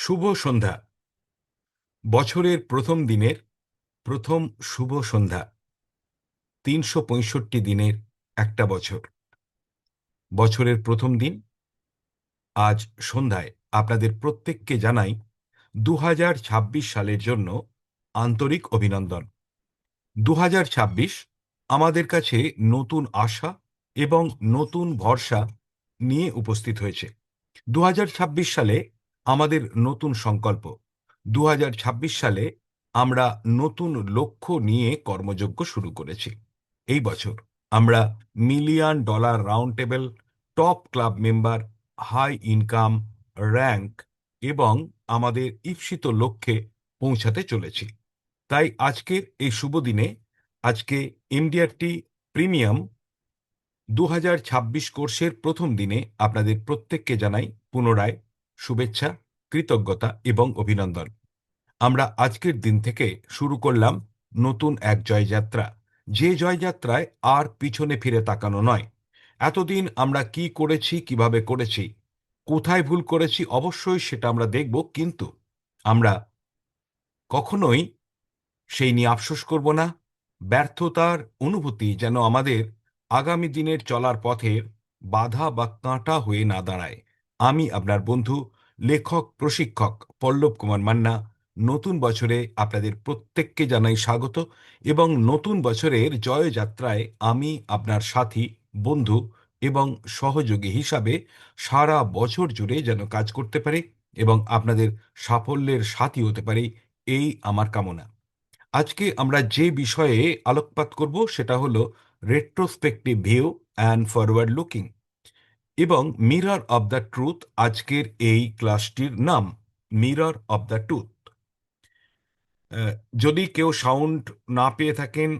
শুভ সন্ধ্যা। বছরের প্রথম দিনের প্রথম শুভ সন্ধ্যা। ৩৬৫ দিনের একটা বছর। বছরের প্রথম দিন আজ সন্ধ্যায় আপনাদের প্রত্যেককে জানাই ২০২৬ সালের জন্য আন্তরিক অভিনন্দন। ২০২৬ আমাদের কাছে নতুন আশা এবং নতুন ভরসা নিয়ে উপস্থিত হয়েছে। ২০২৬ সালে আমাদের নতুন সংকল্প। ২০২৬ সালে আমরা নতুন লক্ষ্য নিয়ে কর্মযজ্ঞ শুরু করেছি। এই বছর আমরা million dollar round table, top club member, high income, rank এবং আমাদের ঈপ্সিত লক্ষ্যে পৌঁছাতে চলেছি। তাই আজকের এই শুভ দিনে আজকে ইন্ডিয়া টি প্রিমিয়াম ২০২৬ কোর্সের প্রথম দিনে আপনাদের প্রত্যেককে জানাই পুনরায় শুভেচ্ছা, কৃতজ্ঞতা এবং অভিনন্দন। আমরা আজকের দিন থেকে শুরু করলাম নতুন এক জয়যাত্রা, যে জয়যাত্রায় আর পিছনে ফিরে তাকানো নয়। এতদিন আমরা কি করেছি, কিভাবে করেছি, কোথায় ভুল করেছি, অবশ্যই সেটা আমরা দেখব, কিন্তু আমরা কখনোই সেই নিয়ে আফসোস করব না। ব্যর্থতার অনুভূতি যেন আমাদের আগামী দিনের চলার পথের বাধা বা কাঁটা হয়ে না দাঁড়ায়। আমি আপনার বন্ধু, লেখক, প্রশিক্ষক পল্লব কুমার মান্না নতুন বছরে আপনাদের প্রত্যেককে জানাই স্বাগত এবং নতুন বছরের জয়যাত্রায় আমি আপনার সাথী, বন্ধু এবং সহযোগী হিসাবে সারা বছর জুড়ে যেন কাজ করতে পারি এবং আপনাদের সাফল্যের সাথী হতে পারি, এই আমার কামনা। আজকে আমরা যে বিষয়ে আলোকপাত করব সেটা হলো retrospective view and forward looking এবং মিরর অব দ্য ট্রুথ। আজকের এই ক্লাসটির নাম মিরর অব দ্য ট্রুথ। যদি কেউ সাউন্ড না পেয়ে থাকেন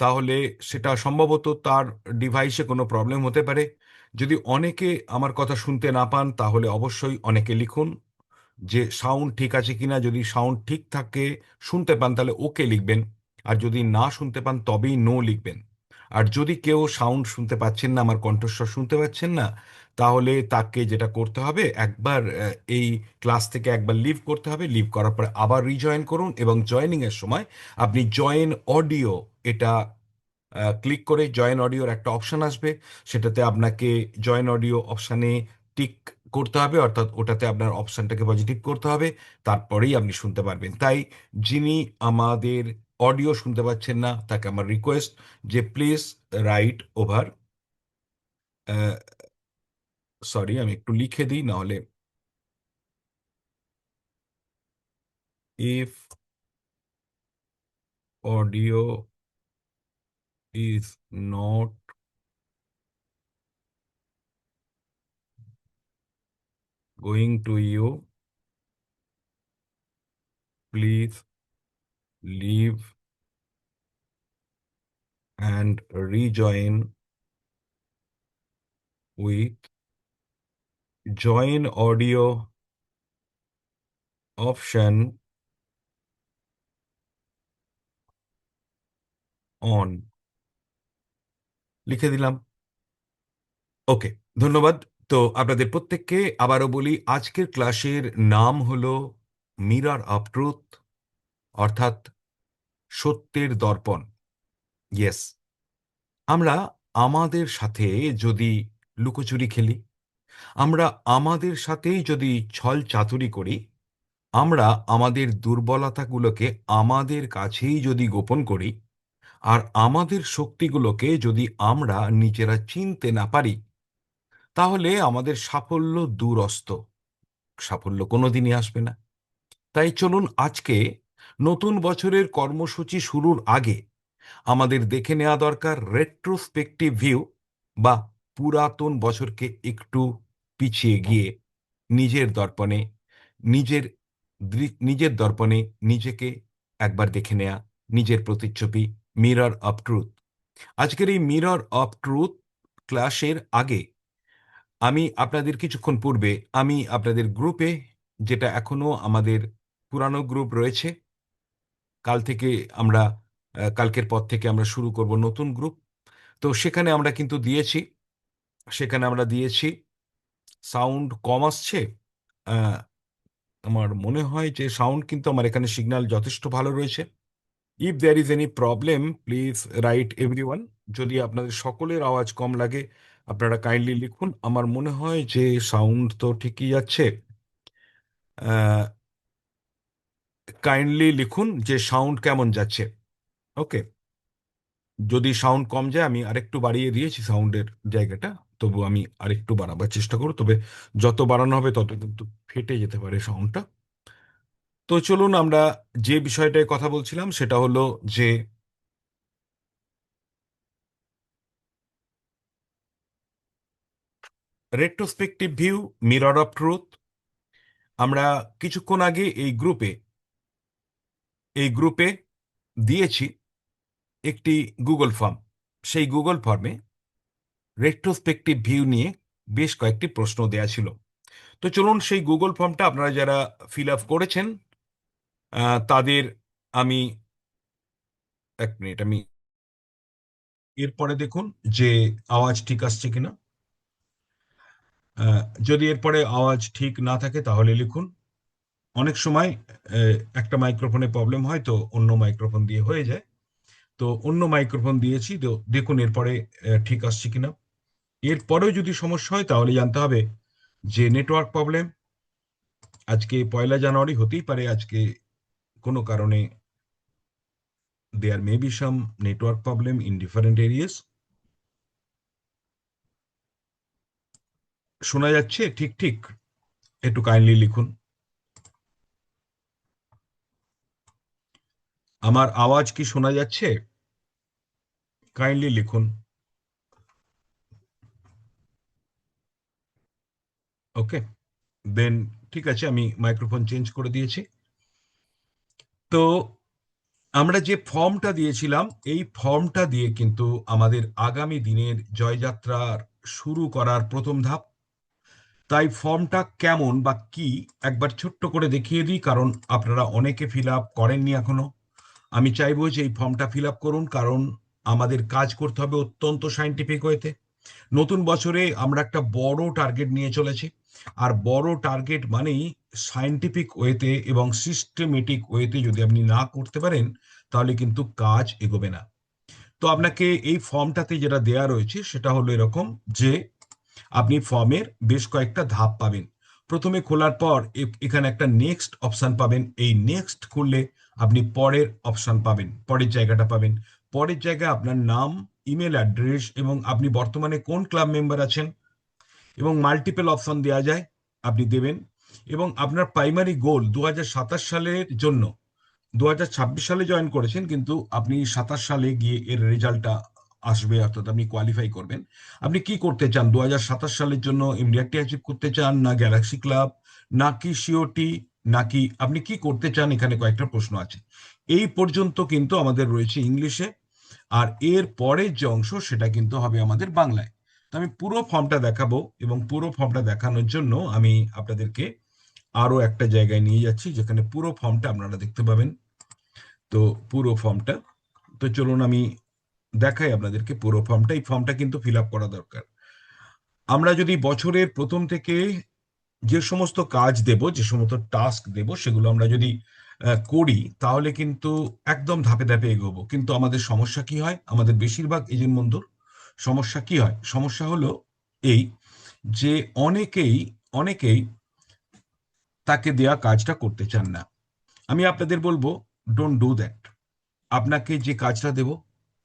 তাহলে সেটা সম্ভবত তার ডিভাইসে কোনো প্রবলেম হতে পারে। যদি অনেকে আমার কথা শুনতে না পান তাহলে অবশ্যই অনেকে লিখুন যে সাউন্ড ঠিক আছে কিনা। যদি সাউন্ড ঠিক থাকে, শুনতে পান, তাহলে ওকে লিখবেন। আর যদি না শুনতে পান তবেই নো লিখবেন। আর যদি কেউ সাউন্ড শুনতে পাচ্ছেন না, আমার কণ্ঠস্বর শুনতে পাচ্ছেন না, তাহলে তাকে যেটা করতে হবে, একবার এই ক্লাস থেকে একবার লিভ করতে হবে। লিভ করার পরে আবার রিজয়েন করুন এবং জয়েনিং এর সময় আপনি জয়েন অডিও এটা ক্লিক করে জয়েন অডিওর একটা অপশন আসবে, সেটাতে আপনাকে জয়েন অডিও অপশানে টিক করতে হবে, অর্থাৎ ওটাতে আপনার অপশানটাকে পজিটিভ করতে হবে, তারপরেই আপনি শুনতে পারবেন। তাই যিনি আমাদের অডিও শুনতে পাচ্ছেন না তাকে আমার রিকোয়েস্ট যে প্লিজ রাইট ওভার, সরি আমি একটু লিখে দিই নাহলে, if audio is not going to you, please leave and rejoin with join audio option on। লিখে দিলাম। ওকে, ধন্যবাদ। তো আপনাদের প্রত্যেককে আবারও বলি, আজকের ক্লাসের নাম হলো মিরর অফ ট্রুথ, অর্থাৎ সত্যের দর্পণ। ইয়েস, আমরা আমাদের সাথে যদি লুকোচুরি খেলি, আমরা আমাদের সাথেই যদি ছল চাতুরি করি, আমরা আমাদের দুর্বলতাগুলোকে আমাদের কাছেই যদি গোপন করি, আর আমাদের শক্তিগুলোকে যদি আমরা নিজেরা চিনতে না পারি, তাহলে আমাদের সাফল্য দূরস্ত, সাফল্য কোনোদিনই আসবে না। তাই চলুন আজকে নতুন বছরের কর্মসূচি শুরুর আগে আমাদের দেখে নেওয়া দরকার রেট্রোস্পেক্টিভ ভিউ, বা পুরাতন বছরকে একটু পিছিয়ে গিয়ে নিজের দর্পণে নিজের নিজের দর্পণে নিজেকে একবার দেখে নেয়া, নিজের প্রতিচ্ছবি, মিরর অফ ট্রুথ। আজকের এই মিরর অফ ট্রুথ ক্লাসের আগে আমি আপনাদের কিছুক্ষণ পূর্বে আমি আপনাদের গ্রুপে, যেটা এখনো আমাদের পুরানো গ্রুপ রয়েছে, কাল থেকে আমরা কালকের পর থেকে আমরা শুরু করব নতুন গ্রুপ। তো সেখানে আমরা কিন্তু দিয়েছি, সেখানে আমরা দিয়েছি সাউন্ড কম আসছে, আহ, আমার মনে হয় যে সাউন্ড কিন্তু আমার এখানে সিগন্যাল যথেষ্ট ভালো রয়েছে। If there is any problem please write everyone. যদি আপনাদের সকলের আওয়াজ কম লাগে আপনারা কাইন্ডলি লিখুন। আমার মনে হয় যে সাউন্ড তো ঠিকই যাচ্ছে। কাইন্ডলি লিখুন যে সাউন্ড কেমন যাচ্ছে। ওকে, যদি সাউন্ড কম যায় আমি আরেকটু বাড়িয়ে দিয়েছি সাউন্ডের জায়গাটা, তবু আমি আরেকটু বাড়াবার চেষ্টা করব। তবে যত বাড়ানো হবে তত কিন্তু ফেটে যেতে পারে সাউন্ডটা। তো চলুন আমরা যে বিষয়টায় কথা বলছিলাম সেটা হলো যে retrospective view, mirror of truth. আমরা কিছুক্ষণ আগে এই গ্রুপে দিয়েছি একটি গুগল ফর্ম। সেই গুগল ফর্মে রেট্রোস্পেক্টিভ ভিউ নিয়ে বেশ কয়েকটি প্রশ্ন দেয়া ছিল। তো চলুন সেই গুগল ফর্মটা আপনারা যারা ফিল আপ করেছেন তাদের আমি, এক মিনিট, আমি এরপরে দেখুন যে আওয়াজ ঠিক আসছে কিনা। আহ, যদি এরপরে আওয়াজ ঠিক না থাকে তাহলে লিখুন। অনেক সময় একটা মাইক্রোফোনে প্রবলেম হয়, তো অন্য মাইক্রোফোন দিয়ে হয়ে যায়। তো অন্য মাইক্রোফোন দিয়েছি, তো দেখুন এরপরে ঠিক আসছে কিনা। এরপরেও যদি সমস্যা হয় তাহলে জানতে হবে যে নেটওয়ার্ক প্রবলেম। আজকে 1 জানুয়ারি, হতেই পারে আজকে কোনো কারণে there may be some network problem in different areas. শোনা যাচ্ছে ঠিক ঠিক? একটু কাইন্ডলি লিখুন। আমার আওয়াজ কি শোনা যাচ্ছে? কাইন্ডলি লিখুন। ওকে, দেন ঠিক আছে, আমি মাইক্রোফোন চেঞ্জ করে দিয়েছি। তো আমরা যে ফর্মটা দিয়েছিলাম এই ফর্মটা দিয়ে কিন্তু আমাদের আগামী দিনের জয়যাত্রার শুরু করার প্রথম ধাপ। তাই ফর্মটা কেমন বা কি একবার ছোট্ট করে দেখিয়ে দিই, কারণ আপনারা অনেকে ফিল আপ করেননি এখনো। আমি চাইবো যে এই ফর্মটা ফিল আপ করুন, কারণ আমাদের কাজ করতে হবে অত্যন্ত সাইন্টিফিক ওয়েতে। নতুন বছরে আমরা একটা বড় টার্গেট নিয়ে চলেছি। আর বড় টার্গেট মানেই সাইন্টিফিক ওয়েতে এবং সিস্টেমেটিক ওয়েতে যদি আপনি না করতে পারেন তাহলে কিন্তু কাজ এগোবে না। তো আপনাকে এই ফর্মটাতে যেটা দেয়া রয়েছে সেটা হলো এরকম যে আপনি ফর্মের বেশ কয়েকটা ধাপ পাবেন। প্রথমে খোলার পর এখানে একটা নেক্সট অপশন পাবেন। এই নেক্সট খুললে আপনি পরের অপশন পাবেন, পরের জায়গাটা পাবেন। পরের জায়গায় আপনার নাম, ইমেল অ্যাড্রেস এবং আপনি বর্তমানে কোন ক্লাব মেম্বার আছেন, এবং মাল্টিপল অপশন দেওয়া যায়, আপনি দেবেন। এবং আপনার প্রাইমারি গোল 2027 সালের জন্য, 2026 সালে জয়েন করেছেন কিন্তু আপনি 27 সালে গিয়ে এর রেজাল্টটা আসবে, অর্থাৎ আপনি কোয়ালিফাই করবেন। আপনি কি করতে চান 2027 সালের জন্য? ইমিডিয়েটলি অ্যাচিভ করতে চান, না গ্যালাক্সি ক্লাব, নাকি সিওটি, নাকি আপনি কি করতে চান? এখানে কয়েকটা প্রশ্ন আছে। এই পর্যন্ত কিন্তু আমাদের রয়েছে ইংলিশে, আর এর পরের যে অংশ সেটা কিন্তু হবে আমাদের বাংলায়। তো আমি পুরো ফর্মটা দেখাবো, এবং পুরো ফর্মটা দেখানোর জন্য আমি আপনাদেরকে আরো একটা জায়গায় নিয়ে যাচ্ছি যেখানে পুরো ফর্মটা আপনারা দেখতে পাবেন। তো পুরো ফর্মটা, তো চলুন আমি দেখাই আপনাদেরকে পুরো ফর্মটা। এই ফর্মটা কিন্তু ফিল আপ করা দরকার। আমরা যদি বছরের প্রথম থেকে যে সমস্ত কাজ দেব, যে সমস্ত টাস্ক দেব, সেগুলো আমরা যদি করি তাহলে কিন্তু একদম ধাপে ধাপে এগোবো। কিন্তু আমাদের সমস্যা কি হয়, আমাদের বেশিরভাগ এজেন্ট বন্ধুর সমস্যা কি হয়? সমস্যা হলো এই যে অনেকেই অনেকেই তাকে দেয়া কাজটা করতে চান না। আমি আপনাদের বলবো, ডোন্ট ডু দ্যাট। আপনাকে যে কাজটা দেব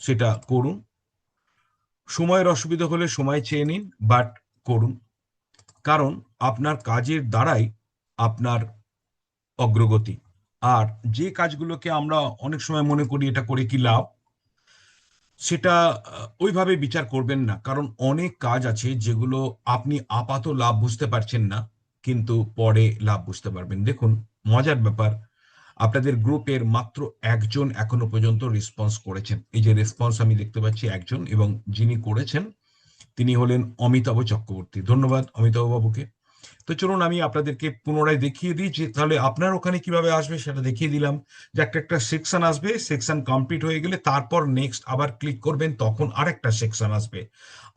সেটা করুন। সময়ের অসুবিধা হলে সময় চেয়ে নিন, বাট করুন। কারণ আপনার কাজের দ্বারাই আপনার অগ্রগতি। আর যে কাজগুলোকে আমরা অনেক সময় মনে করি এটা করে কি লাভ, সেটা ওইভাবে বিচার করবেন না। কারণ অনেক কাজ আছে যেগুলো আপনি আপাত লাভ বুঝতে পারছেন না, কিন্তু পরে লাভ বুঝতে পারবেন। দেখুন, মজার ব্যাপার, আপনাদের গ্রুপের মাত্র একজন এখনো পর্যন্ত রেসপন্স করেছেন। এই যে রেসপন্স আমি দেখতে পাচ্ছি একজন, এবং যিনি করেছেন তিনি হলেন অমিতাভ চক্রবর্তী। ধন্যবাদ অমিতাভ বাবুকে। তো চলুন আমি আপনাদেরকে পুনরায় দেখিয়ে দিই, যে তাহলে আপনার ওখানে কিভাবে আসবে সেটা দেখিয়ে দিলাম। যে একটা একটা সেকশন আসবে, সেকশন কমপ্লিট হয়ে গেলে তারপর নেক্সট আবার ক্লিক করবেন, তখন আরেকটা সেকশন আসবে।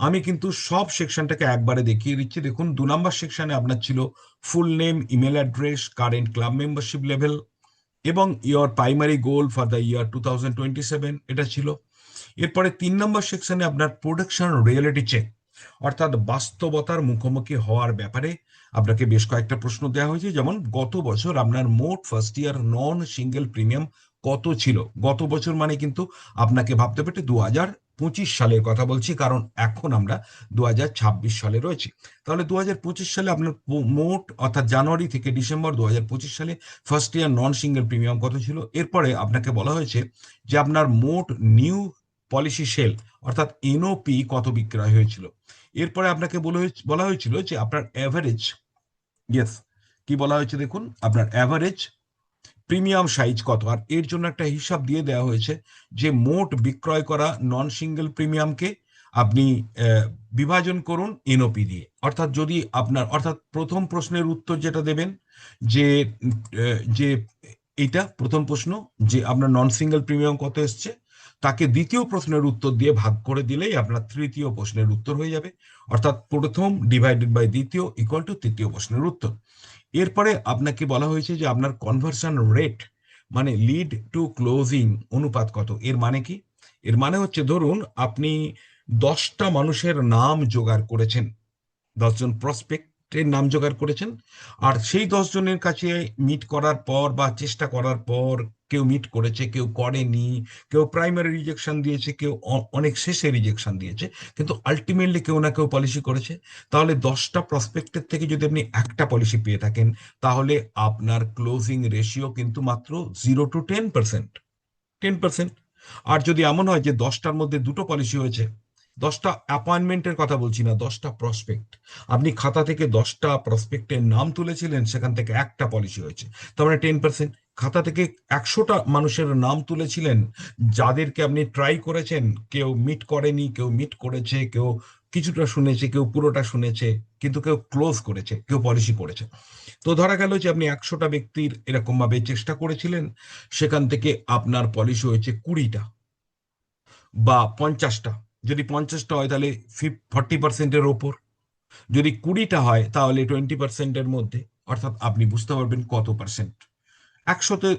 আমি কিন্তু সব সেকশনটাকে একবারে দেখিয়ে দিচ্ছি। দেখুন, 2 নম্বর সেকশনে আপনার ছিল full name, email address, current club membership level এবং your primary goal for the year 2027, এটা ছিল। এরপরে 3 নম্বর সেকশনে আপনার প্রোডাকশন রিয়েলিটি চেক, অর্থাৎ বাস্তবতার মুখোমুখি হওয়ার ব্যাপারে আপনাকে বেশ কয়েকটা প্রশ্ন দেওয়া হয়েছে। যেমন গত বছর আপনার মোট ফার্স্ট ইয়ার নন সিঙ্গেল প্রিমিয়াম কত ছিল। গত বছর মানে কিন্তু আপনাকে ভাবতে পারে 2025 সালের কথা বলছি, কারণ এখন আমরা 2026 সালে রয়েছি। তাহলে 2025 সালে আপনার মোট, অর্থাৎ জানুয়ারি থেকে ডিসেম্বর 2025 সালে ফার্স্ট ইয়ার নন সিঙ্গেল প্রিমিয়াম কত ছিল। এরপরে আপনাকে বলা হয়েছে যে আপনার মোট নিউ পলিসি সেল, অর্থাৎ এনওপি কত বিক্রয় হয়েছিল। এরপরে আপনাকে বলা হয়েছিল যে আপনার অ্যাভারেজ, ইয়েস, কি বলা হয়েছে দেখুন, আপনার অ্যাভারেজ প্রিমিয়াম সাইজ কত। আর এর জন্য একটা হিসাব দিয়ে দেওয়া হয়েছে যে মোট বিক্রয় করা নন সিঙ্গেল প্রিমিয়ামকে আপনি বিভাজন করুন এনওপি দিয়ে। অর্থাৎ যদি আপনার, অর্থাৎ প্রথম প্রশ্নের উত্তর যেটা দেবেন, যে যে এইটা প্রথম প্রশ্ন, যে আপনার নন সিঙ্গেল প্রিমিয়াম কত এসছে, তাকে দ্বিতীয় প্রশ্নের উত্তর দিয়ে ভাগ করে দিলেই আপনার তৃতীয় প্রশ্নের উত্তর হয়ে যাবে। অর্থাৎ প্রথম ডিভাইডেড বাই দ্বিতীয় ইকুয়াল টু তৃতীয় প্রশ্নের উত্তর। এরপরে আপনাকে বলা হয়েছে যে আপনার কনভার্সন রেট, মানে লিড টু ক্লোজিং অনুপাত কত। এর মানে কি? এর মানে হচ্ছে, ধরুন আপনি 10টা মানুষের নাম জোগাড় করেছেন, 10জন প্রসপেক্টের নাম জোগাড় করেছেন, আর সেই 10জনের কাছে মিট করার পর বা চেষ্টা করার পর কেউ মিট করেছে, কেউ করেনি, কেউ প্রাইমারি রিজেকশন দিয়েছে, কেউ অনেক শেষে রিজেকশন দিয়েছে, কিন্তু আলটিমেটলি কেউ না কেউ পলিসি করেছে। তাহলে 10টা প্রসপেক্টের থেকে যদি আপনি একটা পলিসি পেয়ে থাকেন, তাহলে আপনার ক্লোজিং রেশিও কিন্তু মাত্র 0 to 10%। 10%। আর যদি এমন হয় যে 10টার মধ্যে দুটো পলিসি হয়েছে, 10টা অ্যাপয়েন্টমেন্টের কথা বলছি না, 10টা প্রসপেক্ট, আপনি খাতা থেকে 10টা প্রসপেক্টের নাম তুলেছিলেন, সেখান থেকে একটা পলিসি হয়েছে, তার মানে 10%। খাতা থেকে 100টা মানুষের নাম তুলেছিলেন, যাদেরকে আপনি ট্রাই করেছেন, কেউ মিট করেনি, কেউ মিট করেছে, কেউ কিছুটা শুনেছে, কেউ পুরোটা শুনেছে, কিন্তু কেউ ক্লোজ করেছে, কেউ পলিসি করেছে। তো ধরা গেল যে আপনি 100টা ব্যক্তির এরকম ভাবে চেষ্টা করেছিলেন, সেখান থেকে আপনার পলিসি হয়েছে 20টা বা 50টা। যদি 50টা হয় তাহলে 40%-এর ওপর, যদি 20টা হয় তাহলে 20%-এর মধ্যে, অর্থাৎ আপনি বুঝতে পারবেন কত পার্সেন্ট। 100তে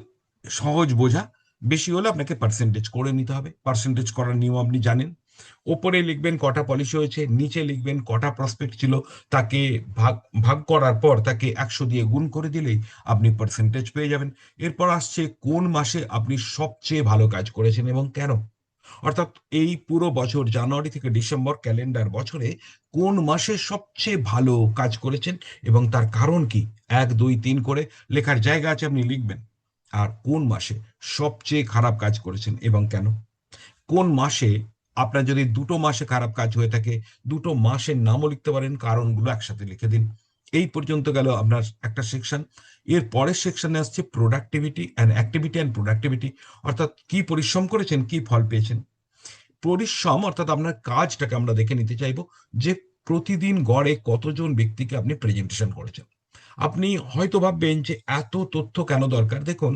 সহজ বোঝা, বেশি হলে আপনাকে পার্সেন্টেজ করে নিতে হবে। পার্সেন্টেজ করার নিয়ম আপনি জানেন। ওপরে লিখবেন কটা পলিসি হয়েছে, নিচে লিখবেন কটা প্রসপেক্ট ছিল, তাকে ভাগ ভাগ করার পর তাকে 100 দিয়ে গুণ করে দিলেই আপনি পার্সেন্টেজ পেয়ে যাবেন। এরপর আসছে কোন মাসে আপনি সবচেয়ে ভালো কাজ করেছেন এবং কেন। অর্থাৎ এই পুরো বছর, জানুয়ারি থেকে ডিসেম্বর ক্যালেন্ডার বছরে কোন মাসে সবচেয়ে ভালো কাজ করেছেন এবং তার কারণ কি, 1 2 3 করে লেখার জায়গা আছে, আপনি লিখবেন। আর কোন মাসে সবচেয়ে খারাপ কাজ করেছেন এবং কেন। কোন মাসে, আপনার যদি দুটো মাসে খারাপ কাজ হয়ে থাকে, দুটো মাসের নামও লিখতে পারেন, কারণগুলো একসাথে লিখে দিন। এই পর্যন্ত গেল আপনার একটা সেকশন। এর পরের সেকশনে আসছে productivity and activity and productivity, অর্থাৎ কি পরিশ্রম করেছেন, কি ফল পেয়েছেন। পরিশ্রম অর্থাৎ আপনার কাজটাকে আমরা দেখে নিতে চাইবো, যে প্রতিদিন গড়ে কতজন ব্যক্তিকে আপনি প্রেজেন্টেশন করেছেন। আপনি হয়তো ভাববেন যে এত তথ্য কেন দরকার। দেখুন,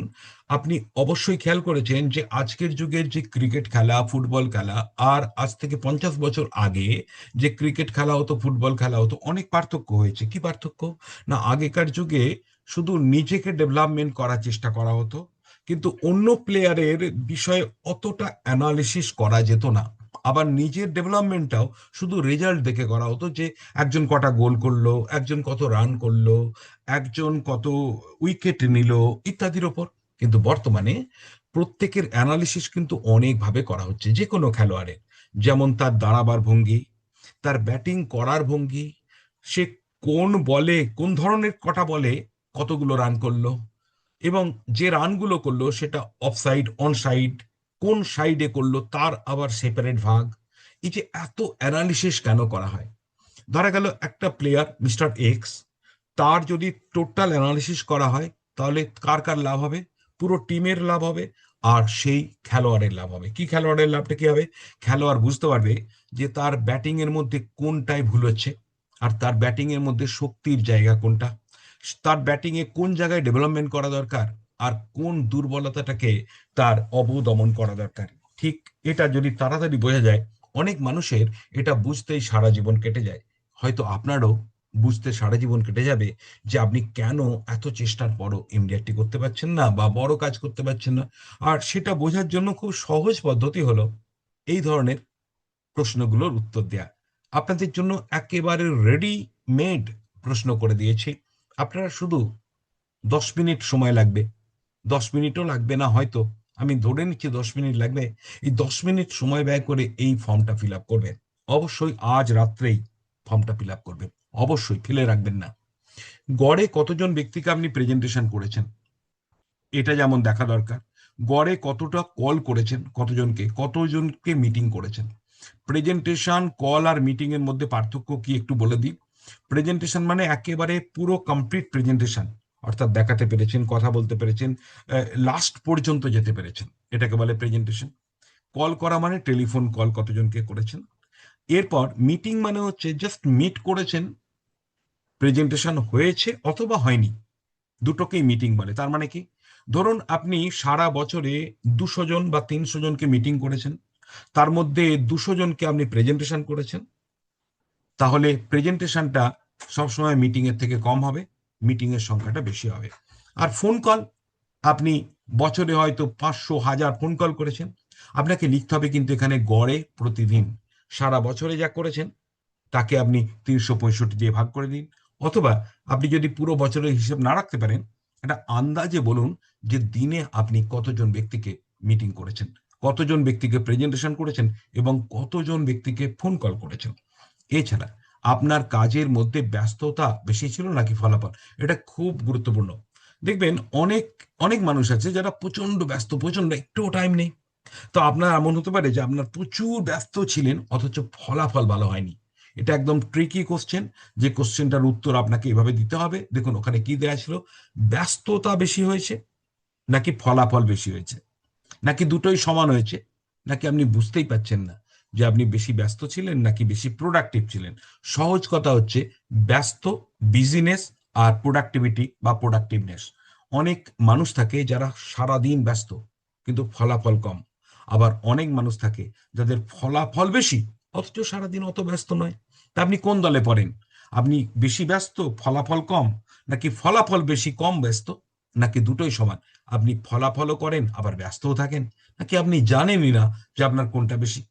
আপনি অবশ্যই খেয়াল করেছেন যে আজকের যুগের যে ক্রিকেট খেলা, ফুটবল খেলা, আর আজ থেকে 50 বছর আগে যে ক্রিকেট খেলা হতো, ফুটবল খেলা হতো, অনেক পার্থক্য হয়েছে। কি পার্থক্য? না, আগেকার যুগে শুধু নিজেকে ডেভেলপমেন্ট করার চেষ্টা করা হতো, কিন্তু অন্য প্লেয়ারের বিষয়ে অতটা অ্যানালিসিস করা যেত না। আবার নিজের ডেভেলপমেন্টটাও শুধু রেজাল্ট দেখে করা হতো, যে একজন কটা গোল করলো, একজন কত রান করলো, একজন কত উইকেট নিল, ইত্যাদির ওপর। কিন্তু বর্তমানে প্রত্যেকের অ্যানালিসিস কিন্তু অনেকভাবে করা হচ্ছে যে কোনো খেলোয়াড়ের। যেমন তার দাঁড়াবার ভঙ্গি, তার ব্যাটিং করার ভঙ্গি, সে কোন বলে, কোন ধরনের কটা বলে কতগুলো রান করলো, এবং যে রানগুলো করলো সেটা অফসাইড, অন সাইড, কোন সাইডে করলো তার আবার সেপারেট ভাগ। এই যে এত অ্যানালিসিস কেন করা হয়? ধরা গেল একটা প্লেয়ার মিস্টার এক্স, তার যদি টোটাল অ্যানালিসিস করা হয়, তাহলে কার কার লাভ হবে? পুরো টিমের লাভ হবে, আর সেই খেলোয়াড়ের লাভ হবে। কি খেলোয়াড়ের লাভটা কি হবে? খেলোয়াড় বুঝতে পারবে যে তার ব্যাটিং এর মধ্যে কোনটায় ভুল হচ্ছে, আর তার ব্যাটিং এর মধ্যে শক্তির জায়গা কোনটা, তার ব্যাটিং এ কোন জায়গায় ডেভেলপমেন্ট করা দরকার, আর কোন দুর্বলতাটাকে তার অবদমন করা দরকার। ঠিক এটা যদি তাড়াতাড়ি বোঝা যায়, অনেক মানুষের এটা বুঝতেই সারা জীবন কেটে যায়। হয়তো আপনারও বুঝতে সারা জীবন কেটে যাবে যে আপনি কেন এত চেষ্টার পরও এমডিআরটি করতে পারছেন না বা বড় কাজ করতে পারছেন না। আর সেটা বোঝার জন্য খুব সহজ পদ্ধতি হলো এই ধরনের প্রশ্নগুলোর উত্তর দেয়া। আপনাদের জন্য একেবারে রেডিমেড প্রশ্ন করে দিয়েছি। আপনারা শুধু 10 মিনিট সময় লাগবে, 10 মিনিটও লাগবে না হয়তো, আমি ধরে নিচ্ছি 10 মিনিট লাগবে। এই 10 মিনিট সময় ব্যয় করে এই ফর্মটা ফিল আপ করবেন। অবশ্যই আজ রাত্রেই ফর্মটা ফিল আপ করবেন, অবশ্যই ফেলে রাখবেন না। গড়ে কতজন ব্যক্তিকে আপনি প্রেজেন্টেশন করেছেন এটা যেমন দেখা দরকার। গড়ে কতটা কল করেছেন, কতজনকে মিটিং করেছেন। প্রেজেন্টেশন, কল আর মিটিং এর মধ্যে পার্থক্য কি একটু বলে দিই। প্রেজেন্টেশন মানে একেবারে পুরো কমপ্লিট প্রেজেন্টেশন, অর্থাৎ দেখাতে পেরেছেন, কথা বলতে পেরেছেন, লাস্ট পর্যন্ত যেতে পেরেছেন, এটাকে বলে প্রেজেন্টেশন। কল করা মানে টেলিফোন কল কতজনকে করেছেন। এরপর মিটিং মানে হচ্ছে জাস্ট মিট করেছেন, প্রেজেন্টেশন হয়েছে অথবা হয়নি, দুটোকেই মিটিং বলে। তার মানে কি, ধরুন আপনি সারা বছরে 200 জন বা 300 জনকে মিটিং করেছেন, তার মধ্যে 200 জনকে আপনি প্রেজেন্টেশন করেছেন, তাহলে প্রেজেন্টেশনটা সবসময় মিটিং এর থেকে কম হবে, মিটিং এর সংখ্যাটা বেশি হবে। আর ফোন কল, আপনি বছরে হয়তো 500 1000 ফোন কল করেছেন, আপনাকে লিখতে হবে কিন্তু এখানে গড়ে প্রতিদিন। সারা বছরে যা করেছেন তাকে আপনি 365 দিয়ে ভাগ করে দিন। অথবা আপনি যদি পুরো বছরের হিসেব না রাখতে পারেন, একটা আন্দাজে বলুন যে দিনে আপনি কতজন ব্যক্তিকে মিটিং করেছেন, কতজন ব্যক্তিকে প্রেজেন্টেশন করেছেন এবং কতজন ব্যক্তিকে ফোন কল করেছেন। এছাড়া আপনার কাজের মধ্যে ব্যস্ততা বেশি ছিল নাকি ফলাফল, এটা খুব গুরুত্বপূর্ণ। দেখবেন অনেক অনেক মানুষ আছে যারা প্রচন্ড ব্যস্ত, প্রচন্ড, একটুও টাইম নেই। তো আপনার এমন হতে পারে যে আপনার প্রচুর ব্যস্ত ছিলেন অথচ ফলাফল ভালো হয়নি। এটা একদম ট্রিকি কোশ্চেন, যে কোশ্চেনটার উত্তর আপনাকে এভাবে দিতে হবে। দেখুন ওখানে কি দেয়া ছিল, ব্যস্ততা বেশি হয়েছে নাকি ফলাফল বেশি হয়েছে, নাকি দুটোই সমান হয়েছে, নাকি আপনি বুঝতেই পারছেন না যে আপনি বেশি ব্যস্ত ছিলেন নাকি বেশি প্রোডাক্টিভ ছিলেন। সহজ কথা হচ্ছে ব্যস্ত, বিজিনেস আর প্রোডাক্টিভিটি বা প্রোডাক্টিভনেস। অনেক মানুষ থাকে যারা সারাদিন ব্যস্ত কিন্তু ফলাফল কম, আবার অনেক মানুষ থাকে যাদের ফলাফল বেশি অথচ সারাদিন অত ব্যস্ত নয়। তা আপনি কোন দলে পড়েন? আপনি বেশি ব্যস্ত ফলাফল কম, নাকি ফলাফল বেশি কম ব্যস্ত, নাকি দুটোই সমান? আপনি ফলাফলও করেন আবার ব্যস্তও থাকেন, নাকি আপনি জানেনই না যে আপনার কোনটা বেশি?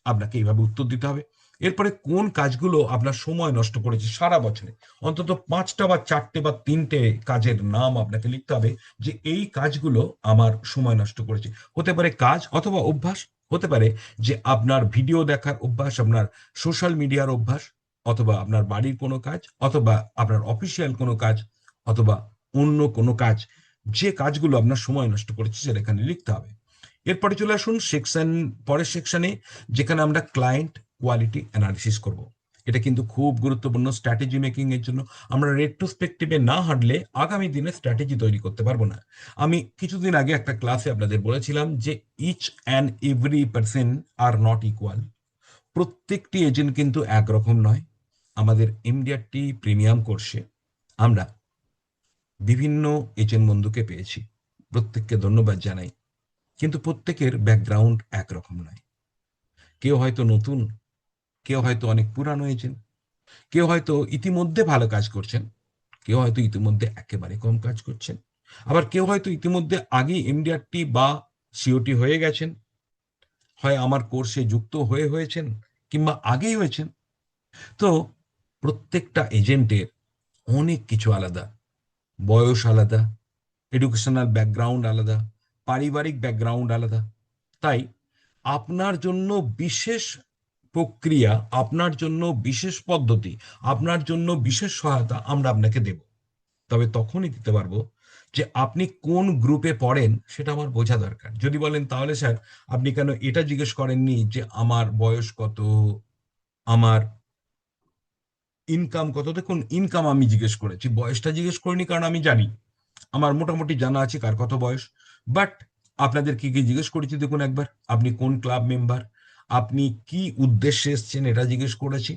আপনাকে এইভাবে উত্তর দিতে হবে। এরপরে কোন কাজগুলো আপনার সময় নষ্ট করেছে সারা বছরে, অন্তত 5টা বা 4টে বা 3টে কাজের নাম আপনাকে লিখতে হবে যে এই কাজগুলো আমার সময় নষ্ট করেছে। হতে পারে কাজ অথবা অভ্যাস, হতে পারে যে আপনার ভিডিও দেখার অভ্যাস, আপনার সোশ্যাল মিডিয়ার অভ্যাস, অথবা আপনার বাড়ির কোনো কাজ, অথবা আপনার অফিসিয়াল কোনো কাজ, অথবা অন্য কোনো কাজ। যে কাজগুলো আপনার সময় নষ্ট করেছে সেটা এখানে লিখতে হবে। এরপরে চলে আসুন পরের সেকশনে, যেখানে আমরা ক্লায়েন্ট কোয়ালিটি অ্যানালিসিস করব। এটা কিন্তু খুব গুরুত্বপূর্ণ স্ট্র্যাটেজি মেকিং এর জন্য। আমরা রেট্রোস্পেক্টিভে না হাঁটলে আগামী দিনে স্ট্র্যাটেজি তৈরি করতে পারবো না। আমি কিছুদিন আগে একটা ক্লাসে আপনাদের বলেছিলাম যে each and every person are not equal. প্রত্যেকটি এজেন্ট কিন্তু একরকম নয়। আমাদের এমডিআরটি প্রিমিয়াম কোর্সে আমরা বিভিন্ন এজেন্ট বন্ধুকে পেয়েছি, প্রত্যেককে ধন্যবাদ জানাই। কিন্তু প্রত্যেকের ব্যাকগ্রাউন্ড একরকম নয়। কেউ হয়তো নতুন, কেউ হয়তো অনেক পুরানো এজেন্ট, কেউ হয়তো ইতিমধ্যে ভালো কাজ করছেন, কেউ হয়তো ইতিমধ্যে একেবারে কম কাজ করছেন, আবার কেউ হয়তো ইতিমধ্যে আগেই এমডিআরটি বা সিওটি হয়ে গেছেন, হয় আমার কোর্সে যুক্ত হয়েছেন কিংবা আগেই হয়েছেন। তো প্রত্যেকটা এজেন্টের অনেক কিছু আলাদা, বয়স আলাদা, এডুকেশনাল ব্যাকগ্রাউন্ড আলাদা, পারিবারিক ব্যাকগ্রাউন্ড আলাদা। তাই আপনার জন্য বিশেষ প্রক্রিয়া, আপনার জন্য বিশেষ পদ্ধতি, আপনার জন্য বিশেষ সহায়তা আমরা আপনাকে দেব। তবে তখনই দিতে পারবো যে আপনি কোন গ্রুপে পড়েন সেটা আমার বোঝা দরকার। যদি বলেন তাহলে স্যার আপনি কেন এটা জিজ্ঞেস করেননি যে আমার বয়স কত, আমার ইনকাম কত? দেখুন ইনকাম আমি জিজ্ঞেস করেছি, বয়সটা জিজ্ঞেস করিনি, কারণ আমি জানি, আমার মোটামুটি জানা আছে কার কত বয়স। বাট আপনাদের কি কি জিজ্ঞেস করেছি দেখুন একবার, আপনি কোন ক্লাব মেম্বার, আপনি কি উদ্দেশ্যে এসছেন এটা জিজ্ঞেস করেছি,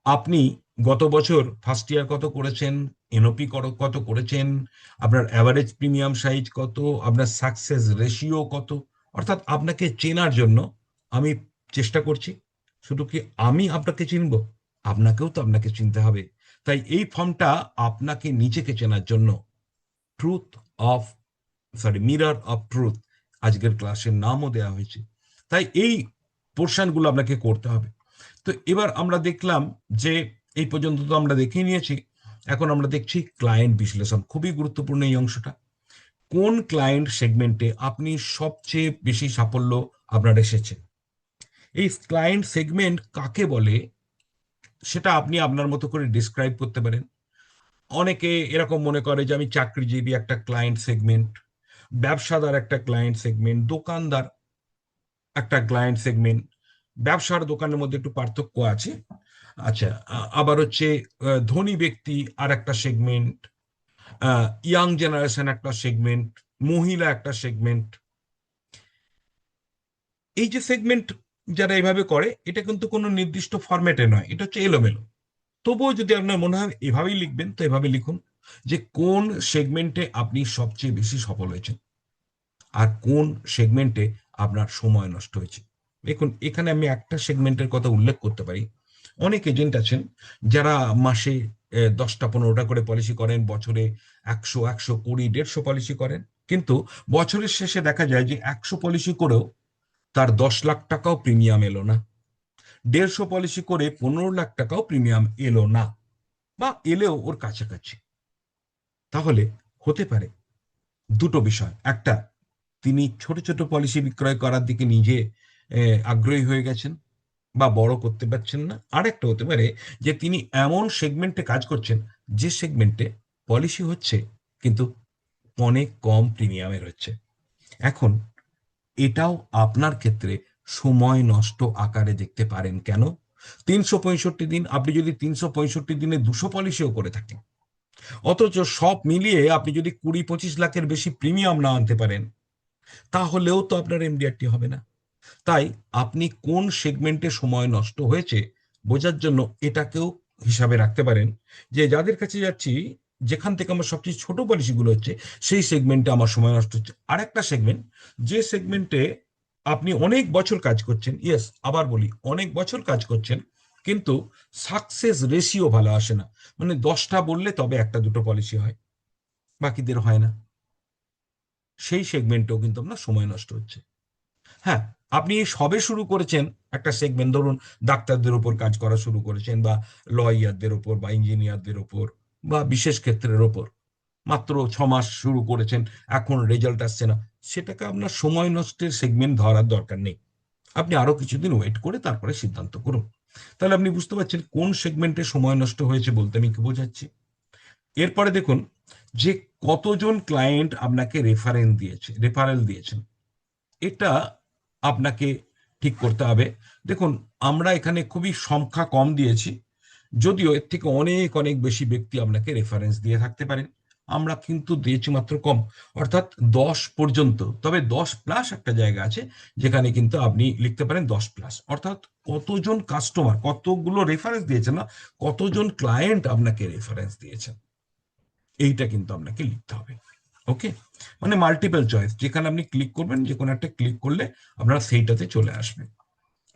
আপনি গত বছর ফার্স্ট ইয়ার কত করেছেন, এনওপি কত করেছেন, আপনার অ্যাভারেজ প্রিমিয়াম সাইজ কত, আপনার সাকসেস রেশিও কত, অর্থাৎ আপনাকে চেনার জন্য আমি চেষ্টা করছি। শুধু কি আমি আপনাকে চিনব, আপনাকেও তো আপনাকে চিনতে হবে। তাই এই ফর্মটা আপনাকে নিজেকে চেনার জন্য, truth of mirror of truth, আজকের ক্লাসের নামও দেওয়া হয়েছে। তাই এই পোর্শনগুলো আপনাকে করতে হবে। তো এবার আমরা দেখলাম যে এই পর্যন্ত তো আমরা দেখে নিয়েছি। এখন আমরা দেখছি ক্লায়েন্ট বিশ্লেষণ, খুবই গুরুত্বপূর্ণ এই অংশটা। কোন ক্লায়েন্ট সেগমেন্টে আপনি সবচেয়ে বেশি সাফল্য আপনার এসেছে, এই ক্লায়েন্ট সেগমেন্ট কাকে বলে সেটা আপনি আপনার মতো করে ডিসক্রাইব করতে পারেন। অনেকে এরকম মনে করে যে আমি চাকরিজীবী একটা ক্লায়েন্ট সেগমেন্ট, ব্যবসাদার একটা ক্লায়েন্ট সেগমেন্ট, দোকানদার একটা ক্লায়েন্ট সেগমেন্ট। ব্যবসার দোকানের মধ্যে একটু পার্থক্য আছে। আচ্ছা, আবার হচ্ছে ধনী ব্যক্তি আর একটা সেগমেন্ট, ইয়াং জেনারেশন একটা সেগমেন্ট, মহিলা একটা সেগমেন্ট। এই যে সেগমেন্ট যারা এইভাবে করে, এটা কিন্তু কোনো নির্দিষ্ট ফরম্যাটে নয়, এটা হচ্ছে এলোমেলো। তবুও যদি আপনার মনে হয় এভাবেই লিখবেন, তো এভাবে লিখুন যে কোন সেগমেন্টে আপনি সবচেয়ে বেশি সফল হয়েছেন আর কোন সেগমেন্টে আপনার সময় নষ্ট হয়েছে। দেখুন, এখানে আমি একটা সেগমেন্টের কথা উল্লেখ করতে পারি। অনেক এজেন্ট আছেন যারা মাসে 10টা 15টা করে পলিসি করেন, বছরে 100 120 150 পলিসি করেন, কিন্তু বছরের শেষে দেখা যায় যে 100 পলিসি করেও তার 10 লাখ টাকাও প্রিমিয়াম এলো না, 150 পলিসি করে 15 লাখ টাকাও প্রিমিয়াম এলো না, বা এলেও ওর কাছাকাছি। তাহলে হতে পারে দুটো বিষয়: একটা, তিনি ছোট ছোট পলিসি বিক্রয় করার দিকে নিজে আগ্রহী হয়ে গেছেন বা বড় করতে পারছেন না। আরেকটা হতে পারে যে তিনি এমন সেগমেন্টে কাজ করছেন যে সেগমেন্টে পলিসি হচ্ছে কিন্তু অনেক কম প্রিমিয়ামের হচ্ছে। এখন এটাও আপনার ক্ষেত্রে সময় নষ্ট আকারে দেখতে পারেন। কেন? 365 দিন, আপনি যদি 365 দিনে 200 পলিসিও করে থাকেন, অথচ সব মিলিয়ে আপনি যদি 20 25 লাখের বেশি প্রিমিয়াম না আনতে পারেন, তাহলেও তো আপনার এমডিআরটি হবে না। তাই আপনি কোন সেগমেন্টে সময় নষ্ট হয়েছে বোঝার জন্য এটাকেও হিসাবে রাখতে পারেন, যে যাদের কাছে যাচ্ছি, যেখান থেকে আমার সবচেয়ে ছোট পলিসিগুলো হচ্ছে, সেই সেগমেন্টে আমার সময় নষ্ট হচ্ছে। আরেকটা সেগমেন্ট, যে সেগমেন্টে আপনি অনেক বছর কাজ করছেন, ইয়েস আবার বলি অনেক বছর কাজ করছেন, কিন্তু সাকসেস রেশিও ভালো আসে না, মানে 10টা বললে তবে 1 2 পলিসি হয়, বাকিদের হয় না, সেই সেগমেন্টেও কিন্তু আপনার সময় নষ্ট হচ্ছে। হ্যাঁ, আপনি সবে শুরু করেছেন একটা সেগমেন্ট, ধরুন ডাক্তারদের উপর কাজ করা শুরু করেছেন, বা লয়ারদের ওপর, বা ইঞ্জিনিয়ারদের ওপর, বা বিশেষ ক্ষেত্রের ওপর, মাত্র 6 মাস শুরু করেছেন, এখন রেজাল্ট আসছে না, সেটাকে আপনার সময় নষ্টের সেগমেন্ট ধরার দরকার নেই। আপনি আরো কিছুদিন ওয়েট করে তারপরে সিদ্ধান্ত করুন। তাহলে আপনি বুঝতে পারছেন কোন সেগমেন্টে সময় নষ্ট হয়েছে বলতে আমি কি বোঝাচ্ছি। এরপরে দেখুন যে কতজন ক্লায়েন্ট আপনাকে রেফারেল দিয়েছেন, এটা আপনাকে ঠিক করতে হবে। দেখুন, আমরা এখানে খুবই সংখ্যা কম দিয়েছি, যদিও এর থেকে অনেক অনেক বেশি ব্যক্তি আপনাকে রেফারেন্স দিয়ে থাকতে পারেন। আমরা কিন্তু দিয়েছি মাত্র কম, অর্থাৎ 10 পর্যন্ত। তবে 10 প্লাস একটা জায়গা আছে যেখানে কিন্তু আপনি লিখতে পারেন 10 প্লাস, অর্থাৎ কতজন কাস্টমার, কতগুলো রেফারেন্স দিয়েছেন না, কতজন ক্লায়েন্ট আপনাকে রেফারেন্স দিয়েছেন, এইটা কিন্তু আপনাকে লিখতে হবে। ওকে, মানে মাল্টিপল চয়েস, যেখানে আপনি ক্লিক করবেন, যে কোনো একটা ক্লিক করলে আপনারা সেইটাতে চলে আসবেন।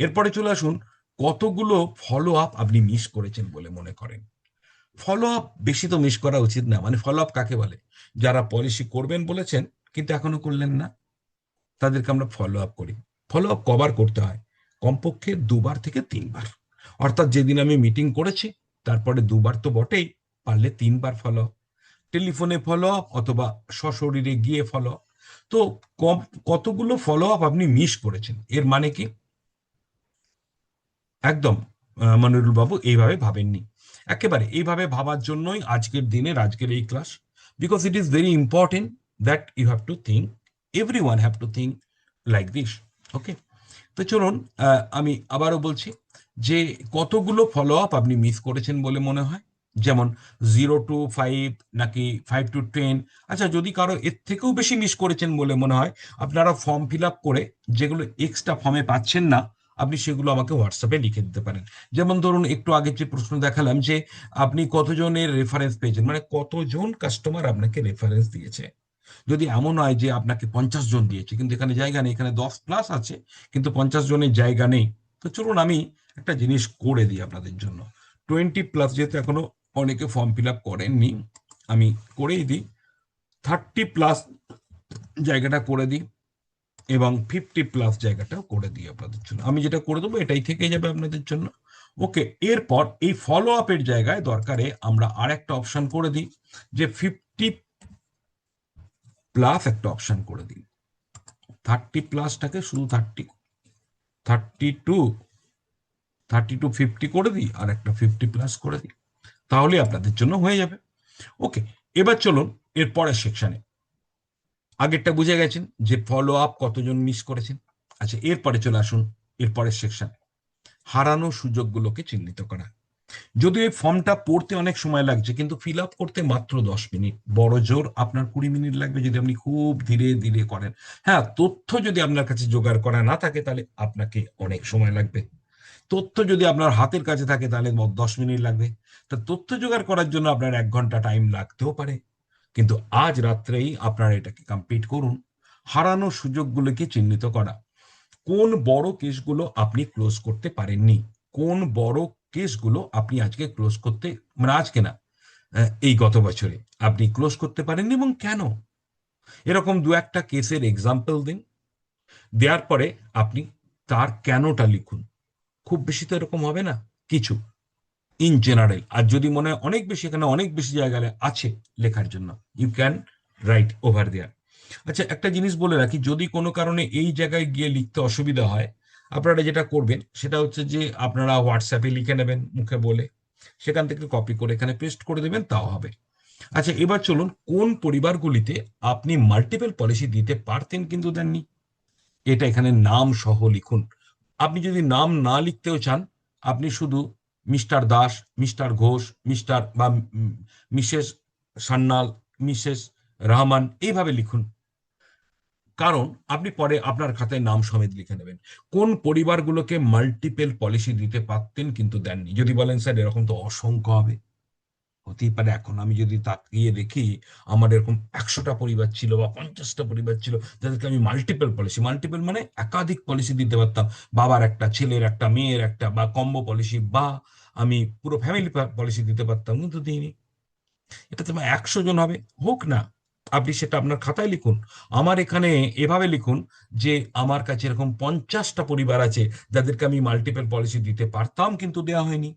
এরপরে চলে আসুন, কতগুলো ফলো আপ আপনি মিস করেছেন বলে মনে করেন। ফলো আপ বেশি তো মিস করা উচিত না। মানে ফলো আপ কাকে বলে? যারা পলিসি করবেন বলেছেন কিন্তু এখনো করলেন না, তাদেরকে আমরা ফলো আপ করি। ফলো আপ কবার করতে হয়? কমপক্ষে 2 বার থেকে 3 বার। অর্থাৎ যেদিন আমি মিটিং করেছি তারপরে 2 বার তো বটেই, পারলে 3 বার ফলো আপ, টেলিফোনে ফলো আপ অথবা সশরীরে গিয়ে ফলো আপ। তো কম, কতগুলো ফলো আপ আপনি মিস করেছেন, এর মানে কি? একদম মনিরুল বাবু এইভাবে ভাবেননি। একেবারে এইভাবে ভাবার জন্যই আজকের দিনের আজকের এই class, because it is very important that you have to think, everyone have to think like this. Okay, তো চলুন, আমি আবারও বলছি যে কতগুলো ফলো আপ আপনি মিস করেছেন বলে মনে হয়। যেমন 0 to 5, নাকি 5 to 10। আচ্ছা, যদি কারো এর থেকেও বেশি মিস করেছেন বলে মনে হয়, আপনারা ফর্ম ফিল আপ করে যেগুলো এক্সট্রা ফর্মে পাচ্ছেন না, আপনি সেগুলো আমাকে হোয়াটসঅ্যাপে লিখে দিতে পারেন। যেমন ধরুন একটু আগে যে প্রশ্ন দেখালাম যে আপনি কতজনের রেফারেন্স পেয়েছেন, মানে কতজন কাস্টমার আপনাকে রেফারেন্স দিয়েছে। যদি এমন হয় যে আপনাকে 50 জন দিয়েছে কিন্তু এখানে জায়গা নেই, এখানে 10+ আছে কিন্তু 50 জনের জায়গা নেই, তো চলুন আমি একটা জিনিস করে দিই আপনাদের জন্য। 20+, যেহেতু এখনো অনেকে ফর্ম ফিল আপ করেননি, আমি করেই দিই। 30+ জায়গাটা করে দিই এবং 50+ জায়গাটাও করে দিই আপনাদের জন্য। আমি যেটা করে দেবো এটাই থেকে যাবে আপনাদের জন্য। ওকে, এরপর এই ফলো আপের জায়গায় দরকারে আমরা আর একটা অপশন করে দিই, যে 50+ একটা অপশন করে দিই। 30+টাকে শুধু 50 করে দিই আর একটা 50+ করে দিই, তাহলে আপনাদের জন্য হয়ে যাবে। ওকে, এবার চলুন এর পরের সেকশনে। আগেরটা বুঝে গেছেন যে ফলো আপ কতজন মিস করেছেন। আচ্ছা, এরপরে চলে আসুন এর পরের সেকশন, হারানো সুযোগগুলোকে চিহ্নিত করা। যদিও এই ফর্মটা পড়তে অনেক সময় লাগছে কিন্তু ফিল আপ করতে মাত্র 10 মিনিট, বড় জোর আপনার 20 মিনিট লাগবে যদি আপনি খুব ধীরে ধীরে করেন। হ্যাঁ, তথ্য যদি আপনার কাছে জোগাড় করা না থাকে তাহলে আপনাকে অনেক সময় লাগবে। তথ্য যদি আপনার হাতের কাছে থাকে তাহলে 10 মিনিট লাগবে। তা তথ্য জোগাড় করার জন্য আপনার 1 ঘন্টা টাইম লাগতেও পারে, কিন্তু আজ রাত্রেই আপনারা এটাকে কমপ্লিট করুন। হারানো সুযোগগুলোকে চিহ্নিত করা। কোন বড় কেসগুলো আপনি ক্লোজ করতে পারেননি, কোন বড় কেসগুলো আপনি আজকে ক্লোজ করতে, মানে আজকে না, এই গত বছরে আপনি ক্লোজ করতে পারেননি এবং কেন। এরকম দু একটা কেসের এক্সাম্পল দিন, দেওয়ার পরে আপনি তার কেনটা লিখুন। খুব বেশি তো এরকম হবে না, কিছু ইন জেনারেল। আর যদি মনে হয় অনেক বেশি, এখানে অনেক বেশি জায়গা আছে লেখার জন্য, you can write over there. আচ্ছা, একটা জিনিস বলে রাখি, যদি কোনো কারণে এই জায়গায় গিয়ে লিখতে অসুবিধা হয়, আপনারা যেটা করবেন সেটা হচ্ছে যে আপনারা হোয়াটসঅ্যাপে লিখে নেবেন মুখে বলে, সেখান থেকে কপি করে এখানে পেস্ট করে দেবেন, তাও হবে। আচ্ছা, এবার চলুন কোন পরিবারগুলিতে আপনি মাল্টিপল পলিসি দিতে পারতেন কিন্তু দেননি, এটা এখানে নাম সহ লিখুন। আপনি যদি নাম না লিখতেও চান, আপনি শুধু mister Das, mister Ghosh, mister বা মিসেস সান্যাল, মিসেস রহমান এইভাবে লিখুন, কারণ আপনি পরে আপনার খাতায় নাম সমেত লিখে নেবেন। কোন পরিবারগুলোকে মাল্টিপল পলিসি দিতে পারতেন কিন্তু দেননি। যদি বলেন স্যার এরকম তো অসংখ্য হবে, হতেই পারে। এখন আমি যদি তাকিয়ে দেখি আমার এরকম 100টা পরিবার ছিল বা 50টা পরিবার ছিল যাদেরকে আমি মাল্টিপল পলিসি, মাল্টিপল মানে একাধিক পলিসি দিতে পারতাম, বাবার একটা, ছেলের একটা, মেয়ের একটা, বা কম্বো পলিসি, বা আমি পুরো ফ্যামিলি পলিসি দিতে পারতাম, কিন্তু দিইনি। এটা তোমার 100 জন হবে, হোক না, আপনি সেটা আপনার খাতায় লিখুন। আমার এখানে এভাবে লিখুন যে আমার কাছে এরকম 50টা পরিবার আছে যাদেরকে আমি মাল্টিপল পলিসি দিতে পারতাম কিন্তু দেওয়া হয়নি।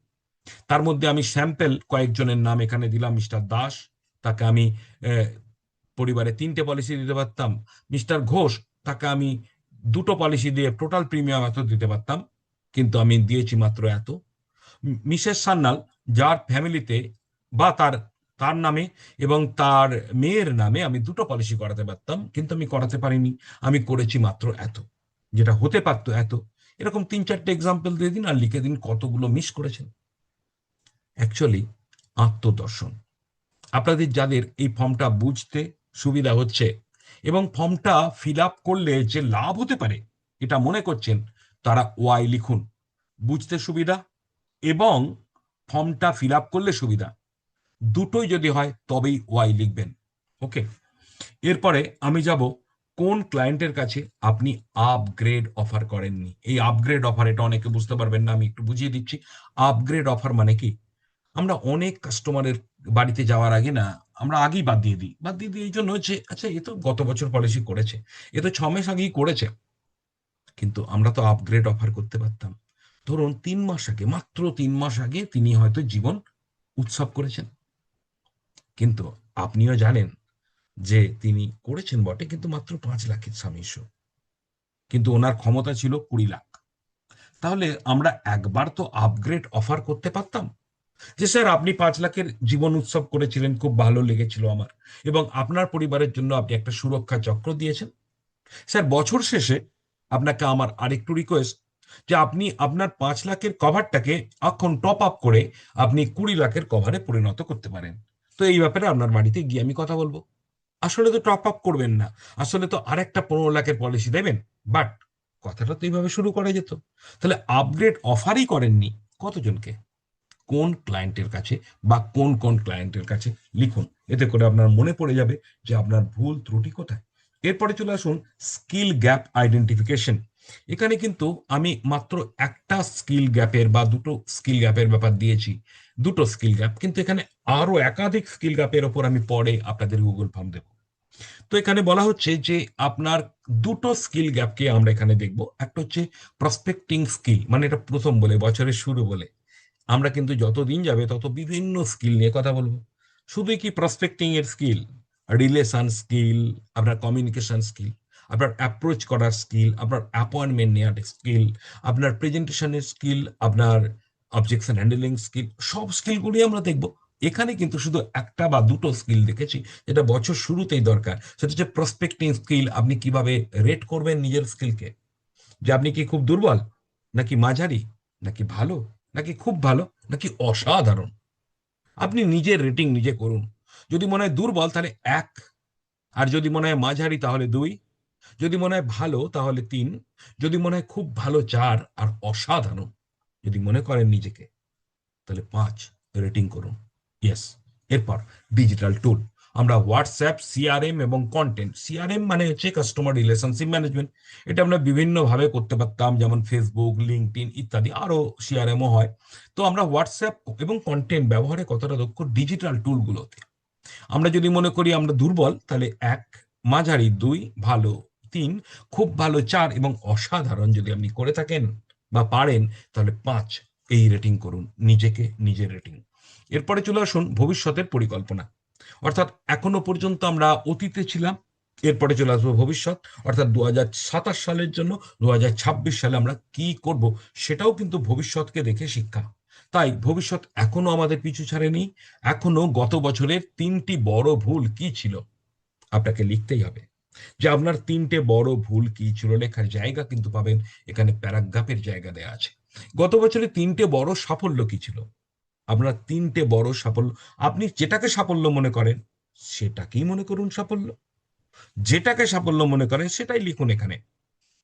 তার মধ্যে আমি স্যাম্পল কয়েকজনের নাম এখানে দিলাম। মিস্টার দাস, তাকে আমি আহ, পরিবারে 3টে পলিসি দিতে পারতাম। মিস্টার ঘোষ, তাকে আমি 2টো পলিসি দিয়ে টোটাল প্রিমিয়াম এত দিতে পারতাম, কিন্তু আমি দিয়েছি মাত্র এত। মিসেস সান্যাল, যার ফ্যামিলিতে বা তার তার নামে এবং তার মেয়ের নামে আমি 2টো পলিসি করাতে পারতাম কিন্তু আমি করাতে পারিনি, আমি করেছি মাত্র এত, যেটা হতে পারতো এত। এরকম 3-4টে এক্সাম্পল দিয়ে দিন আর লিখে দিন কতগুলো মিস করেছেন। অ্যাকচুয়ালি আত্মদর্শন, আপনাদের যাদের এই ফর্মটা বুঝতে সুবিধা হচ্ছে এবং ফর্মটা ফিল আপ করলে যে লাভ হতে পারে এটা মনে করছেন, তারা ওয়াই লিখুন। বুঝতে সুবিধা এবং ফর্মটা ফিল আপ করলে সুবিধা, দুটোই যদি হয় তবেই ওয়াই লিখবেন। ওকে, এরপরে আমি যাব কোন ক্লায়েন্টের কাছে আপনি আপগ্রেড অফার করেননি। এই আপগ্রেড অফার, এটা অনেকে বুঝতে পারবেন না, আমি একটু বুঝিয়ে দিচ্ছি। আপগ্রেড অফার মানে কি, আমরা অনেক কাস্টমারের বাড়িতে যাওয়ার আগে না, আমরা আগেই বাদ দিয়ে দিই এই জন্য যে আচ্ছা এ তো গত বছর পলিসি করেছে, এ তো 6 মাস আগেই করেছে, কিন্তু আমরা তো আপগ্রেড অফার করতে পারতাম। ধরুন 3 মাস আগে, মাত্র 3 মাস আগে তিনি হয়তো জীবন উৎসব করেছেন, কিন্তু আপনিও জানেন যে তিনি করেছেন বটে কিন্তু মাত্র 5 লাখের সামিশ, কিন্তু ওনার ক্ষমতা ছিল 20 লাখ। তাহলে আমরা একবার তো আপগ্রেড অফার করতে পারতাম, যে স্যার আপনি 5 লাখের জীবন উৎসব করেছিলেন, খুব ভালো লেগেছিল আমার, এবং আপনার পরিবারের জন্য আপনি একটা সুরক্ষা চক্র দিয়েছেন। স্যার বছর শেষে আপনাকে আমার আরেকটু রিকোয়েস্ট, যে আপনি আপনার 5 লাখের কভারটাকে এখন টপ আপ করে আপনি 20 লাখের কভারে পরিণত করতে পারেন। তো এই ব্যাপারে আপনার বাড়িতে গিয়ে আমি কথা বলবো। আসলে তো টপ আপ করবেন না, আসলে তো আরেকটা 15 লাখের পলিসি দেবেন, বাট কথাটা তো এইভাবে শুরু করা যেত। তাহলে আপগ্রেড অফারই করেননি কতজনকে, কোন ক্লায়েন্টের কাছে বা কোন কোন ক্লায়েন্টের কাছে, লিখুন। এতে করে আপনার মনে পড়ে যাবে যে আপনার ভুল ত্রুটি কোথায়। এরপরে চলে আসুন স্কিল গ্যাপ আইডেন্টিফিকেশন। এখানে কিন্তু আমি মাত্র একটা স্কিল গ্যাপের বা দুটো স্কিল গ্যাপের ব্যাপার দিয়েছি, দুটো স্কিল গ্যাপ, কিন্তু এখানে আরো একাধিক স্কিল গ্যাপের ওপর আমি পরে আপনাদের গুগল ফর্ম দেবো। তো এখানে বলা হচ্ছে যে আপনার দুটো স্কিল গ্যাপকে আমরা এখানে দেখব। একটা হচ্ছে প্রসপেক্টিং স্কিল, মানে এটা প্রথম বলে, বছরের শুরু বলে। আমরা কিন্তু যত দিন যাবে তত বিভিন্ন স্কিল নিয়ে কথা বলবো। শুধুই কি প্রসপেক্টিং এর স্কিল, রিলেশন স্কিল, আপনার কমিউনিকেশন স্কিল, আপনার অ্যাপ্রোচ করার স্কিল, আপনার অ্যাপয়েন্টমেন্ট নেওয়ার স্কিল, আপনার প্রেজেন্টেশনের স্কিল, আপনার অবজেকশন হ্যান্ডেলিং স্কিল, সব স্কিলগুলি আমরা দেখব। এখানে কিন্তু শুধু একটা বা দুটো স্কিল দেখেছি যেটা বছর শুরুতেই দরকার, সেটা হচ্ছে প্রসপেক্টিং স্কিল। আপনি কিভাবে রেট করবেন নিজের স্কিলকে, যে আপনি কি খুব দুর্বল, নাকি মাঝারি, নাকি ভালো, নাকি খুব ভালো, নাকি অসাধারণ। আপনি নিজের রেটিং নিজে করুন। যদি মনে হয় দুর্বল তাহলে 1, আর যদি মনে হয় মাঝারি তাহলে 2, যদি মনে হয় ভালো তাহলে 3, যদি মনে হয় খুব ভালো 4, আর অসাধারণ যদি মনে করেন নিজেকে তাহলে 5 রেটিং করুন। ইয়েস। এরপর ডিজিটাল টুল, আমরা হোয়াটসঅ্যাপ, সিআরএম এবং কন্টেন্ট। সিআরএম মানে হচ্ছে কাস্টমার রিলেশনশিপ ম্যানেজমেন্ট। এটা আমরা বিভিন্নভাবে করতে পারতাম, যেমন ফেসবুক, লিঙ্কডইন ইত্যাদি, আরো সিআরএমও হয়। তো আমরা হোয়াটসঅ্যাপ এবং কন্টেন্ট ব্যবহারে কতটা দক্ষ ডিজিটাল টুলগুলোতে। আমরা যদি মনে করি আমরা দুর্বল তাহলে 1, মাঝারি 2, ভালো 3, খুব ভালো 4 এবং অসাধারণ যদি আপনি করে থাকেন বা পারেন তাহলে 5 এই রেটিং করুন নিজেকে, নিজের রেটিং। এরপরে চলে আসুন ভবিষ্যতের পরিকল্পনা। অর্থাৎ এখনো পর্যন্ত আমরা অতীতে ছিলাম, এরপরে চলে আসবো ভবিষ্যৎ। অর্থাৎ 2027 সালের জন্য 2026 সালে আমরা কি করব, সেটাও কিন্তু ভবিষ্যৎকে দেখে শিক্ষা। তাই ভবিষ্যৎ এখনো আমাদের পিছু ছাড়েনি। এখনো গত বছরের 3টি বড় ভুল কি ছিল আপনাকে লিখতেই হবে। যে আপনার 3টে বড় ভুল কি ছিল, লেখার জায়গা কিন্তু পাবেন এখানে, প্যারাগ্রাফের জায়গা দেওয়া আছে। গত বছরে 3টে বড় সাফল্য কি ছিল, আপনার 3টে বড় সাফল্য। আপনি যেটাকে সাফল্য মনে করেন সেটাকেই মনে করুন সাফল্য, যেটাকে সাফল্য মনে করেন সেটাই লিখুন এখানে।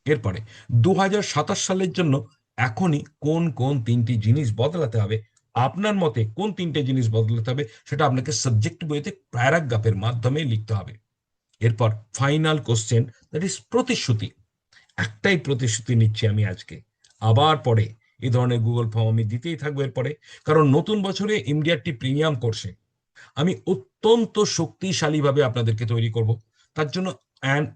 এরপরে 2027 সালের জন্য এখনই কোন কোন 3টি জিনিস বদলাতে হবে, আপনার মতে কোন 3টে জিনিস বদলাতে হবে, সেটা আপনাকে সাবজেক্ট বইতে প্যারাগ্রাফের মাধ্যমে লিখতে হবে। এরপর ফাইনাল কোশ্চেন, দ্যাট ইজ প্রতিশ্রুতি। একটাই প্রতিশ্রুতি নিচ্ছি আমি আজকে, আবার পরে এই ধরনের গুগল ফর্ম আমি দিতেই থাকবো এরপরে। কারণ নতুন বছরে এমডিআরটি প্রিমিয়াম কোর্সে আমি অত্যন্ত শক্তিশালীভাবে আপনাদেরকে তৈরি করব। তার জন্য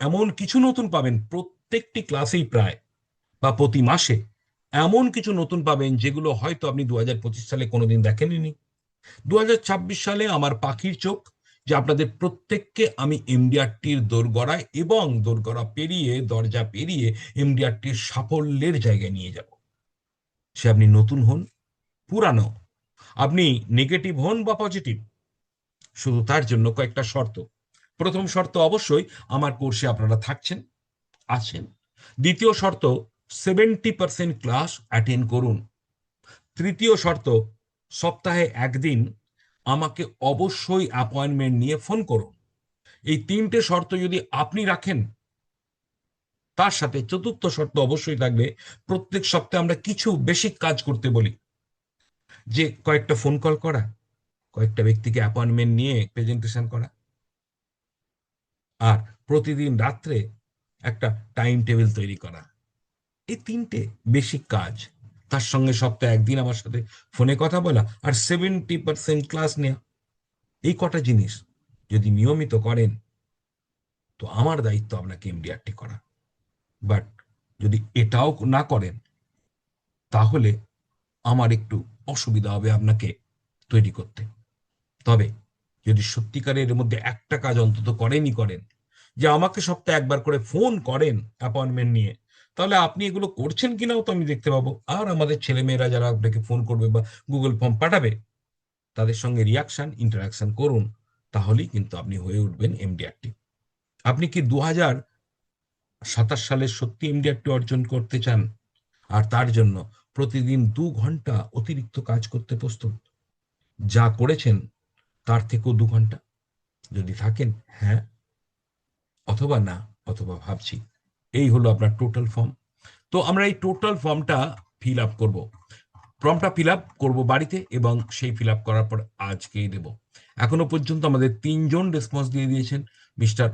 এমন কিছু নতুন পাবেন প্রত্যেকটি ক্লাসেই প্রায়, বা প্রতি মাসে এমন কিছু নতুন পাবেন যেগুলো হয়তো আপনি 2025 সালে কোনোদিন দেখেননি। 2026 সালে আমার পাখির চোখ যে আপনাদের প্রত্যেককে আমি এমডিআরটির দোরগড়ায় এবং দোরগড়া পেরিয়ে, দরজা পেরিয়ে এমডিআরটির সাফল্যের জায়গায় নিয়ে যাব। সে আপনি নতুন হন, পুরানো, আপনি নেগেটিভ হন বা পজিটিভ, শুধু তার জন্য কয়েকটা শর্ত। প্রথম শর্ত, অবশ্যই আমার কোর্সে আপনারা থাকছেন, আছেন। দ্বিতীয় শর্ত, 70% ক্লাস অ্যাটেন্ড করুন। তৃতীয় শর্ত, সপ্তাহে একদিন আমাকে অবশ্যই অ্যাপয়েন্টমেন্ট নিয়ে ফোন করুন। এই 3টে শর্ত যদি আপনি রাখেন, তার সাথে চতুর্থ শর্ত অবশ্যই থাকবে, প্রত্যেক সপ্তাহে আমরা কিছু বেসিক কাজ করতে বলি, যে কয়েকটা ফোন কল করা, কয়েকটা ব্যক্তিকে অ্যাপয়েন্টমেন্ট নিয়ে প্রেজেন্টেশন করা, আর প্রতিদিন রাত্রে একটা টাইম টেবিল তৈরি করা। এই 3টে বেসিক কাজ, তার সঙ্গে সপ্তাহে একদিন আমার সাথে ফোনে কথা বলা, আর 70% ক্লাস নেওয়া। এই কটা জিনিস যদি নিয়মিত করেন তো আমার দায়িত্ব আপনাকে এমডিআরটি করা। বাট যদি এটাও না করেন তাহলে আমার একটু অসুবিধা হবে আপনাকে তৈরি করতে। তবে যদি সত্যিকারের এর মধ্যে একটা কাজ অন্তত করেনই করেন, যে আমাকে সপ্তাহে একবার করে ফোন করেন অ্যাপয়েন্টমেন্ট নিয়ে, তাহলে আপনি এগুলো করছেন কিনাও তো আমি দেখতে পাবো। আর আমাদের ছেলেমেয়েরা যারা আপনাকে ফোন করবে বা গুগল ফর্ম পাঠাবে, তাদের সঙ্গে রিয়াকশন ইন্টারাকশন করুন। তাহলেই কিন্তু আপনি হয়ে উঠবেন এমডিআরটি। আপনি কি 2027 সালে সত্যি এমডিআরটি অর্জন করতে চান, আর তার জন্য প্রতিদিন 2 ঘন্টা অতিরিক্ত কাজ করতে প্রস্তুত, যা করেছেন তার থেকেও 2 ঘন্টা? যদি থাকেন হ্যাঁ, অথবা না, অথবা ভাবছি, এই হলো আপনার টোটাল ফর্ম। তো আমরা এই টোটাল ফর্মটা ফিল আপ করবো। ফর্মটা ফিল আপ করবো বাড়িতে, এবং সেই ফিল আপ করার পর আজকেই দেব। এখনো পর্যন্ত আমাদের 3জন রেসপন্স দিয়ে দিয়েছেন, মিস্টার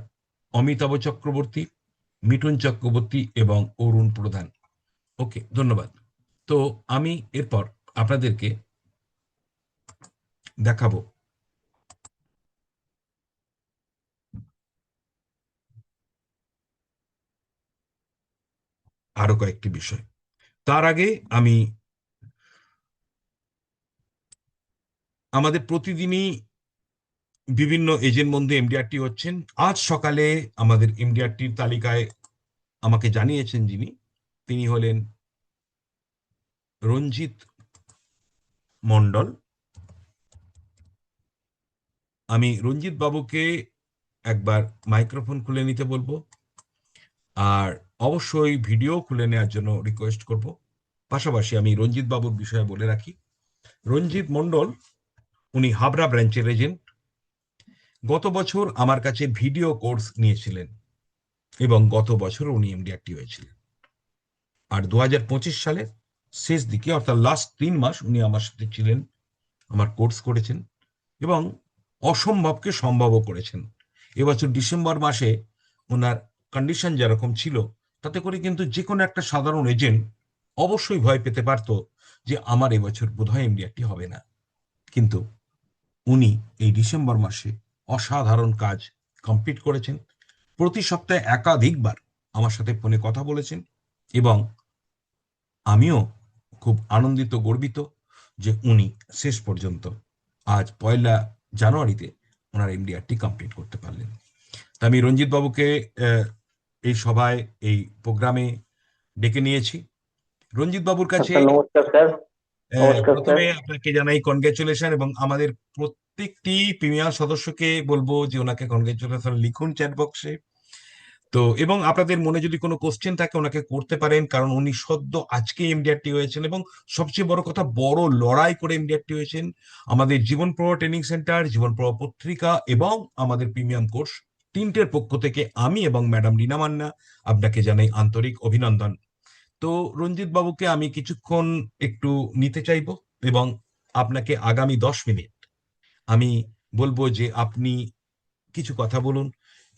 অমিতাভ চক্রবর্তী, মিঠুন চক্রবর্তী এবং অরুণ প্রধান। ওকে, ধন্যবাদ। তো আমি এরপর আপনাদেরকে দেখাবো আরো কয়েকটি বিষয়। তার আগে আমি আমাদের প্রতিদিনই বিভিন্ন এজের মধ্যে এমডিআরটি হচ্ছেন। আজ সকালে আমাদের এমডিআরটির তালিকায় আমাকে জানিয়েছেন যিনি, তিনি হলেন রঞ্জিত মণ্ডল। আমি রঞ্জিত বাবুকে একবার মাইক্রোফোন খুলে নিতে বলবো, আর অবশ্যই ভিডিও খুলে নেওয়ার জন্য রিকোয়েস্ট করব। পাশাপাশি আমি রঞ্জিত বাবুর বিষয়ে বলে রাখি, রঞ্জিত মণ্ডল উনি হাবড়া ব্রাঞ্চের এজেন্ট। গত বছর আমার কাছে ভিডিও কোর্স নিয়েছিলেন এবং গত বছর উনি এমডিআরটি হয়েছিলেন। আর 2025 সালের শেষ দিকে, অর্থাৎ লাস্ট 3 মাস উনি আমার সাথে ছিলেন, আমার কোর্স করেছেন এবং অসম্ভবকে সম্ভবও করেছেন। এবছর ডিসেম্বর মাসে ওনার কন্ডিশন যেরকম ছিল, তাতে করে কিন্তু যে কোনো একটা সাধারণ এজেন্ট অবশ্যই ভয় পেতে পারত যে আমার এবছর বোধহয় এমডিআরটি হবে না। কিন্তু উনি এই ডিসেম্বর মাসে অসাধারণ কাজ কমপ্লিট করেছেন। প্রতি সপ্তাহে একাধিকবার আমার সাথে ফোনে কথা বলেছেন এবং আমিও খুব আনন্দিত, গর্বিত যে উনি শেষ পর্যন্ত আজ 1 জানুয়ারিতে ওনার এমডিআরটি কমপ্লিট করতে পারলেন। তা আমি রঞ্জিত বাবুকে এই সভায়, এই প্রোগ্রামে ডেকে নিয়েছি। রঞ্জিত বাবুর কাছে স্যার নমস্কার স্যার। নমস্কার স্যার। প্রথমে আপনাকে জানাই কনগ্রেচুলেশন, এবং আমাদের প্রত্যেকটি প্রিমিয়ার সদস্যকে বলবো যে ওনাকে কনগ্রেচুলেশন লিখুন চ্যাট বক্সে। তো এবং আপনাদের মনে যদি কোনো কোশ্চেন থাকে ওনাকে করতে পারেন, কারণ উনি সদ্য আজকে এমডিআরটি হয়েছেন এবং সবচেয়ে বড় কথা, বড় লড়াই করে এমডিআরটি হয়েছেন। আমাদের জীবন প্রভা ট্রেনিং সেন্টার, জীবন প্রভা পত্রিকা এবং আমাদের প্রিমিয়াম কোর্স, তিনটের পক্ষ থেকে আমি এবং ম্যাডাম রিনা মান্না আপনাকে জানাই আন্তরিক অভিনন্দন। তো রঞ্জিত বাবুকে আমি কিছুক্ষণ একটু নিতে চাইবো, এবং আপনাকে আগামী 10 মিনিট আমি বলবো যে আপনি কিছু কথা বলুন।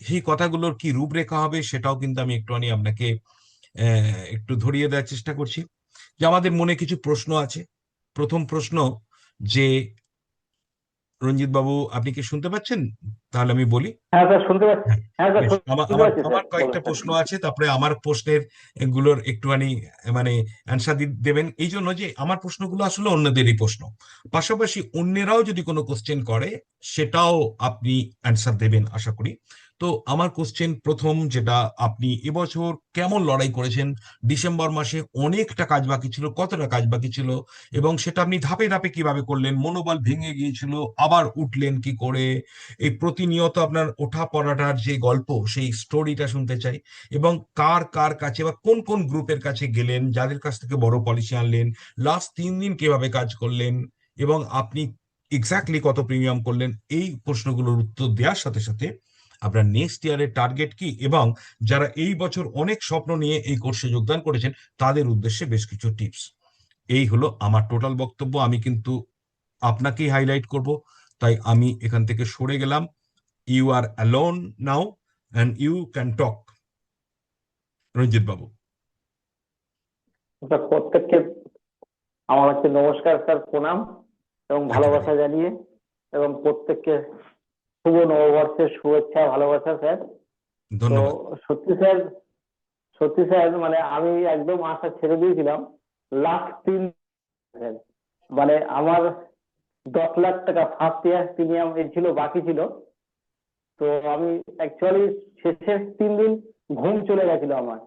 সেই কথাগুলোর কি রূপরেখা হবে সেটাও কিন্তু আমি একটুখানি আপনাকে একটু ধরিয়ে দেওয়ার চেষ্টা করছি। যে আমাদের মনে কিছু প্রশ্ন আছে। প্রথম প্রশ্ন, যে রঞ্জিত বাবু আপনি কি শুনতে পাচ্ছেন? তাহলে আমি বলি। হ্যাঁ স্যার শুনতে পাচ্ছি। হ্যাঁ, হ্যাঁ স্যার বেশ। আমার শুনতে আমার পাচ্ছি স্যার, আমার বলুন কয়েকটা স্যার। প্রশ্ন আছে, তারপরে আমার প্রশ্নের গুলোর একটুখানি মানে অ্যান্সার দেবেন, এই জন্য যে আমার প্রশ্নগুলো আসলে অন্যদেরই প্রশ্ন। পাশাপাশি অন্যেরাও যদি কোনো কোশ্চেন করে সেটাও আপনি অ্যান্সার দেবেন আশা করি। তো আমার কোশ্চেন প্রথম, যেটা, আপনি এবছর কেমন লড়াই করেছেন? ডিসেম্বর মাসে অনেকটা কাজ বাকি ছিল, কতটা কাজ বাকি ছিল, এবং সেটা আপনি ধাপে ধাপে কিভাবে করলেন? মনোবল ভেঙে গিয়েছিল, আবার উঠলেন কি করে? এই প্রতিনিয়ত আপনার ওঠা পড়াটার যে গল্প, সেই স্টোরিটা শুনতে চাই। এবং কার কার কাছে বা কোন কোন গ্রুপের কাছে গেলেন, যাদের কাছ থেকে বড় পলিসি আনলেন, লাস্ট 3 দিন কিভাবে কাজ করলেন, এবং আপনি এক্স্যাক্টলি কত প্রিমিয়াম করলেন, এই প্রশ্নগুলোর উত্তর দেওয়ার সাথে সাথে আপনার নেক্সট ইয়ারের টার্গেট কি, এবং যারা এই বছর অনেক স্বপ্ন নিয়ে এই কোর্সে যোগদান করেছেন তাদের উদ্দেশ্যে বেশ কিছু টিপস। এই হলো আমার টোটাল বক্তব্য। আমি কিন্তু আপনাকেই হাইলাইট করব, তাই আমি এখান থেকে সরে গেলাম। You are alone now and you can talk. Ranjit বাবু। স্যার প্রত্যেককে আমার হচ্ছে নমস্কার স্যার, প্রণাম এবং একেবারে ভালোবাসা জানিয়ে, এবং প্রত্যেককে শুভ নববর্ষের শুভেচ্ছা ভালোবাসা স্যার। তো ধন্যবাদ। সত্যি স্যার, সত্যি স্যার মানে আমি একদম আশা ছেড়ে দিয়েছিলাম লাস্ট 3 মানে আমার 10 লাখ টাকা ফার্স্ট ইয়ার প্রিমিয়াম ছিল, বাকি ছিল। তো আমি অ্যাকচুয়ালি শেষের 3 দিন ঘুম চলে গেছিল আমার,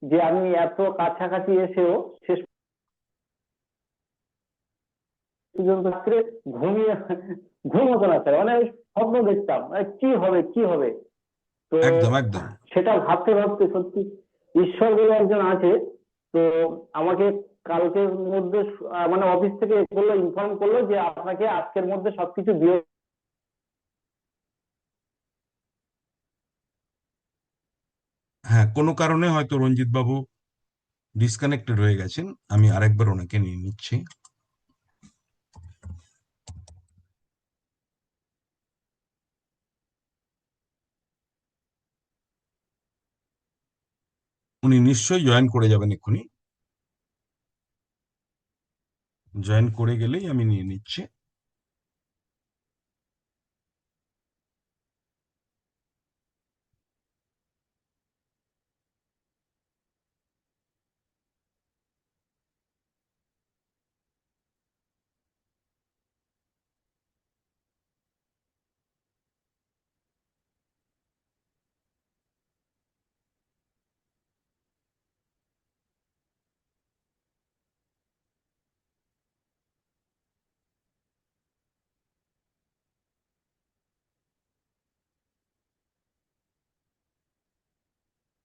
যে আমি এত কাছাকাছি এসেও শেষ পর্যন্ত রাত্রে ঘুমিয়ে ঘুম হতো না স্যার, মানে স্বপ্ন দেখতাম মানে কি হবে কি হবে। তো একদম একদম। সেটা ভাবতে ভাবতে সত্যি ঈশ্বর বলে একজন আছে। তো আমাকে কালকের মধ্যে মানে অফিস থেকে বললো, ইনফর্ম করলো যে আপনাকে আজকের মধ্যে সবকিছু দিয়ে। হ্যাঁ, কোনো কারণে হয়তো রঞ্জিত বাবু ডিসকানেক্টেড হয়ে গেছেন, আমি আরেকবার ওনাকে নিয়ে নিচ্ছি। উনি নিশ্চয়ই জয়েন করে যাবেন এক্ষুনি, জয়েন করে গেলেই আমি নিয়ে নিচ্ছি।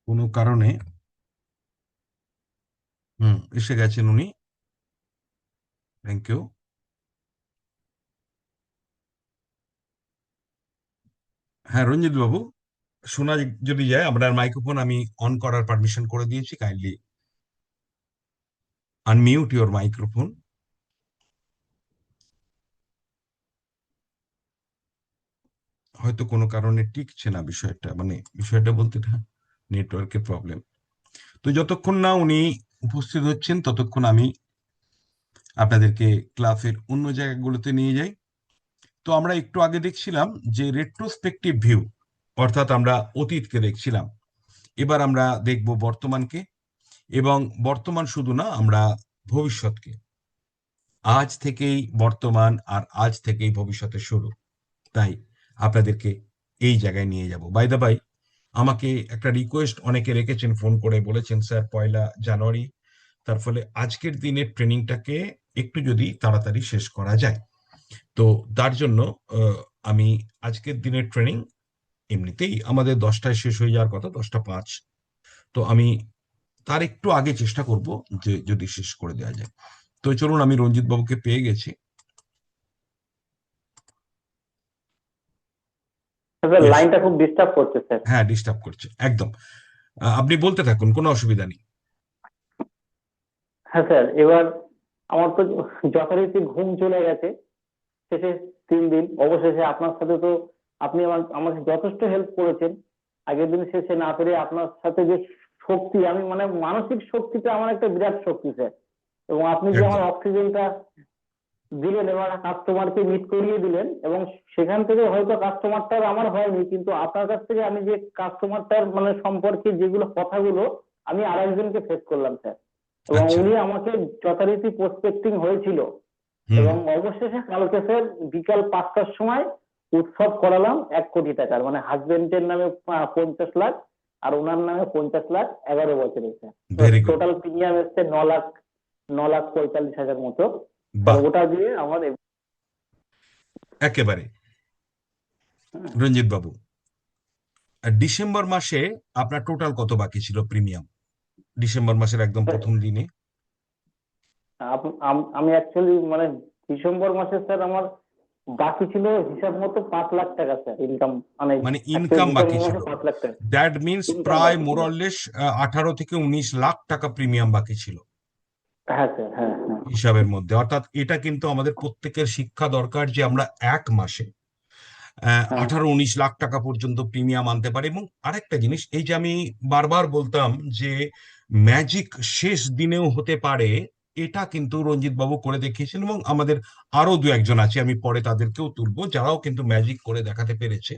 কোনো কারণে এসে গেছেন উনি, থ্যাংক ইউ। হ্যাঁ রঞ্জিত বাবু, শোনা যদি যায়, আপনার মাইক্রোফোন আমি অন করার পারমিশন করে দিয়েছি, কাইন্ডলি আনমিউট ইওর মাইক্রোফোন। হয়তো কোনো কারণে টিকছে না বিষয়টা, মানে বিষয়টা বলতে নেটওয়ার্কের প্রবলেম। তো যতক্ষণ না উনি উপস্থিত হচ্ছেন ততক্ষণ আমি আপনাদেরকে ক্লাসের অন্য জায়গাগুলোতে নিয়ে যাই। তো আমরা একটু আগে দেখছিলাম যে রেট্রোস্পেক্টিভ ভিউ, অর্থাৎ আমরা অতীতকে দেখছিলাম। এবার আমরা দেখব বর্তমানকে, এবং বর্তমান শুধু না, আমরা ভবিষ্যৎকে। আজ থেকেই বর্তমান, আর আজ থেকেই ভবিষ্যতের শুরু। তাই আপনাদেরকে এই জায়গায় নিয়ে যাব। বাই দা বাই, আমাকে একটা রিকোয়েস্ট অনেকে রেখেছেন, ফোন করে বলেছেন স্যার 1 জানুয়ারি, তার ফলে আজকের দিনের ট্রেনিংটাকে একটু যদি তাড়াতাড়ি শেষ করা যায়। তো তার জন্য আমি আজকের দিনের ট্রেনিং, এমনিতেই আমাদের 10টায় শেষ হয়ে যাওয়ার কথা, 10টা 5, তো আমি তার একটু আগে চেষ্টা করব যে যদি শেষ করে দেওয়া যায়। তো চলুন, আমি রঞ্জিত বাবুকে পেয়ে গেছি। স্যার Yes, লাইনটা খুব ডিস্টার্ব করছে স্যার। হ্যাঁ ডিস্টার্ব করছে একদম। আপনি বলতে থাকুন, কোনো অসুবিধা নেই। হ্যাঁ স্যার, এবার আমার তো যথারীতি ঘুম চলে গেছে শেষে 3 দিন। অবশেষে আপনার সাথে তো আপনি আমাকে যথেষ্ট হেল্প করেছেন। আগের দিন শেষে না পেরে আপনার সাথে যে শক্তি, আমি মানে মানসিক শক্তিটা আমার একটা বিরাট শক্তি স্যার। এবং আপনি যে আমার একদম। অক্সিজেনটা দিলেন এবং কাস্টমারকে মিট করিয়ে দিলেন, এবং সেখান থেকে হয়তো কাস্টমারটার আমার হয়নি, কিন্তু আপনার কাছ থেকে আমি যে কাস্টমারটার মানে সম্পর্কে যেগুলো কথাগুলো আমি আরেকজনকে ফেস করলাম স্যার, এবং আচ্ছা। উনি আমাকে যথারীতি প্রসপেক্টিং হয়েছিল। হুম। এবং অবশেষে কালকে স্যার বিকাল 5টার সময় উৎসব করালাম 1 কোটি টাকার, মানে হাজবেন্ডের নামে 50 লাখ, আর ওনার নামে 50 লাখ, 11 বছরে sir. Very good. Total premium এসছে 9 লাখ, 9,45,000 মতো স্যার। বাহ, ওটা দিয়ে আমার একেবারে। রঞ্জিত বাবু, ডিসেম্বর মাসে আপনার টোটাল কত বাকি ছিল প্রিমিয়াম, ডিসেম্বর মাসের একদম প্রথম দিনে? আমি অ্যাকচুয়ালি মানে ডিসেম্বর মাসে স্যার আমার বাকি ছিল হিসাব মতো 5 লাখ টাকা স্যার, ইনকাম মানে মানে অ্যাকচুয়ালি ইনকাম বাকি ডিসেম্বর ছিল, মাসে 5 লাখ টাকা দ্যাট মিনস ইনকাম প্রায় বাকি ছিল। মোরলেস 18 থেকে 19 লাখ টাকা প্রিমিয়াম বাকি ছিল হ্যাঁ স্যার, হ্যাঁ হ্যাঁ। হিসাবের মধ্যে। অর্থাৎ এটা কিন্তু আমাদের প্রত্যেকের শিক্ষা দরকার যে আমরা এক মাসে হ্যাঁ 18-19 লাখ টাকা পর্যন্ত প্রিমিয়াম আনতে পারে। এবং আরেকটা জিনিস, এই যে আমি বারবার বলতাম যে ম্যাজিক শেষ দিনেও হতে পারে, এটা কিন্তু রঞ্জিত বাবু করে দেখিয়েছেন, এবং আমাদের আরো 2-1 জন আছে, আমি পরে তাদেরকেও তুলবো, যারাও কিন্তু ম্যাজিক করে দেখাতে পেরেছে।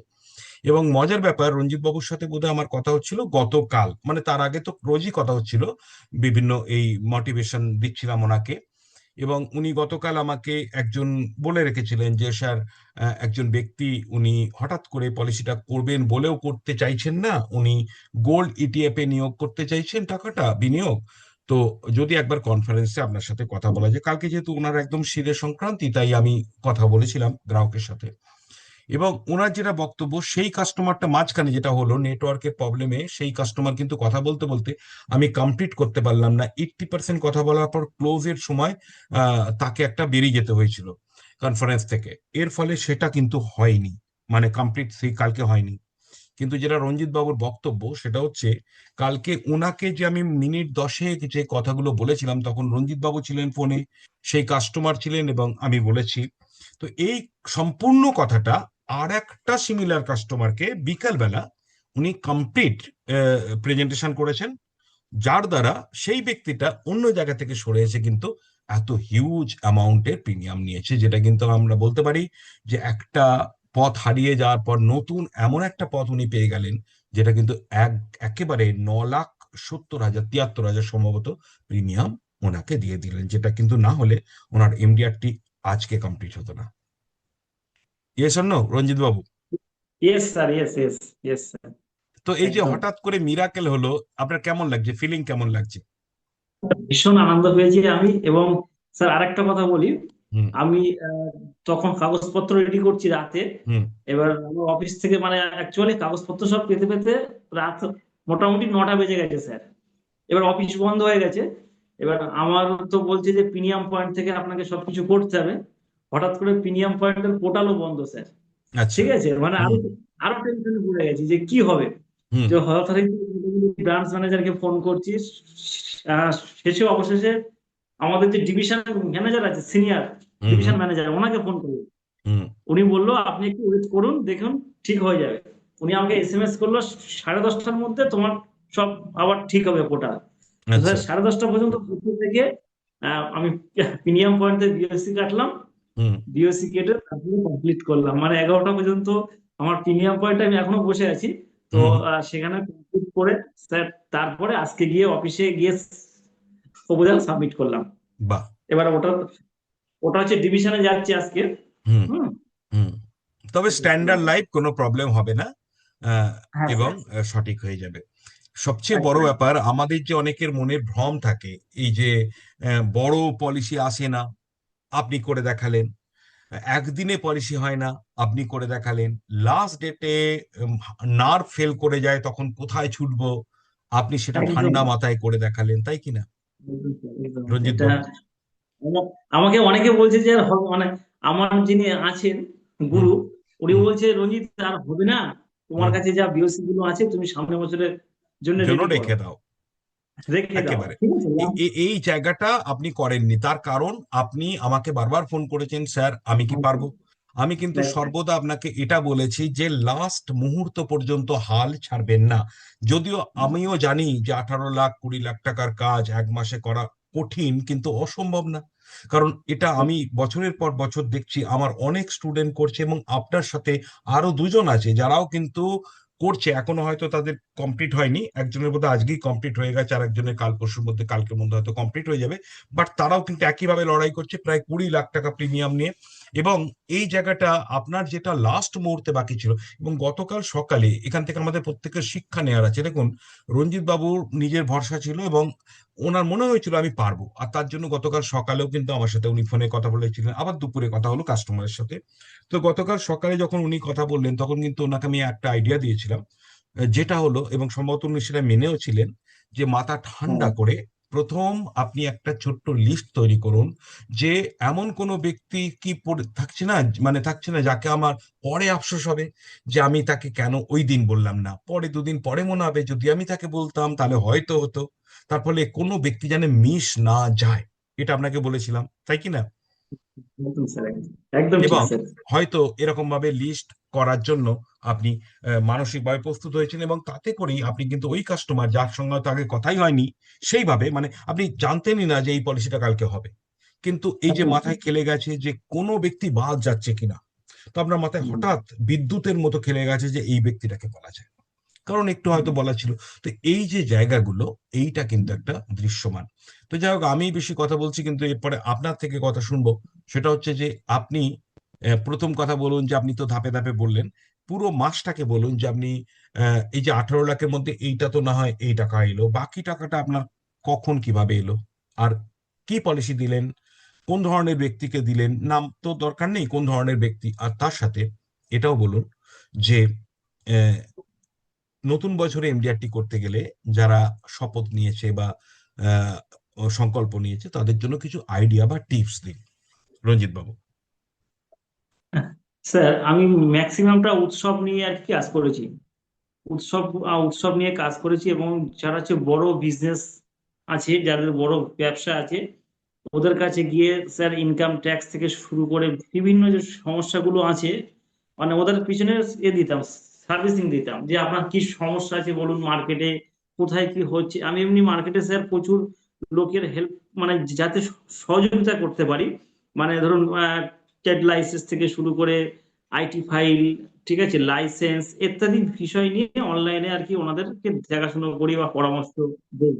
এবং মজার ব্যাপার, রঞ্জিত বাবুর সাথে বোধহয় আমার কথা হচ্ছিল গতকাল, মানে তার আগে তো রোজই কথা হচ্ছিল, বিভিন্ন এই মোটিভেশন দিচ্ছিলাম ওনাকে। এবং উনি গতকাল আমাকে একজন বলে রেখেছিলেন যে স্যার, একজন ব্যক্তি উনি হঠাৎ করে পলিসিটা করবেন বলেও করতে চাইছেন না, উনি গোল্ড ইটিএফ এ নিয়োগ করতে চাইছেন টাকাটা বিনিয়োগ। তো যদি একবার কনফারেন্সে আপনার সাথে কথা বলা যায়, কালকে যেহেতু ওনার একদম শিরের সংক্রান্তি, তাই আমি কথা বলেছিলাম গ্রাহকের সাথে। এবং ওনার যেটা বক্তব্য, সেই কাস্টমারটা মাঝখানে যেটা হলো নেটওয়ার্কের প্রবলেমে, সেই কাস্টমার কিন্তু কথা বলতে বলতে আমি কমপ্লিট করতে পারলাম না, 80% কথা বলার পর ক্লোজের সময় তাকে একটা বেরিয়ে যেতে হয়েছিল কনফারেন্স থেকে। এর ফলে সেটা কিন্তু হয়নি, মানে কমপ্লিট সেই কালকে হয়নি। কিন্তু যেটা রঞ্জিত বাবুর বক্তব্য সেটা হচ্ছে, কালকে ওনাকে যে আমি মিনিট 10 যে কথাগুলো বলেছিলাম, তখন রঞ্জিত বাবু ছিলেন ফোনে, সেই কাস্টমার ছিলেন এবং আমি বলেছি। তো এই সম্পূর্ণ কথাটা আর একটা সিমিলার কাস্টমারকে বিকালবেলা উনি কমপ্লিট প্রেজেন্টেশন করেছেন, যার দ্বারা সেই ব্যক্তিটা অন্য জায়গা থেকে সরে এসে কিন্তু এত হিউজ অ্যামাউন্টের প্রিমিয়াম নিয়েছে, যেটা কিন্তু আমরা বলতে পারি যে একটা পথ হারিয়ে যাওয়ার পর নতুন এমন একটা পথ উনি পেয়ে গেলেন, যেটা কিন্তু একেবারে 9,70,000 73,000 সম্ভবত প্রিমিয়াম ওনাকে দিয়ে দিলেন, যেটা কিন্তু না হলে ওনার এমডিআরটি আজকে কমপ্লিট হতো না। Yes or no, Ranjit Babu? Yes sir, yes yes yes sir, তো এই যে একদম হঠাৎ করে মিরাকেল হলো, আপনার কেমন লাগছে, ফিলিং কেমন লাগছে? ভীষণ আনন্দ পেয়েছি আমি। এবং স্যার আরেকটা কথা বলি, হুম। আমি তখন কাগজপত্র রেডি করছি রাতে। হুম। এবার আমার অফিস থেকে মানে অ্যাকচুয়ালি কাগজপত্র সব পেতে পেতে রাত মোটামুটি 9টা বেজে গেছে স্যার। এবার অফিস বন্ধ হয়ে গেছে। এবার আমার তো বলছে যে প্রিমিয়াম পয়েন্ট থেকে আপনাকে সবকিছু করতে হবে। হঠাৎ করে প্রিমিয়াম পয়েন্টের পোর্টালও বন্ধ স্যার। আচ্ছা। ঠিক আছে, মানে আরো হুম। আরো টেনশনে পড়ে গেছি যে কি হবে। হুম। যে হঠাৎ ব্রাঞ্চ ম্যানেজারকে ফোন করছি, আহ, শেষে অবশেষে আমাদের যে ডিভিশন ম্যানেজার আছে, সিনিয়র হুম। ডিভিশন হুম। ম্যানেজার, ওনাকে ফোন করি। হুম। উনি বললো আপনি একটু ওয়েট করুন, দেখুন ঠিক হয়ে যাবে। উনি আমাকে এসএমএস করলো 10:30টার মধ্যে তোমার সব আবার ঠিক হবে পোর্টাল। তো আচ্ছা। স্যার 10:30 পর্যন্ত বসে থেকে আমি প্রিমিয়াম পয়েন্টে বিএসসি কাটলাম। হুম। বিএসসি কেটে তারপরে কমপ্লিট করলাম, মানে 11টা পর্যন্ত আমার প্রিমিয়াম পয়েন্টে আমি এখনো বসে আছি। তো হুম। সেখানে কমপ্লিট করে স্যার তারপরে আজকে গিয়ে অফিসে গিয়ে প্রপোজাল সাবমিট করলাম। বাহ। এবার ওটা ওটা হচ্ছে ডিভিশনে যাচ্ছে আজকে। হুম। হুম। হুম। তবে স্ট্যান্ডার্ড লাইফ কোনো প্রবলেম হবে না, আহ, হ্যাঁ এবং স্যার, সঠিক হয়ে যাবে। সবচেয়ে বড় একদম একদম। ব্যাপার, আমাদের যে অনেকের মনে ভ্রম থাকে, এই যে বড় পলিসি আসে না, আপনি করে দেখালেন, একদিনে পলিসি হয় না, আপনি করে দেখালেন, লাস্ট ডেটে নার্ভ ফেল করে যায়, তখন কোথায় ছুটবো, আপনি সেটা একদম ঠান্ডা মাথায় করে দেখালেন, তাই কিনা একদম স্যার, একদম রঞ্জিত এটা। বাবু? আমাকে অনেকে বলছে যে আর মানে আমার যিনি আছেন হুম। গুরু, উনি হুম। বলছে রঞ্জিত আর হবে না, তোমার হুম। কাছে যা বিওসি গুলো আছে তুমি সামনের বছরের জন্য জন্য রেডি করো, রেখে দাও। রেখে দাও। একেবারে। ঠিক আছে। এই জায়গাটা আপনি করেননি, তার কারণ আপনি আমাকে বারবার ফোন করেছেন, স্যার আমি কি পারবো। আমি কিন্তু সর্বদা আপনাকে এটা বলেছি যে লাস্ট মুহূর্ত পর্যন্ত হাল ছাড়বেন না। যদিও আমিও জানি যে 18 লাখ 20 লাখ টাকার কাজ 1 মাসে করা কঠিন, কিন্তু অসম্ভব না। কারণ এটা আমি বছরের পর বছর দেখছি, আমার অনেক স্টুডেন্ট করছে, এবং আপনার সাথে আরো দুজন আছে যারাও কিন্তু করছে, এখনো হয়তো তাদের কমপ্লিট হয়নি, একজনের বোধহয় আজকেই কমপ্লিট হয়ে গেছে, আর একজনের কাল পরশুর মধ্যে, কালকের মধ্যে হয়তো কমপ্লিট হয়ে যাবে। বাট তারাও কিন্তু একইভাবে লড়াই করছে, প্রায় 20 লাখ টাকা প্রিমিয়াম নিয়ে। এবং এই জায়গাটা আপনার যেটা লাস্ট মুহূর্তে বাকি ছিল, এবং গতকাল সকালে এখান থেকে আমাদের প্রত্যেকের শিক্ষা নেওয়ার আছে। দেখুন, রঞ্জিত বাবুর নিজের ভরসা ছিল এবং ওনার মনে হয়েছিল আমি পারবো, আর তার জন্য গতকাল সকালেও কিন্তু আমার সাথে উনি ফোনে কথা বলেছিলেন, আবার দুপুরে কথা হলো কাস্টমারের সাথে। তো গতকাল সকালে যখন উনি কথা বললেন, তখন কিন্তু ওনাকে আমি একটা আইডিয়া দিয়েছিলাম, যেটা হলো, এবং সম্ভবত উনি সেটা মেনেও ছিলেন, যে মাথা ঠান্ডা করে প্রথম আপনি একটা ছোট্ট লিস্ট তৈরি করুন, যে এমন কোনো ব্যক্তি কি থাকছে না, মানে থাকছে না যাকে আমার পরে আফসোস হবে যে আমি তাকে কেন ওই দিন বললাম না, পরে দুদিন পরে মনে হবে যদি আমি তাকে বলতাম তাহলে হয়তো হতো। তার ফলে কোনো ব্যক্তি যেন মিস না যায়, এটা আপনাকে বলেছিলাম, তাই কি না? একদম স্যার, একদম একদম ঠিক এবং স্যার। হয়তো এরকম ভাবে লিস্ট করার জন্য আপনি মানসিকভাবে প্রস্তুত হয়েছেন, এবং তাতে করেই আপনি কিন্তু ওই কাস্টমার যার সঙ্গে হয়তো আগে কথাই হয়নি, সেইভাবে মানে আপনি জানতেনই না যে এই পলিসিটা কালকে হবে, কিন্তু এই যে একদম স্যার। মাথায় খেলে গেছে যে কোনো ব্যক্তি বাদ যাচ্ছে কিনা, তো আপনার মাথায় হুম, হঠাৎ বিদ্যুতের মতো খেলে গেছে যে এই ব্যক্তিটাকে বলা যায়, কারণ একটু হয়তো বলা ছিল। তো এই যে জায়গাগুলো, এইটা কিন্তু একটা দৃশ্যমান। তো যাই হোক, আমি বেশি কথা বলছি, কিন্তু এরপরে আপনার থেকে কথা শুনবো। সেটা হচ্ছে যে আপনি প্রথম কথা বলুন যে আপনি তো ধাপে ধাপে বললেন, পুরো মাসটাকে বলুন যে আপনি এই যে 18 লাখের মধ্যে এইটা তো না হয় এই টাকা এলো, বাকি টাকাটা আপনার কখন কিভাবে এলো, আর কি পলিসি দিলেন, কোন ধরনের ব্যক্তিকে দিলেন, নাম তো দরকার নেই, কোন ধরনের ব্যক্তি, আর তার সাথে এটাও বলুন যে নতুন বছরে এমডিআরটি করতে গেলে যারা শপথ নিয়েছে বা আহ, সংকল্প নিয়েছে, তাদের জন্য কিছু আইডিয়া বা টিপস দিন, রঞ্জিত বাবু। স্যার আমি ম্যাক্সিমামটা উৎসব নিয়ে আর কি কাজ করেছি। উৎসব নিয়ে কাজ করেছি, এবং যারা হচ্ছে বড় বিজনেস আছে, যাদের বড় ব্যবসা আছে, ওদের কাছে গিয়ে স্যার ইনকাম ট্যাক্স থেকে শুরু করে বিভিন্ন যে সমস্যাগুলো আছে, মানে ওদের পিছনে দিতাম, সার্ভিসিং দিতাম, যে আপনার কি সমস্যা আছে বলুন মার্কেটে, কোথায় কি হচ্ছে। আমি এমনি মার্কেটে স্যার প্রচুর লোকের হেল্প, মানে যাতে সহযোগিতা করতে পারি, মানে ধরুন ট্রেড লাইসেন্স থেকে শুরু করে আইটি ফাইল, ঠিক আছে, লাইসেন্স ইত্যাদি বিষয় নিয়ে অনলাইনে আর কি ওনাদেরকে দেখাশোনা করি বা পরামর্শ দিই।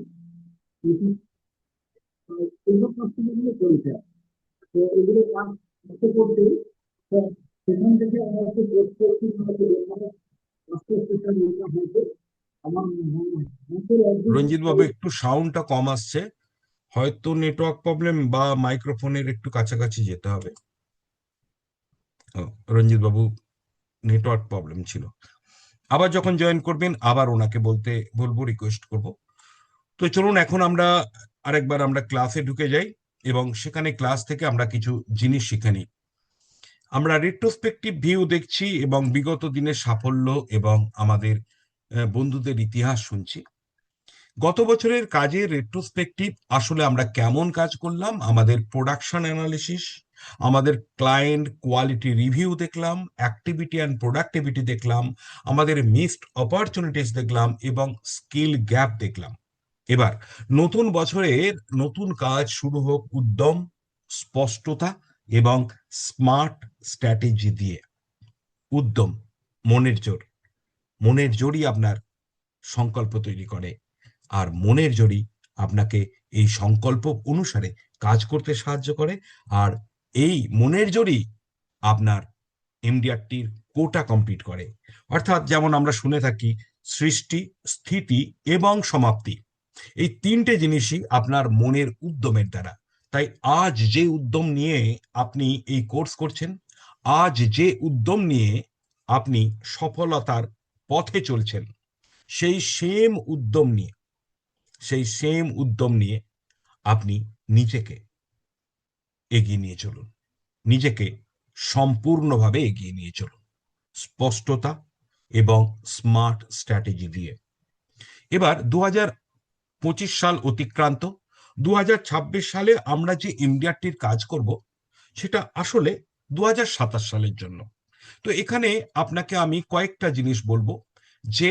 এইসব কাজগুলো করি স্যার। তো এগুলো কাজ করতে করতে স্যার, সেখান থেকে আমার একটু আস্তে আস্তে স্যার ইনকাম হয়েছে। আমার মাসের একদিন রঞ্জিত বাবু, একটু সাউন্ডটা কম আসছে, হয়তো নেটওয়ার্ক প্রবলেম বা মাইক্রোফোনের একটু কাছাকাছি যেতে হবে। ও, রঞ্জিত বাবু নেটওয়ার্ক প্রবলেম ছিল। আবার যখন জয়েন করবেন আবার ওনাকে বলতে বলবো, রিকোয়েস্ট করব। তো চলুন এখন আরেকবার আমরা ক্লাসে ঢুকে যাই এবং সেখানে ক্লাস থেকে আমরা কিছু জিনিস শিখে নিই। আমরা রেট্রোস্পেক্টিভ ভিউ দেখছি এবং বিগত দিনের সাফল্য এবং আমাদের বন্ধুদের ইতিহাস শুনছি। গত বছরের কাজের রেট্রোস্পেক্টিভ, আসলে আমরা কেমন কাজ করলাম, আমাদের প্রোডাকশন অ্যানালিসিস, আমাদের ক্লায়েন্ট কোয়ালিটি রিভিউ দেখলাম, অ্যাক্টিভিটি অ্যান্ড প্রোডাক্টিভিটি দেখলাম, আমাদের মিসড অপরচুনিটিস দেখলাম এবং স্কিল গ্যাপ দেখলাম। এবার নতুন বছরের নতুন কাজ শুরু হোক উদ্যম, স্পষ্টতা এবং স্মার্ট স্ট্র্যাটেজি দিয়ে। উদ্যম, মনের জোর। মনের জোরই আপনার সংকল্প তৈরি করে, আর মনের জোরই আপনাকে এই সংকল্প অনুসারে কাজ করতে সাহায্য করে, আর এই মনের জোরই আপনার এমডিআরটির কোটা কমপ্লিট করে। অর্থাৎ যেমন আমরা শুনে থাকি, সৃষ্টি, স্থিতি এবং সমাপ্তি, এই তিনটে জিনিসই আপনার মনের উদ্যমের দ্বারা। তাই আজ যে উদ্যম নিয়ে আপনি এই কোর্স করছেন, আজ যে উদ্যম নিয়ে আপনি সফলতার পথে চলছেন, সেই সেম উদ্যম নিয়ে আপনি নিজেকে এগিয়ে নিয়ে চলুন, নিজেকে সম্পূর্ণভাবে এগিয়ে নিয়ে চলুন স্পষ্টতা এবং স্মার্ট স্ট্র্যাটেজি দিয়ে। এবার 2025 সাল অতিক্রান্ত, 2026 সালে আমরা যে এমডিআরটির কাজ করব সেটা আসলে 2027 সালের জন্য। তো এখানে আপনাকে আমি কয়েকটা জিনিস বলবো, যে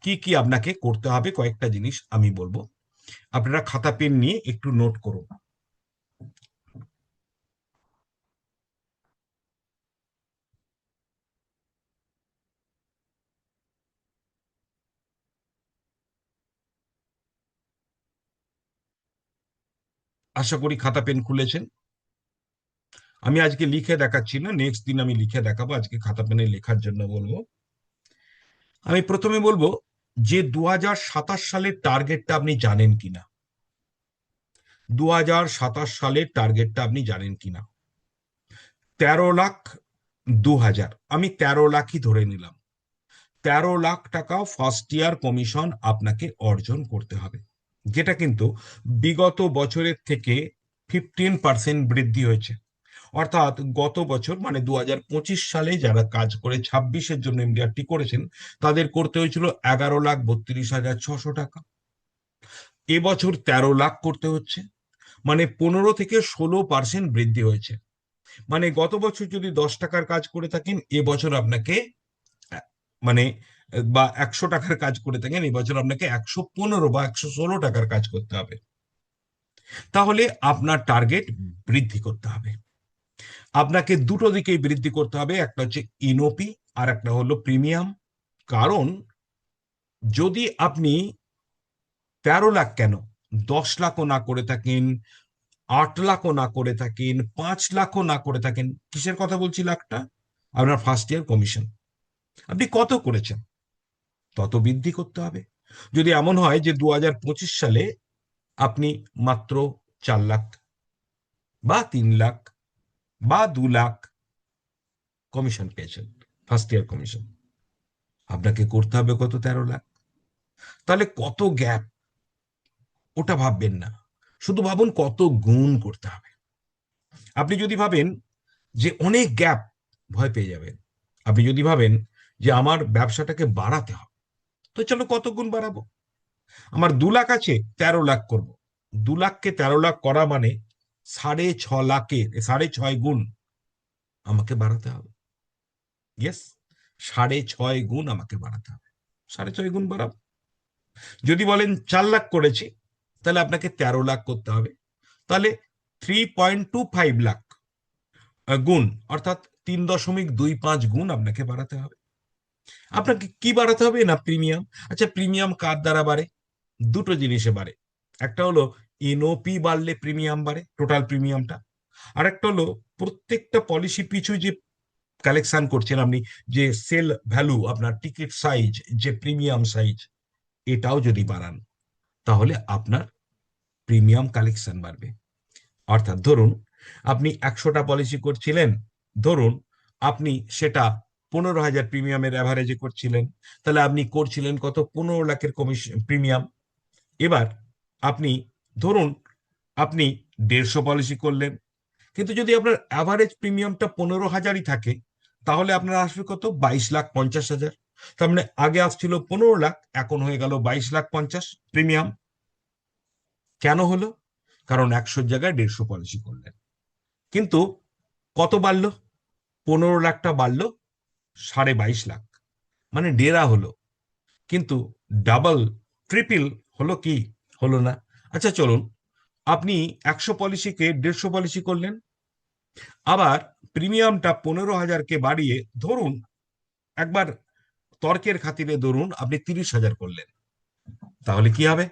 কি কি আপনাকে করতে হবে, কয়েকটা জিনিস আমি বলবো, আপনারা খাতা পেন নিয়ে একটু নোট করুন। আশা করি খাতা পেন খুলেছেন। আমি আজকে লিখে দেখাচ্ছি না, নেক্সট দিন আমি লিখে দেখাবো, আজকে খাতা পেনে লেখার জন্য বলবো। আমি প্রথমে বলবো যে 2027 সালের টার্গেটটা আপনি জানেন কিনা। 2027 সালের টার্গেটটা আপনি জানেন কিনা। 13,02,000, আমি 13 লাখই ধরে নিলাম। 13 লাখ টাকা ফার্স্ট ইয়ার কমিশন আপনাকে অর্জন করতে হবে, যেটা কিন্তু বিগত বছরের থেকে 15% বৃদ্ধি হয়েছে। অর্থাৎ গত বছর মানে 2025 সালে যারা কাজ করে 26-এর জন্য এমডিআরটি করেছেন, তাদের করতে হয়েছিল 11,32,600 টাকা। এবছর 13 লাখ করতে হচ্ছে, মানে 15 থেকে 16% বৃদ্ধি হয়েছে। মানে গত বছর যদি 10 টাকার কাজ করে থাকেন, এবছর আপনাকে মানে বা 100 টাকার কাজ করে থাকেন, এবছর আপনাকে 115 বা 116 টাকার কাজ করতে হবে। তাহলে আপনার টার্গেট বৃদ্ধি করতে হবে। আপনাকে দুটো দিকেই বৃদ্ধি করতে হবে, একটা হচ্ছে ইনোপি আর একটা হলো প্রিমিয়াম। কারণ যদি আপনি 13 লাখ কেন, 10 লাখও না করে থাকেন, 8 লাখও না করে থাকেন, 5 লাখও না করে থাকেন, কিসের কথা বলছি লাখটা, আপনার ফার্স্ট ইয়ার কমিশন আপনি কত করেছেন তত বৃদ্ধি করতে হবে। যদি এমন হয় যে 2025 সালে আপনি মাত্র 4 লাখ বা 3 লাখ বা 2 লাখ কমিশন পেয়েছেন, ফার্স্ট ইয়ার কমিশন, আপনাকে করতে হবে কত, 13 লাখ। তাহলে কত গ্যাপ, ওটা ভাববেন না, শুধু ভাবুন কত গুণ করতে হবে। আপনি যদি ভাবেন যে অনেক গ্যাপ, ভয় পেয়ে যাবেন। আপনি যদি ভাবেন যে আমার ব্যবসাটাকে বাড়াতে হবে, তো চলো কত গুণ বাড়াবো? আমার 2 লাখ আছে, 13 লাখ করব। 2 লাখকে 13 লাখ করা মানে 6.5 লাখের 6.5 গুণ আমাকে বাড়াতে হবে। ইয়েস, 6.5 গুণ আমাকে বাড়াতে হবে। 6.5 গুণ বাড়াবো। যদি বলেন 4 লাখ করেছি, তাহলে আপনাকে 13 লাখ করতে হবে। তাহলে 3.25 লাখ গুণ, অর্থাৎ 3.25 গুণ আপনাকে বাড়াতে হবে। আপনাকে কি বাড়াতে হবে না প্রিমিয়াম। আচ্ছা, প্রিমিয়াম কার দ্বারা বাড়ে? দুটো জিনিসে বাড়ে। একটা হলো এনওপি বাড়লে প্রিমিয়াম বাড়ে, টোটাল প্রিমিয়ামটা। আর একটা হলো প্রত্যেকটা পলিসি পিছু যে কালেকশন করছেন আপনি, যে সেল ভ্যালু, আপনার টিকিট সাইজ, যে প্রিমিয়াম সাইজ, এটাও যদি বাড়ান তাহলে আপনার প্রিমিয়াম কালেকশন বাড়বে। অর্থাৎ ধরুন আপনি 100টা পলিসি করছিলেন, ধরুন আপনি সেটা 15,000 প্রিমিয়ামের অ্যাভারেজে করছিলেন, তাহলে আপনি করছিলেন কত? 15 লাখের কমিশন প্রিমিয়াম। এবার আপনি ধরুন আপনি 150 পলিসি করলেন, কিন্তু যদি আপনার অ্যাভারেজ প্রিমিয়ামটা 15,000ই থাকে, তাহলে আপনার আসবে কত? 22,50,000। তার মানে আগে আসছিল 15 লাখ, এখন হয়ে গেল 22,50,000 প্রিমিয়াম। কেন হলো? কারণ 100 জায়গায় 150 পলিসি করলেন। কিন্তু কত বাড়লো? 15 লাখটা বাড়লো 22.5 লাখ, মানে ডেরা হলো। কিন্তু ডাবল ট্রিপল হলো কি? হলো না। আচ্ছা চলুন, আপনি 100 পলিসিকে 150 পলিসি করলেন, আবার প্রিমিয়ামটা 15,000কে বাড়িয়ে ধরুন, একবার তর্কের খাতিরে ধরুন আপনি 30,000 করলেন, তাহলে কি হবে?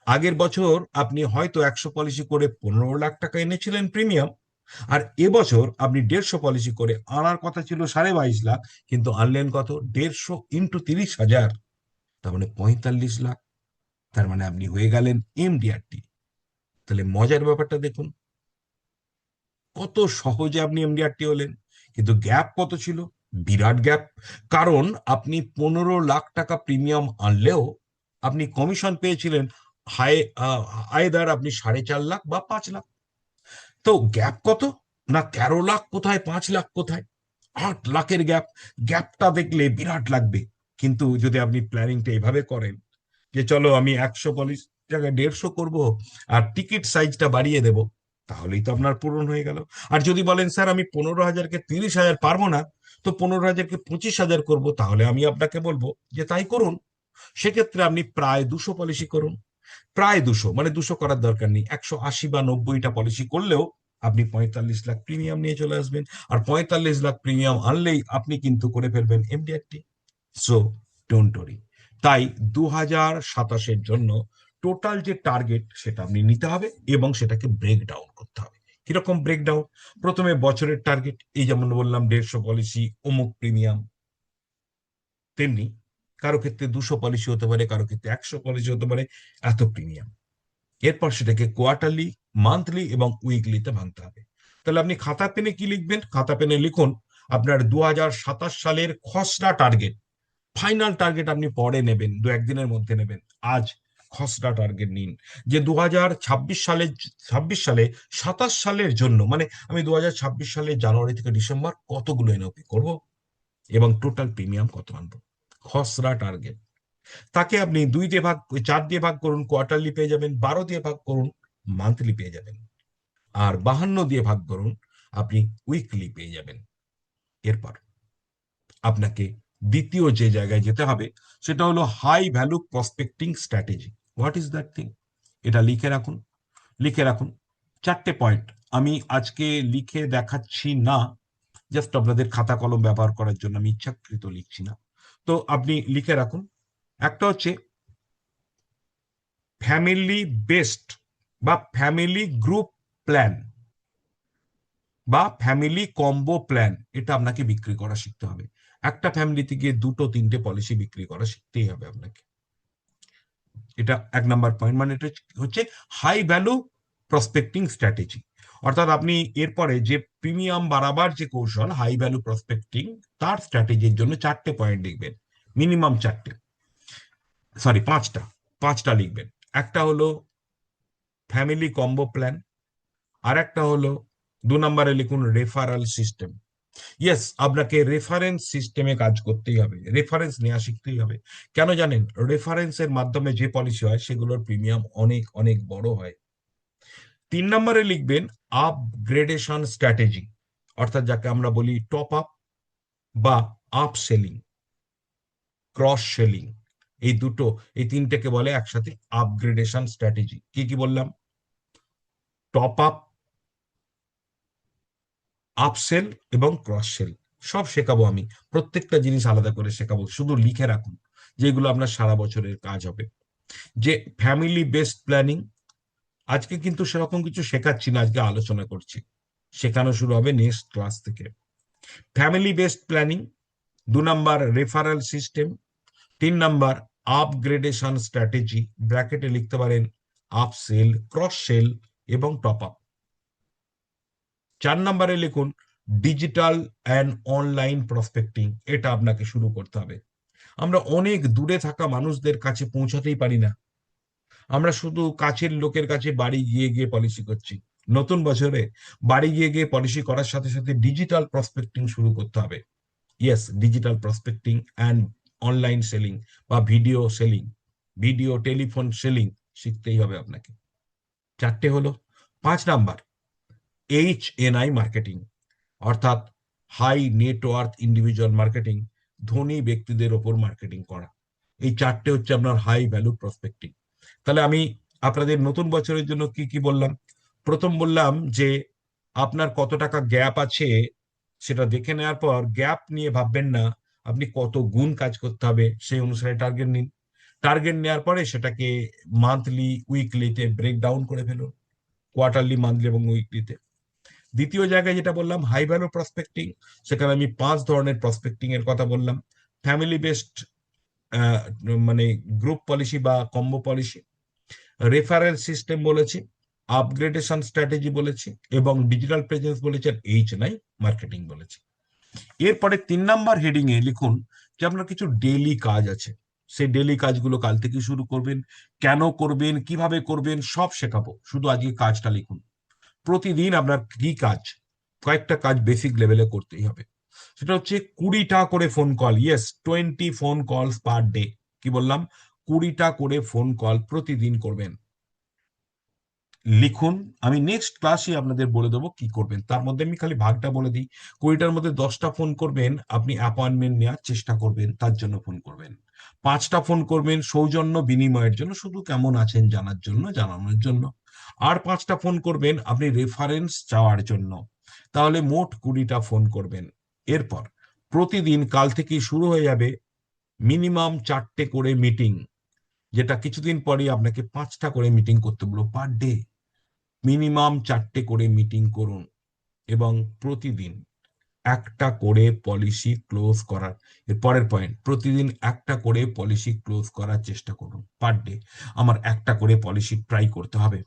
আগের বছর আপনি হয়তো 100 পলিসি করে 15 লাখ টাকা এনেছিলেন প্রিমিয়াম, আর এবছর আপনি 150 পলিসি করে আনার কথা ছিল 22.5 লাখ, কিন্তু আনলেন কত? 150 ইন্টু 30,000, তার মানে 45 লাখ। তার মানে আপনি হয়ে গেলেন এমডিআরটি। তাহলে মজার ব্যাপারটা দেখুন, কত সহজে আপনি এমডিআরটি হলেন। কিন্তু গ্যাপ কত ছিল? বিরাট গ্যাপ। কারণ আপনি 15 লাখ টাকা প্রিমিয়াম আনলেও আপনি কমিশন পেয়েছিলেন হাই আয়দার আপনি 4.5 লাখ বা 5 লাখ। তো গ্যাপ কত? না 13 লাখ কোথায়, 5 লাখ কোথায়, 8 লাখের গ্যাপ। গ্যাপটা দেখলে বিরাট লাগবে, কিন্তু যদি আপনি প্ল্যানিংটা এভাবে করেন যে চলো আমি 100 পলিস জায়গায় 150 করব আর টিকিট সাইজটা বাড়িয়ে দেব, তাহলেই তো আপনার পূরণ হয়ে গেল। আর যদি বলেন স্যার আমি 15,000কে 30,000 পারবো না, তো 15,000কে 25,000 করব, তাহলে আমি আপনাকে বলবো যে তাই করুন। সেক্ষেত্রে আপনি প্রায় 200 পলিসি করুন। প্রায় 200 মানে 200 করার দরকার নেই, 180 বা 90টা পলিসি করলেও আপনি 45 লাখ প্রিমিয়াম নিয়ে চলে আসবেন। আর 45 লাখ প্রিমিয়াম আনলেই আপনি কিন্তু করে ফেলবেন এমডিআরটি। So don't worry. তাই 2027-এর জন্য টোটাল যে টার্গেট সেটা আপনি নিতে হবে এবং সেটাকে ব্রেক ডাউন করতে হবে। কিরকম ব্রেকডাউন? প্রথমে বছরের টার্গেট, এই যেমন বললাম 150 পলিসি অমুক প্রিমিয়াম, তেমনি কারো ক্ষেত্রে 200 পলিসি হতে পারে, কারো ক্ষেত্রে 100 পলিসি হতে পারে, এত প্রিমিয়াম। এরপর সেটাকে কোয়ার্টারলি, মান্থলি এবং উইকলিতে ভাঙতে হবে। তাহলে আপনি খাতা পেনে কি লিখবেন? খাতা পেনে লিখুন আপনার 2027 সালের খসড়া টার্গেট। ফাইনাল টার্গেট আপনি পরে নেবেন, 2-1 দিনের মধ্যে নেবেন। আজ খসড়া টার্গেট নিন যে 2026 সালে 27 সালের জন্য, মানে আমি 2026 সালের জানুয়ারি থেকে ডিসেম্বর কতগুলো এনওপি করব এবং টোটাল প্রিমিয়াম কত আনবো। খসড়া টার্গেট। তাকে আপনি 4 দিয়ে ভাগ করুন, কোয়ার্টারলি পেয়ে যাবেন। 12 দিয়ে ভাগ করুন, মান্থলি পেয়ে যাবেন। আর 52 দিয়ে ভাগ করুন, আপনি উইকলি পেয়ে যাবেন। এরপর আপনাকে দ্বিতীয় যে জায়গায় যেতে হবে সেটা হলো high value prospecting strategy. What is that thing? এটা লিখে রাখুন, লিখে রাখুন। 4টে পয়েন্ট আমি আজকে লিখে দেখাচ্ছি না, জাস্ট আপনাদের খাতা কলম ব্যবহার করার জন্য আমি ইচ্ছাকৃত লিখছি না। তো আপনি লিখে রাখুন। একটা হচ্ছে ফ্যামিলি বেসড বা ফ্যামিলি গ্রুপ প্ল্যান বা ফ্যামিলি কম্বো প্ল্যান, এটা আপনাকে বিক্রি করা শিখতে হবে। একটা ফ্যামিলিতে গিয়ে 2-3টে পলিসি বিক্রি করা শিখতেই হবে আপনাকে। এটা 1 নাম্বার পয়েন্ট, মানে এটা হচ্ছে হাই ভ্যালু প্রসপেক্টিং স্ট্র্যাটেজি। অর্থাৎ আপনি এরপরে যে প্রিমিয়াম বাড়াবার যে কৌশল হাই ভ্যালু প্রসপেক্টিং, তার স্ট্র্যাটেজির জন্য 4টে পয়েন্ট লিখবেন, মিনিমাম 4টে, সরি 5টা, 5টা লিখবেন। একটা হলো ফ্যামিলি কম্বো প্ল্যান, আর একটা হলো 2 নম্বরে লিখুন রেফারাল সিস্টেম, ইয়েস, আপনাকে রেফারেন্স সিস্টেমে কাজ করতেই হবে, রেফারেন্স নেওয়া শিখতেই হবে। কেন জানেন? রেফারেন্সের মাধ্যমে যে পলিসি হয় সেগুলোর প্রিমিয়াম অনেক অনেক বড় হয়। 3 নম্বরে লিখবেন আপগ্রেডেশন স্ট্র্যাটেজি, অর্থাৎ যাকে আমরা বলি টপ আপ বা আপ সেলিং, ক্রস সেলিং। এই তিনটেকে বলে একসাথে আপগ্রেডেশন স্ট্র্যাটেজি। কি কি বললাম? টপ আপ, আপসেল এবং ক্রস সেল। সব শেখাবো আমি, প্রত্যেকটা জিনিস আলাদা করে শেখাবো, শুধু লিখে রাখুন যেগুলো আপনার সারা বছরের কাজ হবে। যে ফ্যামিলি বেসড প্ল্যানিং, আজকে কিন্তু সেরকম কিছু শেখাচ্ছি না, আজকে আলোচনা করছি, শেখানো শুরু হবে নেক্সট ক্লাস থেকে। Family based planning. 2 নম্বর রেফারেল সিস্টেম। 3 নম্বর আপগ্রেডেশন স্ট্র্যাটেজি, ব্র্যাকেটে লিখতে পারেন আপসেল, ক্রস সেল এবং টপ আপ। 4 নম্বরে লিখুন ডিজিটাল অ্যান্ড অনলাইন প্রসপেক্টিং। এটা আপনাকে শুরু করতে হবে। আমরা অনেক দূরে থাকা মানুষদের কাছে পৌঁছাতেই পারি না, আমরা শুধু কাছের লোকের কাছে বাড়ি গিয়ে গিয়ে পলিসি করছি। নতুন বছরে বাড়ি গিয়ে গিয়ে পলিসি করার সাথে সাথে ডিজিটাল প্রসপেক্টিং শুরু করতে হবে। Yes, digital prospecting and online selling বা video selling, video telephone selling শিখতেই হবে আপনাকে। 4টে হলো। 5 নম্বর HNI মার্কেটিং, অর্থাৎ হাই নেটওয়ার্থ ইন্ডিভিজুয়াল মার্কেটিং, ধনী ব্যক্তিদের ওপর মার্কেটিং করা। এই 4টে হচ্ছে আপনার হাই ভ্যালু প্রসপেক্টিং। তাহলে আমি আপনাদের নতুন বছরের জন্য কি কি বললাম? প্রথম বললাম যে আপনার কত টাকা গ্যাপ আছে সেটা দেখে নেওয়ার পর গ্যাপ নিয়ে ভাববেন না, আপনি কত গুণ কাজ করতে হবে সেই অনুসারে টার্গেট নিন। টার্গেট নেওয়ার পরে সেটাকে মান্থলি, উইকলিতে ব্রেক ডাউন করে ফেলুন, কোয়ার্টারলি, মান্থলি এবং উইকলিতে। দ্বিতীয় জায়গায় যেটা বললাম হাই ভ্যালু প্রসপেক্টিং, সেখানে আমি 5 ধরনের প্রসপেক্টিং এর কথা বললাম। ফ্যামিলি বেসড, মানে গ্রুপ পলিসি বা কম্বো পলিসি, রেফারেল সিস্টেম বলেছি, আপগ্রেডেশন স্ট্র্যাটেজি বলেছি এবং ডিজিটাল প্রেজেন্স বলেছি, আর HNI মার্কেটিং বলেছি। এরপরে 3 নম্বর হেডিং এ লিখুন যে আপনার কিছু ডেইলি কাজ আছে, সেই ডেইলি কাজগুলো কাল থেকে শুরু করবেন, কেন করবেন, কিভাবে করবেন সব শেখাবো, শুধু আজকে কাজটা লিখুন। প্রতিদিন আপনার কি কাজ, কয়েকটা কাজ বেসিক লেভেলে করতেই হবে। সেটা হচ্ছে 20টা করে phone call. Yes, 20 phone calls per day. কি বললাম? 20টা করে ফোন কল প্রতিদিন করবেন। লিখুন, আমি নেক্সট ক্লাসে আপনাদের বলে দেবো কি করবেন, তার মধ্যে আমি খালি ভাগটা বলে দিই। 20টার মধ্যে 10টা ফোন করবেন আপনি অ্যাপয়েন্টমেন্ট নেওয়ার চেষ্টা করবেন, তার জন্য ফোন করবেন। 5টা ফোন করবেন সৌজন্য বিনিময়ের জন্য, শুধু কেমন আছেন জানার জন্য, জানানোর জন্য। আর 5টা ফোন করবেন আপনি রেফারেন্স চাওয়ার জন্য। তাহলে মোট 20টা ফোন করবেন। এরপর প্রতিদিন কাল থেকেই শুরু হয়ে যাবে মিনিমাম 4টে করে মিটিং, যেটা কিছুদিন পরে আপনাকে 5টা করে মিটিং করতে বলবো পার ডে। মিনিমাম 4টে করে মিটিং করুন এবং প্রতিদিন একটা করে পলিসি ক্লোজ করার, এর পরের পয়েন্ট, প্রতিদিন একটা করে পলিসি ক্লোজ করার চেষ্টা করুন পার ডে। আমার একটা করে পলিসি ট্রাই করতে হবে।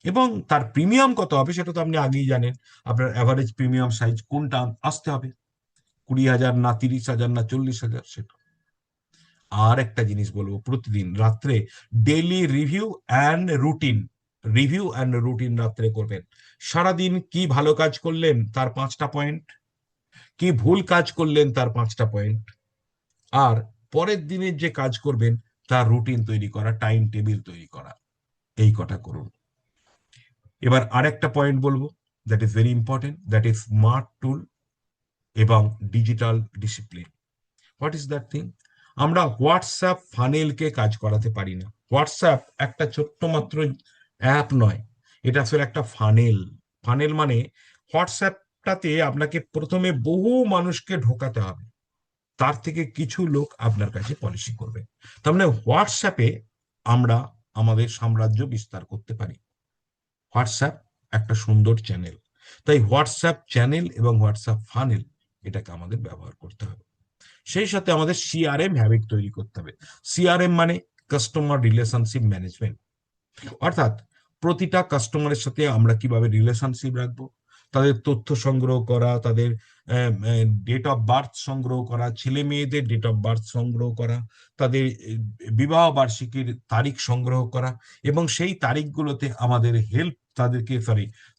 এবং তার প্রিমিয়াম কত হবে সেটা তো আপনি আগেই জানেন, আপনার অ্যাভারেজ প্রিমিয়াম সাইজ কোনটা আসতে হবে, 20,000 না 30,000 না 40,000 সেটা। আর একটা জিনিস বলবো, প্রতিদিন রাত্রে ডেইলি রিভিউ অ্যান্ড রুটিন রাত্রে করবেন। সারাদিন কি ভালো কাজ করলেন তার 5টা পয়েন্ট, কি ভুল কাজ করলেন তার 5টা পয়েন্ট, আর পরের দিনের যে কাজ করবেন তার রুটিন তৈরি করা, টাইম টেবিল তৈরি করা। এই কটা করুন। এবার আরেকটা পয়েন্ট বলবো, that is very important, that is smart tool এবং digital discipline. What is that thing? আমরা হোয়াটসঅ্যাপ ফানেলকে কাজ করাতে পারি না। হোয়াটসঅ্যাপ একটা ছোট্ট মাত্র অ্যাপ নয়, এটা আসলে একটা ফানেল। ফানেল মানে হোয়াটসঅ্যাপটাতে আপনাকে প্রথমে বহু মানুষকে ঢোকাতে হবে, তার থেকে কিছু লোক আপনার কাছে পলিসি করবে। তার মানে হোয়াটসঅ্যাপে আমরা আমাদের সাম্রাজ্য বিস্তার করতে পারি। হোয়াটসঅ্যাপ একটা সুন্দর চ্যানেল, তাই হোয়াটসঅ্যাপ চ্যানেল এবং হোয়াটসঅ্যাপ ফানেল এটাকে আমাদের ব্যবহার করতে হবে। সেই সাথে আমাদের CRM হ্যাবিট তৈরি করতে হবে। CRM মানে কাস্টমার রিলেশনশিপ ম্যানেজমেন্ট, অর্থাৎ প্রতিটা কাস্টমারের সাথে আমরা কিভাবে রিলেশনশিপ রাখবো, তাদের তথ্য সংগ্রহ করা, তাদের ডেট অফ বার্থ সংগ্রহ করা, ছেলে মেয়েদের ডেট অফ বার্থ সংগ্রহ করা, তাদের বিবাহ বার্ষিকীর তারিখ সংগ্রহ করা, এবং সেই তারিখগুলোতে আমাদের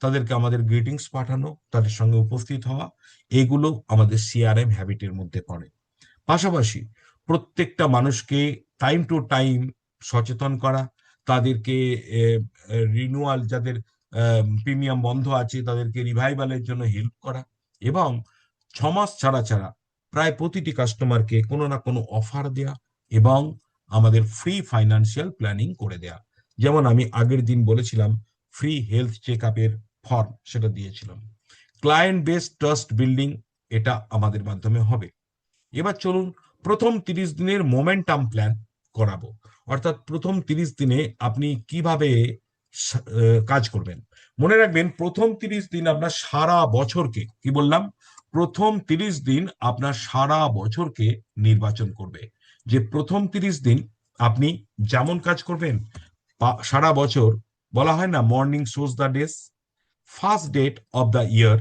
তাদেরকে আমাদের গ্রিটিংস পাঠানো, তাদের সঙ্গে উপস্থিত হওয়া, এগুলো আমাদের সিআরএম হ্যাবিটের মধ্যে পড়ে। পাশাপাশি প্রত্যেকটা মানুষকে টাইম টু টাইম সচেতন করা, তাদেরকে রিনুয়াল, যাদের প্রিমিয়াম বন্ধ আছে তাদেরকে রিভাইভালের জন্য হেল্প করা, এবং 6 মাস ছাড়া ছাড়া প্রায় প্রতিটি কাস্টমারকে কোনো না কোনো অফার দেয়া, এবং আমাদের ফ্রি ফাইন্যান্সিয়াল প্ল্যানিং করে দেয়া। যেমন আমি আগের দিন বলেছিলাম ফ্রি হেলথ চেক আপের ফর্ম, সেটা দিয়েছিলাম। ক্লায়েন্ট বেস ট্রাস্ট বিল্ডিং, এটা আমাদের মাধ্যমে হবে। এবার চলুন প্রথম 30 দিনের মোমেন্টাম প্ল্যান করাবো। অর্থাৎ প্রথম 30 দিনে আপনি কিভাবে কাজ করবেন। মনে রাখবেন, প্রথম 30 দিন আপনার সারা বছরকে, কি বললাম, প্রথম 30 দিন আপনার সারা বছরকে নির্বাচন করবে। যে প্রথম 30 দিন আপনি যেমন কাজ করবেন সারা বছর, বলা হয় না morning shows the days, first date of the year,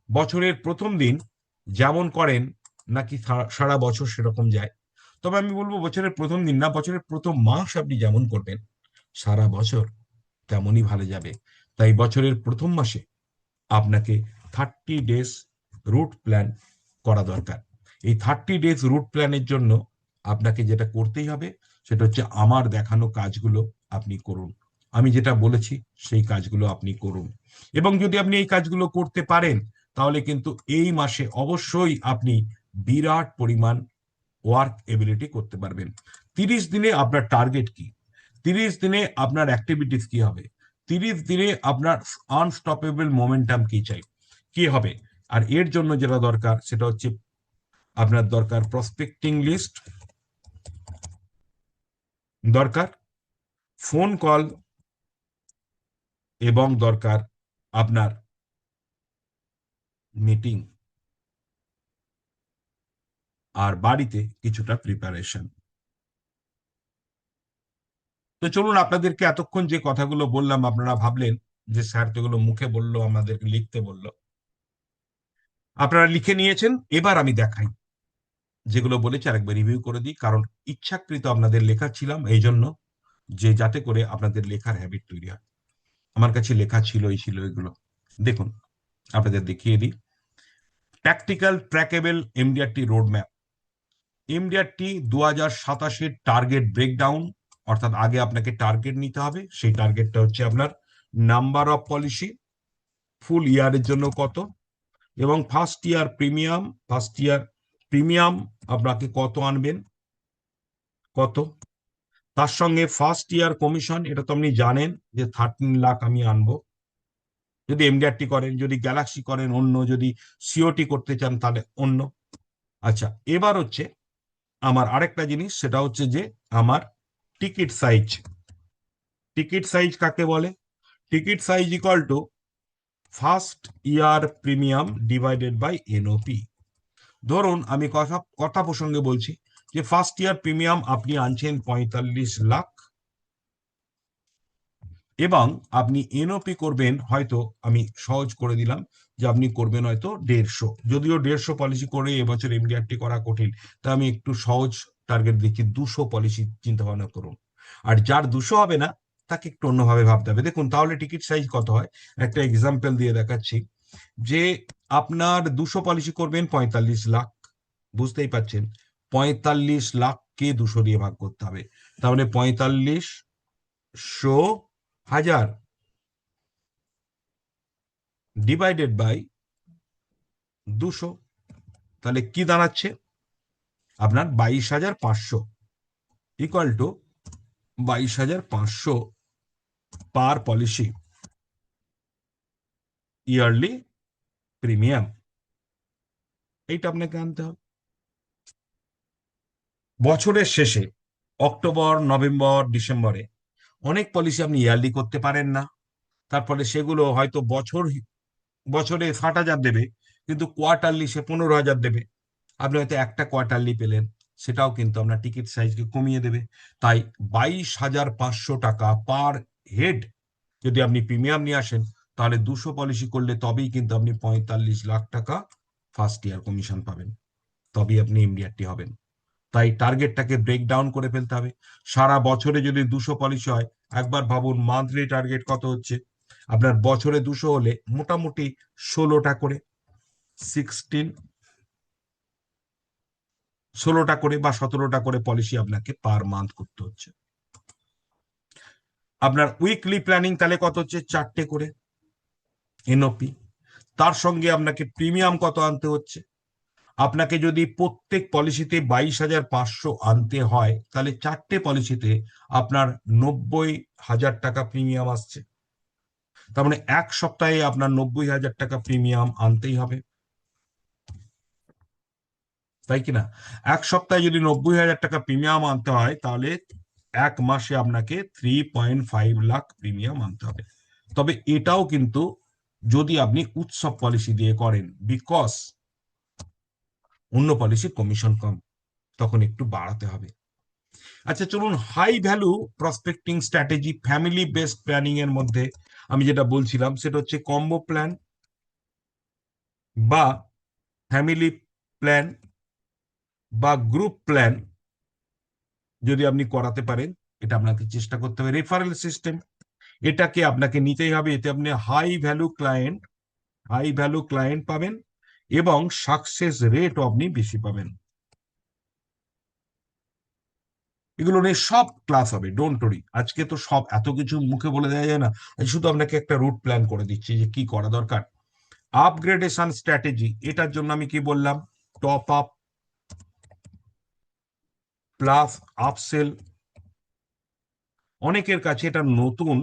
বছরের প্রথম দিন যেমন করেন নাকি সারা বছর সেরকম যায়। তবে আমি বলবো বছরের প্রথম দিন না, বছরের প্রথম মাস আপনি যেমন করবেন সারা বছর তেমনই ভালো যাবে। তাই বছরের প্রথম মাসে আপনাকে 30 ডেজ রুট প্ল্যান করা দরকার। এই 30 ডেজ রুট প্ল্যানের জন্য আপনাকে যেটা করতেই হবে সেটা হচ্ছে আমার দেখানো কাজগুলো আপনি করুন। আমি যেটা বলেছি সেই কাজগুলো আপনি করুন, এবং যদি আপনি এই কাজগুলো করতে পারেন তাহলে কিন্তু এই মাসে অবশ্যই আপনি বিরাট পরিমাণ ওয়ার্ক এবিলিটি করতে পারবেন। 30 দিনে আপনার টার্গেট কি, 30 দিনে আপনার অ্যাক্টিভিটিস কি হবে, 30 দিনে আপনার আনস্টপেবল মোমেন্টাম কি হবে। আর এর জন্য যেটা দরকার সেটা হচ্ছে আপনার দরকার প্রসপেক্টিং লিস্ট, দরকার ফোন কল, এবং দরকার আপনার মিটিং, আর বাড়িতে কিছুটা প্রিপারেশন। তো চলুন, আপনাদেরকে এতক্ষণ যে কথাগুলো বললাম আপনারা ভাবলেন যে স্যার তো এগুলো মুখে বললো, আমাদেরকে লিখতে বললো, আপনারা লিখে নিয়েছেন। এবার আমি দেখাই যেগুলো বলেছি আরেকবার রিভিউ করে দিই, কারণ ইচ্ছাকৃত আপনাদের লেখা ছিলাম এই জন্য যে যাতে করে আপনাদের লেখার হ্যাবিট তৈরি হয়। আমার কাছে লেখা ছিল এগুলো, দেখুন আপনাদের দেখিয়ে দিই। Practical trackable MDRT road map, MDRT 2027-এর টার্গেট ব্রেকডাউন। অর্থাৎ আগে আপনাকে টার্গেট নিতে হবে, সেই টার্গেটটা হচ্ছে আপনার নাম্বার অফ পলিসি, ফুল ইয়ারের জন্য কত, এবং ফার্স্ট ইয়ার প্রিমিয়াম আপনাকে কত আনবেন, কত, তার সঙ্গে ফার্স্ট ইয়ার কমিশন, এটা তো আপনি জানেন যে 13 লাখ আমি আনবো যদি এমডিআরটি করেন, যদি গ্যালাক্সি করেন অন্য, যদি সিওটি করতে চান তাহলে অন্য। আচ্ছা, এবার হচ্ছে আমার আরেকটা জিনিস, সেটা হচ্ছে যে আমার টিকিট সাইজ। টিকিট সাইজ কাকে বলে? Ticket size equal to first year premium divided by NOP. ধরুন আমি কথা প্রসঙ্গে বলছি যে ফার্স্ট ইয়ার প্রিমিয়াম আপনি আনছেন 45 লাখ, এবং আপনি এনওপি করবেন হয়তো, আমি সহজ করে দিলাম যে আপনি করবেন হয়তো 150, যদিও 150 পলিসি করে এবছর এমডিআরটি করা কঠিন, তা আমি একটু সহজ টার্গেট দিচ্ছি, 200 পলিসি চিন্তা ভাবনা করুন। আর যার 200 হবে না তাকে একটু অন্যভাবে ভাবতে হবে। দেখুন তাহলে টিকিট সাইজ কত হয়, একটা এক্সাম্পল দিয়ে দেখাচ্ছি। যে আপনার 200 পলিসি করবেন 45 লাখ, বুঝতেই পারছেন 45 লাখকে 200 দিয়ে ভাগ করতে হবে, তাহলে 45,100,000 ডিভাইডেড বাই 200, তাহলে কি দাঁড়াচ্ছে আপনার 22,500 equal to 22,500 per policy yearly premium. এইটা আপনাকে আনতে হবে। বছরের শেষে অক্টোবর, নভেম্বর, ডিসেম্বরে অনেক পলিসি আপনি ইয়ারলি করতে পারেন না, তারপরে সেগুলো হয়তো বছরে 60,000 দেবে, কিন্তু কোয়ার্টারলি সে 15,000 দেবে। আপনি হয়তো একটা কোয়ার্টারলি পেলেন, সেটাও কিন্তু আপনার টিকিট সাইজকে কমিয়ে দেবে। তাই 22,500 টাকা পার হেড যদি আপনি প্রিমিয়াম নিয়ে আসেন তাহলে 200 পলিসি করলে তবেই কিন্তু আপনি 45 লাখ টাকা ফার্স্ট ইয়ার কমিশন পাবেন, তবেই আপনি এমডিআরটি হবেন। তাই টার্গেটটাকে ব্রেক ডাউন করে ফেলতে হবে। সারা বছরে যদি 200 পলিসি হয়, একবার ভাবুন মান্থলি টার্গেট কত হচ্ছে। আপনার বছরে 200 হলে মোটামুটি 16টা করে 16 16টা করে বা 17টা করে পলিসি আপনাকে পার মান্থ করতে হচ্ছে। আপনার উইকলি প্ল্যানিং তাহলে কত হচ্ছে? 4টে করে এনওপি। তার সঙ্গে আপনাকে প্রিমিয়াম কত আনতে হচ্ছে? আপনাকে যদি প্রত্যেক পলিসিতে 22,500 আনতে হয়, তাহলে 4টে পলিসিতে আপনার 90,000 টাকা প্রিমিয়াম আসছে। তার মানে 1 সপ্তাহে আপনার 90,000 টাকা প্রিমিয়াম আনতেই হবে, তাই কিনা? 1 সপ্তাহে যদি 90,000 টাকা প্রিমিয়াম আনতে হয়, তাহলে 1 মাসে আপনাকে 3.5 লাখ প্রিমিয়াম আনতে হবে। তবে এটাও কিন্তু যদি আপনি উৎসব পলিসি দিয়ে করেন, বিকজ অন্য পলিসির কমিশন কম, তখন একটু বাড়াতে হবে। আচ্ছা চলুন, high value prospecting strategy family based planning এর মধ্যে আমি যেটা বলছিলাম সেটা হচ্ছে কম্বো প্ল্যান বা ফ্যামিলি প্ল্যান বা গ্রুপ প্ল্যান যদি আপনি করাতে পারেন, এটা আপনাকে চেষ্টা করতে হবে। রেফারেল সিস্টেম, এটাকে আপনাকে নিতেই হবে। এতে আপনি হাই ভ্যালু ক্লায়েন্ট পাবেন এবং সাকসেস রেট আপনি বেশি পাবেন। এগুলো নিয়ে সব ক্লাস হবে, ডোন্ট ওরি। আজকে তো সব এত কিছু মুখে বলে দেওয়া যায় না, শুধু আপনাকে একটা রুট প্ল্যান করে দিচ্ছি যে কি করা দরকার। আপগ্রেডেশন স্ট্র্যাটেজি, এটার জন্য আমি কি বললাম? Top up plus upsell. অনেকের কাছে এটা নতুন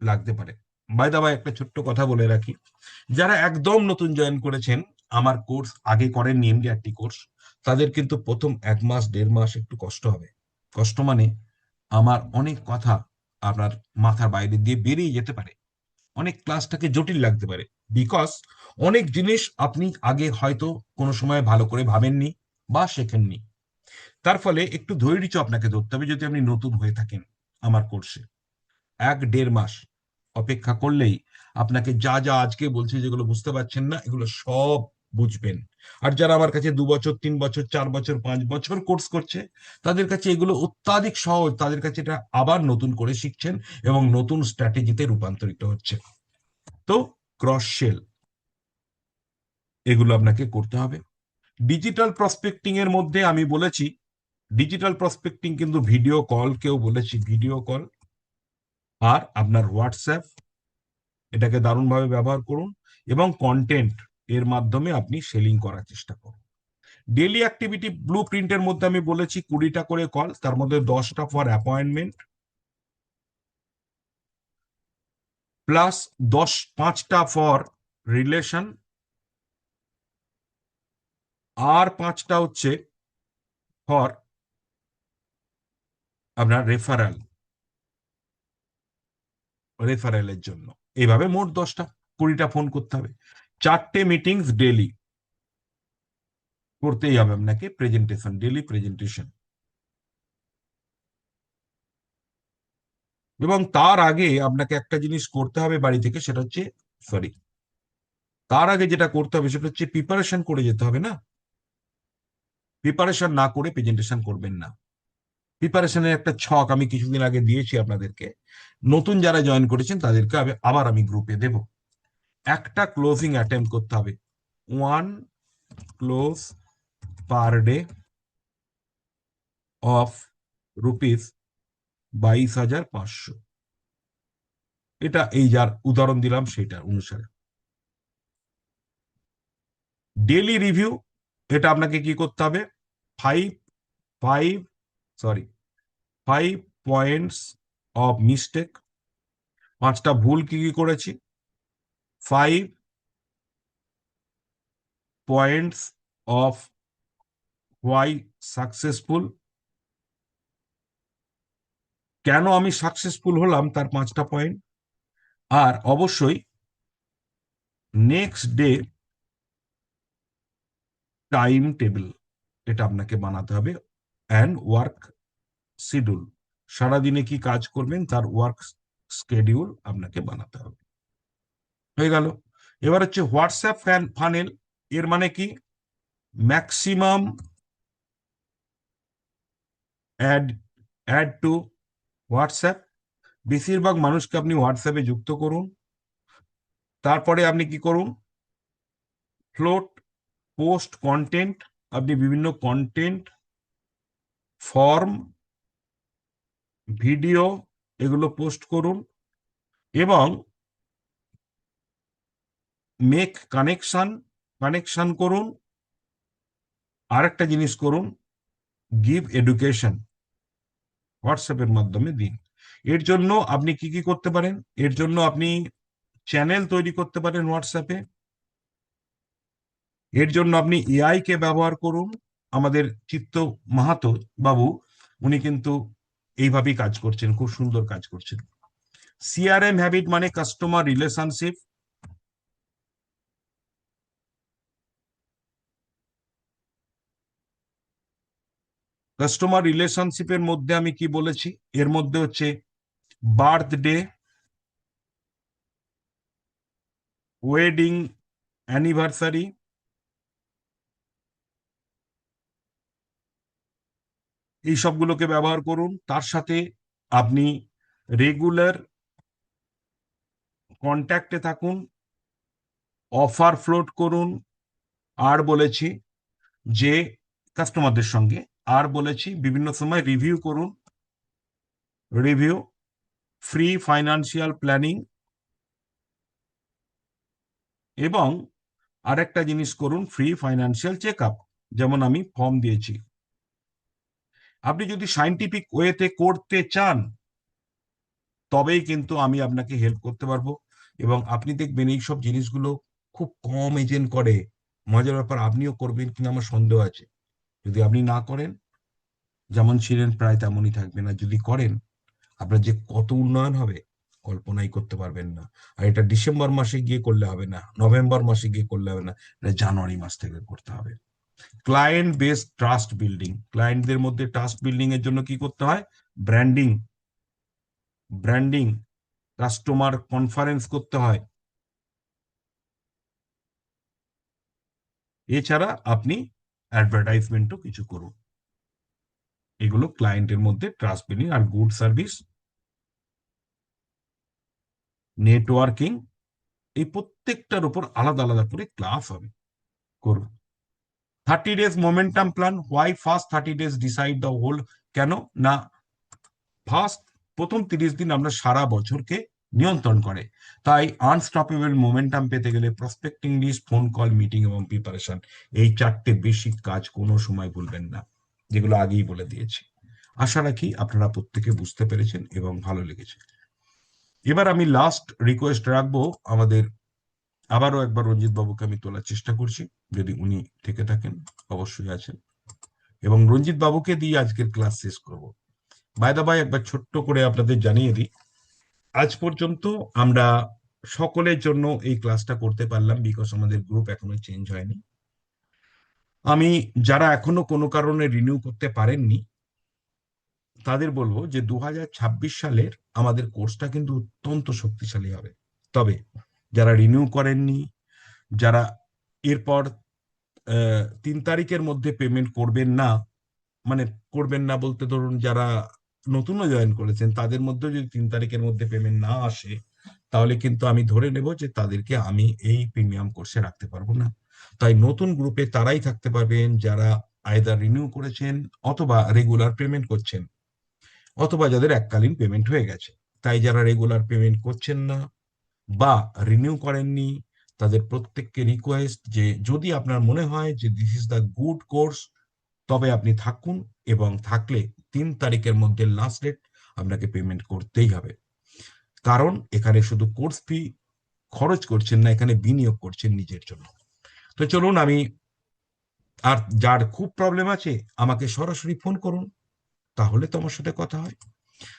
লাগতে পারে। বাই দা বাই একটা ছোট্ট কথা বলে রাখি, যারা একদম নতুন জয়েন করেছেন আমার কোর্স, আগে করেননি এমডিআরটি কোর্স, তাদের কিন্তু প্রথম 1 মাস 1.5 মাস একটু কষ্ট হবে। কষ্ট মানে আমার অনেক কথা আপনার মাথার বাইরে দিয়ে বেরিয়ে যেতে পারে, অনেক ক্লাসটাকে জটিল লাগতে পারে, বিকজ অনেক জিনিস আপনি আগে হয়তো কোনো সময় ভালো করে ভাবেননি বা শেখেননি। তার ফলে একটু ধৈর্য আপনাকে ধরতে হবে যদি আপনি নতুন হয়ে থাকেন আমার কোর্সে। 1-1.5 মাস অপেক্ষা করলেই আপনাকে যা যা আজকে বলছি যেগুলো বুঝতে পারছেন না, এগুলো সব বুঝবেন। আর যারা আমার কাছে 2 বছর 3 বছর 4 বছর 5 বছর কোর্স করছে, তাদের কাছে এগুলো অত্যাধিক সহজ, তাদের কাছে এটা আবার নতুন করে শিখছেন এবং নতুন স্ট্র্যাটেজিতে রূপান্তরিত হচ্ছে। তো ক্রস সেল এগুলো আপনাকে করতে হবে। ডিজিটাল প্রসপেক্টিং এর মধ্যে আমি বলেছি, ডিজিটাল প্রসপেক্টিং কিন্তু ভিডিও কল, কেউ বলেছি ভিডিও কল আর আপনার হোয়াটসঅ্যাপ, এটাকে দারুণভাবে ব্যবহার করুন এবং কন্টেন্ট এর মাধ্যমে আপনি সেলিং করার চেষ্টা করুন। ডেইলি অ্যাক্টিভিটি ব্লু প্রিন্টের মধ্যে আমি বলেছি 20টা করে কল, তার মধ্যে 10টা ফর অ্যাপয়েন্টমেন্ট প্লাস 5টা ফর রিলেশন, আর 5টা হচ্ছে ফর আপনার রেফারেলের জন্য। এইভাবে মোট 20টা ফোন করতে হবে। 4টে মিটিংস ডেলি করতেই হবে আপনাকে, প্রেজেন্টেশন, ডেলি প্রেজেন্টেশন। এবং তার আগে আপনাকে একটা জিনিস করতে হবে বাড়ি থেকে, সেটা হচ্ছে সরি তার আগে যেটা করতে হবে সেটা হচ্ছে প্রিপারেশন করে যেতে হবে না। প্রিপারেশন না করে প্রেজেন্টেশন করবেন না। প্রিপারেশনের একটা ছক আমি কিছুদিন আগে দিয়েছি আপনাদেরকে, নতুন যারা জয়েন করেছেন তাদেরকে আবার আমি গ্রুপে দেব। একটা ক্লোজিং অ্যাটেম্প করতে হবে, 1 ক্লোজ পার ডে অফ ₹22,500। এটা এই যার উদাহরণ দিলাম সেটার অনুসারে। ডেলি রিভিউ, এটা আপনাকে কি করতে হবে? Five five sorry 5 points of mistake, 5টা ভুল কি কি করেছি, 5 পয়েন্টস অফ হোয়াই সাকসেসফুল, কেন আমি সাকসেসফুল হলাম তার 5টা পয়েন্ট, আর অবশ্যই নেক্সট ডে টাইম টেবিল, এটা আপনাকে বানাতে হবে। অ্যান্ড ওয়ার্ক শিডিউল, সারাদিনে কি কাজ করবেন তার ওয়ার্ক স্কেডিউল আপনাকে বানাতে হবে। হয়ে গেল। এবার হচ্ছে হোয়াটসঅ্যাপ ফানেল, এর মানে কি? Maximum add add to WhatsApp, বেশিরভাগ মানুষকে আপনি হোয়াটসঅ্যাপে যুক্ত করুন। তারপরে আপনি কি করুন? ফ্লোট পোস্ট কন্টেন্ট, আপনি বিভিন্ন কন্টেন্ট, ফর্ম, ভিডিও এগুলো পোস্ট করুন। এবং মেক কানেকশন করুন। আরেকটা জিনিস করুন, গিভ এডুকেশন, হোয়াটসঅ্যাপের মাধ্যমে দিন। এর জন্য আপনি কি কি করতে পারেন? এর জন্য আপনি চ্যানেল তৈরি করতে পারেন হোয়াটসঅ্যাপে। এর জন্য আপনি এআই কে ব্যবহার করুন। আমাদের চিত্ত মাহাতো বাবু, উনি কিন্তু এইভাবেই কাজ করছেন, খুব সুন্দর কাজ করছেন। সিআরএম হ্যাবিট মানে কাস্টমার রিলেশনশিপ। কাস্টমার রিলেশনশিপের মধ্যে আমি কি বলেছি? এর মধ্যে হচ্ছে বার্থডে, ওয়েডিং অ্যানিভার্সারি, এই সবগুলোকে ব্যবহার করুন। তার সাথে আপনি রেগুলার কন্ট্যাক্টে থাকুন, অফার ফ্লোট করুন। আর বলেছি যে কাস্টমারদের সঙ্গে, আর বলেছি বিভিন্ন সময় রিভিউ করুন, রিভিউ, ফ্রি ফাইন্যান্সিয়াল প্ল্যানিং। এবং আরেকটা জিনিস করুন, ফ্রি ফাইন্যান্সিয়াল চেক আপ, যেমন আমি ফর্ম দিয়েছি। আপনি যদি সাইন্টিফিক ওয়েতে করতে চান তবেই কিন্তু আমি আপনাকে হেল্প করতে পারবো। এবং আপনি দেখবেন এই সব জিনিসগুলো খুব কম এজেন্ট করে। মজার ব্যাপার, আপনিও করবেন কিনা আমার সন্দেহ আছে। যদি আপনি না করেন, যেমন ছিলেন প্রায় তেমনই থাকবেন। আর যদি করেন, আপনার যে কত উন্নয়ন হবে কল্পনাই করতে পারবেন না। আর এটা ডিসেম্বর মাসে গিয়ে করলে হবে না, নভেম্বর মাসে গিয়ে করলে হবে না, এটা জানুয়ারি মাস থেকে করতে হবে। ক্লায়েন্ট বেস ট্রাস্ট বিল্ডিং, ক্লায়েন্টদের মধ্যে ট্রাস্ট বিল্ডিং এর জন্য কি করতে হয়? ব্র্যান্ডিং, ব্র্যান্ডিং, কাস্টমার কনফারেন্স করতে হয়। এছাড়া আপনি অ্যাডভার্টাইজমেন্টও কিছু করুন। এগুলো ক্লায়েন্টের মধ্যে ট্রাস্ট বিল্ডিং। আর গুড সার্ভিস, নেটওয়ার্কিং, এই প্রত্যেকটার উপর আলাদা আলাদা করে ক্লাস হবে, করুন। 30 days momentum plan, why first 30 days decide the whole? কেন না, ফার্স্ট প্রথম 30 দিন আমরা সারা বছরকে নিয়ন্ত্রণ করে। তাই আনস্টপেবল মোমেন্টাম পেতে গেলে prospecting list, phone call, meeting এবং প্রিপারেশন, এই 4টে বেসিক কাজ কোনো সময় ভুলবেন না, যেগুলো আগেই বলে দিয়েছি। আশা রাখি আপনারা প্রত্যেকে বুঝতে পেরেছেন এবং ভালো লেগেছে। এবার আমি লাস্ট রিকোয়েস্ট রাখবো আমাদের, আবারও একবার রঞ্জিত বাবুকে আমি তোলার চেষ্টা করছি, যদি উনি থেকে থাকেন, অবশ্যই আছেন। এবং রঞ্জিত বাবুকে দিয়ে আজকের ক্লাস শেষ করব। বাই দা বাই, একবার ছোট্ট করে আপনাদের জানিয়ে দিই, আজ পর্যন্ত আমরা সকলের জন্য এই ক্লাসটা করতে পারলাম, বিকজ আমাদের গ্রুপ এখনো চেঞ্জ হয়নি। আমি যারা এখনো কোনো কারণে রিনিউ করতে পারেননি তাদের বলবো যে 2026 সালের আমাদের কোর্সটা কিন্তু অত্যন্ত শক্তিশালী হবে। তবে যারা রিনিউ করেননি, যারা এরপর 3 তারিখের মধ্যে পেমেন্ট করবেন না, মানে করবেন না বলতে ধরুন যারা নতুনও জয়েন করেছেন তাদের মধ্যে যদি 3 তারিখের মধ্যে পেমেন্ট না আসে, তাহলে কিন্তু আমি ধরে নেব যে তাদেরকে আমি এই প্রিমিয়াম কোর্সে রাখতে পারবো না। তাই নতুন গ্রুপে তারাই থাকতে পারবেন যারা আইদার রিনিউ করেছেন অথবা রেগুলার পেমেন্ট করছেন, অথবা যাদের এককালীন পেমেন্ট হয়ে গেছে। তাই যারা রেগুলার পেমেন্ট করছেন না বা রিনিউ করেননি, তাদের প্রত্যেককে রিকোয়েস্ট যে যদি আপনার মনে হয় যে this is the good course, তবে আপনি থাকুন। এবং থাকলে 3 তারিখের মধ্যে লাস্ট ডেট, আপনাকে পেমেন্ট করতেই হবে। কারণ এখানে শুধু কোর্স ফি খরচ করছেন না, এখানে বিনিয়োগ করছেন নিজের জন্য। তো চলুন, আমি, আর যার খুব প্রবলেম আছে আমাকে সরাসরি ফোন করুন, তাহলে তো আমার সাথে কথা হয়।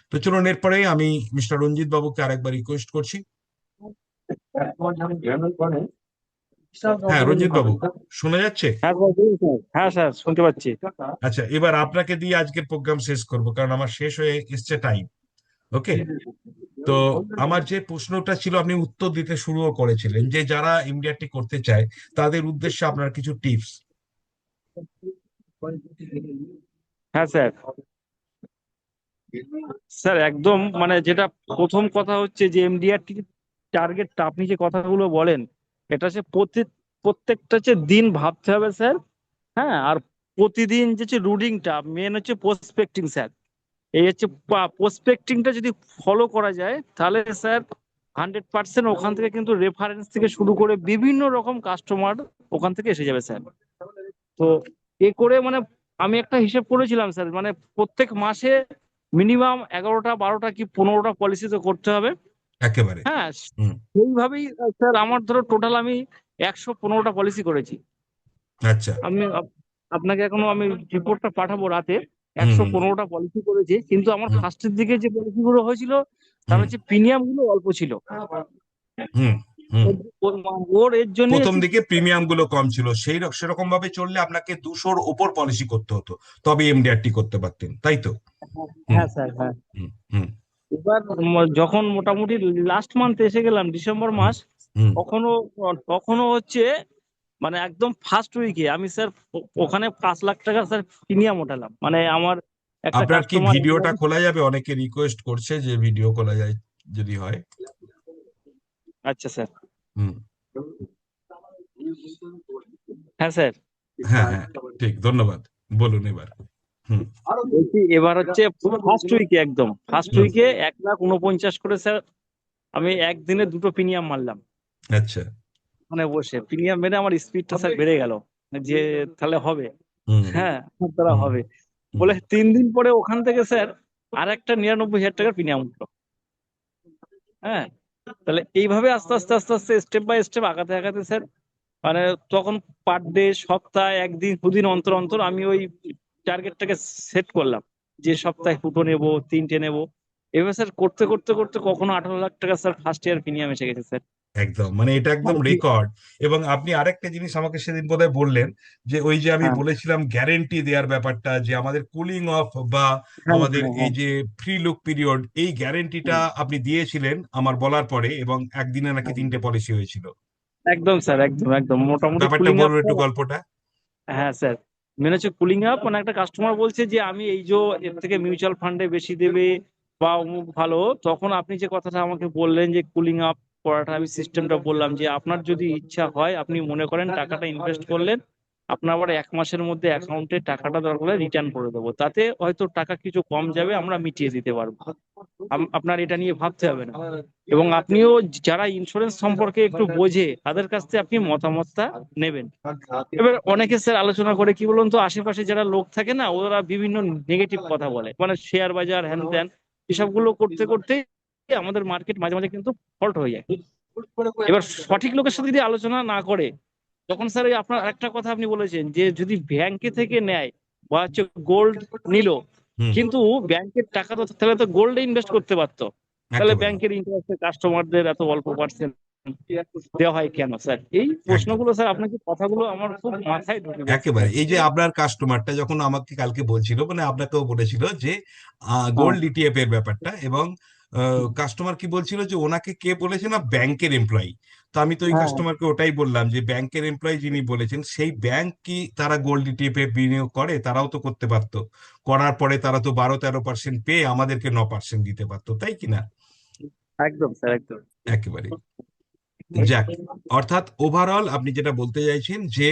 তো চলুন, এরপরে আমি মিস্টার রঞ্জিত বাবুকে আরেকবার রিকোয়েস্ট করছি। হ্যাঁ রঞ্জিত বাবু, শোনা যাচ্ছে? হ্যাঁ স্যার, বলুন স্যার। হ্যাঁ স্যার, শুনতে পাচ্ছি। আচ্ছা, এবার আপনাকে দিয়ে আজকের প্রোগ্রাম শেষ করব, কারণ আমার শেষ হয়ে এসছে টাইম। ওকে, তো আমার যে প্রশ্নটা ছিল আপনি উত্তর দিতে শুরুও করেছিলেন যে যারা এমডিআরটি করতে চায় তাদের উদ্দেশ্যে আপনার কিছু টিপস। হ্যাঁ স্যার, স্যার একদম মানে যেটা প্রথম কথা হচ্ছে যে এমডিআরটি টার্গেটটা আপনি যে কথাগুলো বলেন, এটা হচ্ছে প্রত্যেকটা হচ্ছে দিন ভাবতে হবে স্যার। হ্যাঁ, আর প্রতিদিন যে হচ্ছে রুটিনটা মেন হচ্ছে প্রসপেক্টিং স্যার। এই হচ্ছে প্রসপেক্টিংটা যদি ফলো করা যায় তাহলে স্যার 100% ওখান থেকে কিন্তু রেফারেন্স থেকে শুরু করে বিভিন্ন রকম কাস্টমার ওখান থেকে এসে যাবে স্যার। তো এ করে মানে আমি একটা হিসেব করেছিলাম স্যার, মানে প্রত্যেক মাসে মিনিমাম 11টা 12টা কি 15টা পলিসি তো করতে হবে। একেবারে। হ্যাঁ, হুম। সেইভাবেই স্যার আমার ধরো টোটাল আমি 115টা পলিসি করেছি। আচ্ছা। আমি আপনাকে এখনো আমি রিপোর্টটা পাঠাবো রাতে। হুম একশো হুম পনেরোটা পলিসি করেছি, কিন্তু আমার হুম ফার্স্টের দিকে যে পলিসি গুলো হয়েছিল তার হুম হচ্ছে প্রিমিয়াম গুলো অল্প ছিল। হুম হুম। ওর এর জন্য প্রথম দিকে প্রিমিয়াম গুলো কম ছিল, সেরকম ভাবে চললে আপনাকে 200-র ওপর পলিসি করতে হতো, তবে এমডিআরটি করতে পারতেন, তাই তো? হুম হ্যাঁ স্যার, হ্যাঁ। হুম হুম এবার যখন মোটামুটি লাস্ট মান্থ এসে গেলাম ডিসেম্বর হুম মাস, হুম। তখনও তখনও হচ্ছে মানে একদম ফার্স্ট উইকে আমি স্যার ওখানে 5 লাখ টাকা স্যার প্রিমিয়াম ওঠালাম। মানে আমার একটা আপনার কি কাস্টমার। ভিডিওটা খোলা যাবে? অনেকে রিকোয়েস্ট করছে যে ভিডিও খোলা যায় যদি হয়। আচ্ছা স্যার। হুম। হ্যাঁ স্যার। হ্যাঁ হ্যাঁ, ঠিক, ধন্যবাদ। বলুন এবার। হুম বলছি এবার হচ্ছে ফার্স্ট উইকে, একদম ফার্স্ট হুম। উইকে 1,49,000 করে স্যার আমি একদিনে 2টো প্রিমিয়াম মারলাম। আচ্ছা। মানে বসে প্রিমিয়াম মেরে আমার স্পিডটা স্যার বেড়ে গেল, যে তাহলে হবে। হুম হুম হ্যাঁ, তারা হুম হবে হুম। বলে 3 দিন পরে ওখান থেকে স্যার আর একটা 99,000 টাকার প্রিমিয়াম উঠলো। হ্যাঁ, তাহলে এইভাবে আস্তে আস্তে আস্তে আস্তে স্টেপ বাই স্টেপ আগাতে আগাতে স্যার মানে তখন পার ডে, সপ্তাহে একদিন দুদিন অন্তর অন্তর আমি ওই টার্গেটটাকে সেট করলাম যে সপ্তাহে 2টো নেব, 3টে নেব। এবার স্যার করতে করতে করতে কখনো 18 লাখ টাকা স্যার ফার্স্ট ইয়ার প্রিমিয়াম এসে গেছে স্যার। একদম, মানে এটা একদম রেকর্ড। এবং আপনি আরেকটা জিনিস আমাকে সেদিন বোধহয় বললেন, যে ওই যে আমি হ্যাঁ বলেছিলাম গ্যারেন্টি দেওয়ার ব্যাপারটা, যে আমাদের কুলিং অফ বা হ্যাঁ আমাদের হ্যাঁ এই হ্যাঁ যে ফ্রি লুক পিরিয়ড, এই গ্যারেন্টিটা আপনি দিয়েছিলেন আমার বলার পরে, এবং একদিনে নাকি হ্যাঁ। 3টে পলিসি হয়েছিল। একদম স্যার, একদম একদম মোটামুটি ব্যাপারটা কুলিং আপ। বলুন একটু গল্পটা। হ্যাঁ স্যার, মেন হচ্ছে কুলিং আপ। মানে একটা কাস্টমার বলছে যে আমি এই যে এর থেকে মিউচুয়াল ফান্ডে বেশি দেবে বা অমুক ভালো, তখন আপনি যে কথাটা আমাকে বললেন যে কুলিং আপ করাটা, আমি সিস্টেমটা বললাম যে আপনার যদি ইচ্ছা হয় আপনি মনে করেন টাকাটা ইনভেস্ট করলেন, আপনার আবার 1 মাসের মধ্যে অ্যাকাউন্টে টাকাটা দরকার হলে রিটার্ন করে দেবো, তাতে হয়তো টাকা কিছু কম যাবে, আমরা মিটিয়ে দিতে পারবো। আপনার এটা নিয়ে ভাবতে হবে না। এবং আপনিও যারা ইন্স্যুরেন্স সম্পর্কে একটু বোঝে তাদের কাছ থেকে আপনি মতামতটা নেবেন। এবার অনেকে স্যার আলোচনা করে কি বলুন তো, আশেপাশে যারা লোক থাকে না, ওরা বিভিন্ন নেগেটিভ কথা বলে, মানে শেয়ার বাজার হ্যান ত্যান এসবগুলো করতে করতে আমাদের মার্কেট মাঝে মাঝে কিন্তু ফল্ট হয়ে যায়। এবার সঠিক লোকের সাথে যদি আলোচনা না করে, তখন স্যার ওই আপনার একটা কথা আপনি বলেছেন যে যদি ব্যাংকে থেকে নেয় বা হচ্ছে গোল্ড নিল, হুম। কিন্তু ব্যাংকের টাকা তো তাহলে তো গোল্ডে ইনভেস্ট করতে পারতো, তাহলে একেবারে। ব্যাংকের ইন্টারেস্টে কাস্টমারদের এত অল্প পার্সেন্ট দেওয়া হয় কেন স্যার? এই একদম। প্রশ্নগুলো স্যার আপনাকে কথাগুলো আমার খুব মাথায় ঢুকে গেছে একেবারে, স্যার। এই যে আপনার কাস্টমারটা যখন আমাকে কালকে বলছিল, মানে আপনাকেও বলেছিল যে হ্যাঁ গোল্ড ইটিএফ এর ব্যাপারটা, এবং কাস্টমার কি বলছিল যে ওনাকে কে বলেছে না, ব্যাংকের এমপ্লয়ি। তো আমি তো ওই হ্যাঁ কাস্টমারকে ওটাই বললাম যে ব্যাংকের এমপ্লয়ি যিনি বলেছেন, সেই ব্যাংক কি তারা গোল্ড ইটিএফ এ বিনিয়োগ করে? তারাও তো করতে পারতো। করার পরে তারা তো 12-13% পেয়ে আমাদেরকে 9% দিতে পারতো, তাই কিনা? একদম স্যার, একদম। একেবারে। যাক, অর্থাৎ ওভারঅল আপনি যেটা বলতে চাইছেন যে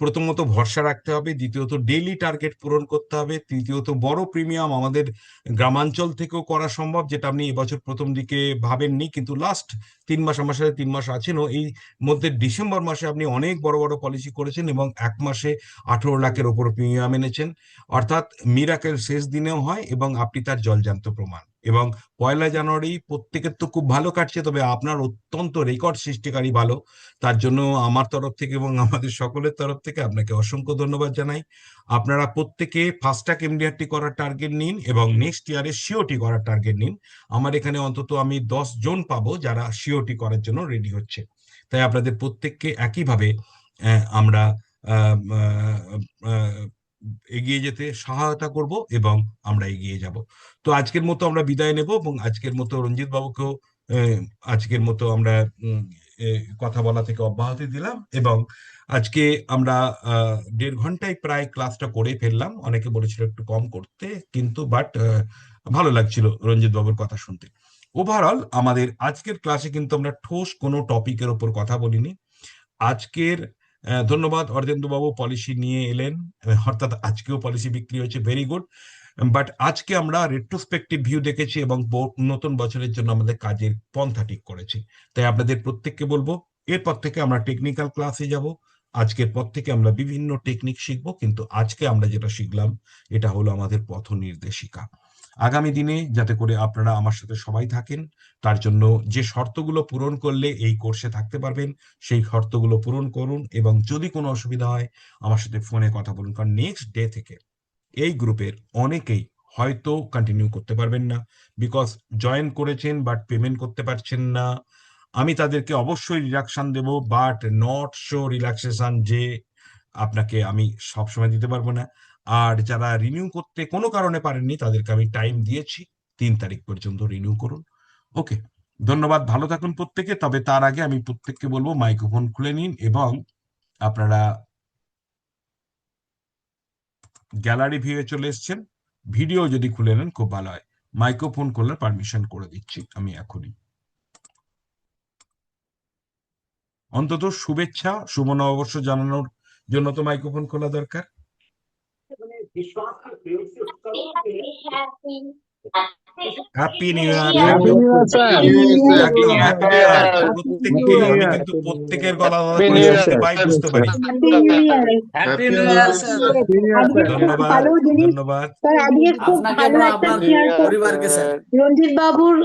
প্রথমত ভরসা রাখতে হবে, দ্বিতীয়ত ডেইলি টার্গেট পূরণ করতে হবে, তৃতীয়ত বড় প্রিমিয়াম আমাদের গ্রামাঞ্চল থেকেও করা সম্ভব, যেটা আপনি এবছর প্রথম দিকে ভাবেননি, কিন্তু লাস্ট 3 মাস, আমার সাথে 3 মাস আছেনও, এই মধ্যে ডিসেম্বর মাসে আপনি অনেক বড় বড় পলিসি করেছেন এবং 1 মাসে 18 লাখের ওপর প্রিমিয়াম এনেছেন। অর্থাৎ মিরাকেল শেষ দিনেও হয়, এবং আপনি তার জলজান্ত প্রমাণ। এবং 1লা জানুয়ারি প্রত্যেকের তো খুব ভালো কাটছে, তবে আপনার অত্যন্ত রেকর্ড সৃষ্টিকারী ভালো। তার জন্য আমার তরফ থেকে এবং আমাদের সকলের তরফ থেকে আপনাকে অসংখ্য ধন্যবাদ জানাই। আপনারা প্রত্যেকে ফাস্ট্যাগ এমডিআরটি করার টার্গেট নিন এবং নেক্সট ইয়ারে সিওটি করার টার্গেট নিন। আমার এখানে অন্তত আমি 10 জন পাবো যারা সিওটি করার জন্য রেডি হচ্ছে। তাই আপনাদের প্রত্যেককে একইভাবে আমরা এগিয়ে যেতে সহায়তা করব এবং আমরা এগিয়ে যাব। তো আজকের মতো আমরা বিদায় নেব এবং আজকের মতো রঞ্জিত বাবুকেও আহ, আজকের মতো আমরা কথা বলা থেকে অব্যাহতি দিলাম এবং আজকে আমরা 1.5 ঘন্টায় প্রায় ক্লাসটা করে ফেললাম। অনেকে বলেছিল একটু কম করতে, কিন্তু বাট ভালো লাগছিল রঞ্জিত বাবুর কথা শুনতে। ওভারঅল আমাদের আজকের ক্লাসে কিন্তু আমরা ঠোস কোনো টপিকের ওপর কথা বলিনি। আজকের ধন্যবাদ অর্ধেন্দু বাবু, পলিসি নিয়ে এলেন, অর্থাৎ আজকেও পলিসি বিক্রি হয়েছে, ভেরি গুড। বাট আজকে আমরা রেট্রোস্পেক্টিভ ভিউ দেখেছি এবং নতুন বছরের জন্য আমাদের কাজের পন্থা ঠিক করেছি। তাই আপনাদের প্রত্যেককে বলবো এরপর থেকে আমরা টেকনিক্যাল ক্লাসে যাব। আজকের পর থেকে আমরা বিভিন্ন টেকনিক শিখবো, কিন্তু আজকে আমরা যেটা শিখলাম এটা হলো আমাদের পথ নির্দেশিকা। আগামী দিনে যাতে করে আপনারা আমার সাথে সবাই থাকেন, তার জন্য যে শর্তগুলো পূরণ করলে এই কোর্সে থাকতে পারবেন সেই শর্তগুলো পূরণ করুন এবং যদি কোনো অসুবিধা হয় আমার সাথে ফোনে কথা বলুন, কারণ নেক্সট ডে থেকে এই গ্রুপের অনেকেই হয়তো কন্টিনিউ করতে পারবেন না, বিকজ জয়েন করেছেন বাট পেমেন্ট করতে পারছেন না। আমি তাদেরকে অবশ্যই রিল্যাক্সেশন দেব, বাট নট শো রিল্যাক্সেশন যে আপনাকে আমি সবসময় দিতে পারবো না। আর যারা রিনিউ করতে কোনো কারণে পারেননি তাদেরকে আমি টাইম দিয়েছি, 3 তারিখ পর্যন্ত রিনিউ করুন। ওকে, ধন্যবাদ, ভালো থাকুন প্রত্যেকে। তবে তার আগে আমি প্রত্যেককে বলবো মাইক্রোফোন খুলে নিন এবং আপনারা গ্যালারি ভিউয়ে চলে এসছেন, ভিডিও যদি খুলে নেন খুব ভালো হয়। মাইক্রোফোন খোলার পারমিশন করে দিচ্ছি আমি এখনই। অন্তত শুভেচ্ছা শুভ নববর্ষ জানানোর জন্য তো মাইক্রোফোন খোলা দরকার। Happy new year, Happy New Year, sir. একদম হ্যাপি নিউ ইয়ার প্রত্যেককে। আমি কিন্তু প্রত্যেকের গলা আলাদা করে শুনতে পাই, বুঝতে পারি। Happy new year. Happy New Year, sir. আজকে খুব ধন্যবাদ, ভালো জিনিস ধন্যবাদ। স্যার, আজকে খুব আপনাকে ভালো এবং একটা আপনার শেয়ার পরিবারকে স্যার রঞ্জিত বাবুর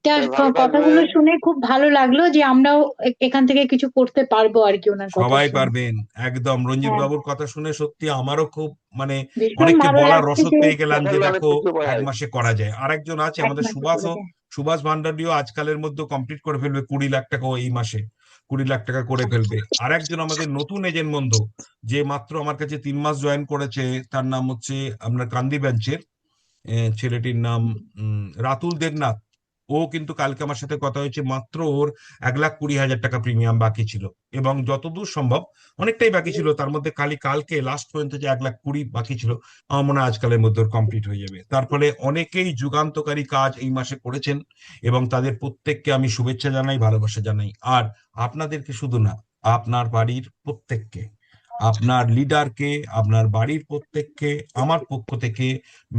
তার কথাগুলো শুনে খুব ভালো লাগলো যে আমরাও এখান থেকে কিছু করতে পারবো আর কি ওনার কথা সবাই শুনে। পারবেন, একদম। রঞ্জিত হ্যাঁ, বাবুর কথা শুনে সত্যি আমারও খুব মানে ভীষণ অনেককে ভালো বলার লাগছে রসদ যে পেয়ে গেলাম যে সকল অনেক দেখো কিছু বলা 1 মাসে করা যায়। আরেকজন আছে এক আমাদের মাসে সুভাষও, করেছে। সুভাষ ভান্ডারিও আজকালের মধ্যে কমপ্লিট করে ফেলবে 20 লাখ টাকা এই মাসে, 20 লাখ টাকা করে ফেলবে। আর একজন আমাদের নতুন এজেন্ট বন্ধু যে মাত্র আমার কাছে 3 মাস জয়েন করেছে, তার নাম হচ্ছে আপনার কান্দি ব্রাঞ্চের ছেলেটির নাম রাতুল দেবনাথ। ও কিন্তু কালকে আমার সাথে কথা হয়েছে, মাত্র ওর 1,20,000 টাকা প্রিমিয়াম বাকি ছিল এবং যতদূর সম্ভব অনেকটাই বাকি ছিল, তার মধ্যে খালি কালকে লাস্ট পর্যন্ত যে 1,20,000 বাকি ছিল, আমার মনে হয় আজকালের মধ্যে ওর কমপ্লিট হয়ে যাবে। তার ফলে অনেকেই যুগান্তকারী কাজ এই মাসে করেছেন এবং তাদের প্রত্যেককে আমি শুভেচ্ছা জানাই, ভালোবাসা জানাই। আর আপনাদেরকে শুধু না, আপনার বাড়ির প্রত্যেককে, আপনার লিডারকে, আপনার বাড়ির প্রত্যেককে আমার পক্ষ থেকে,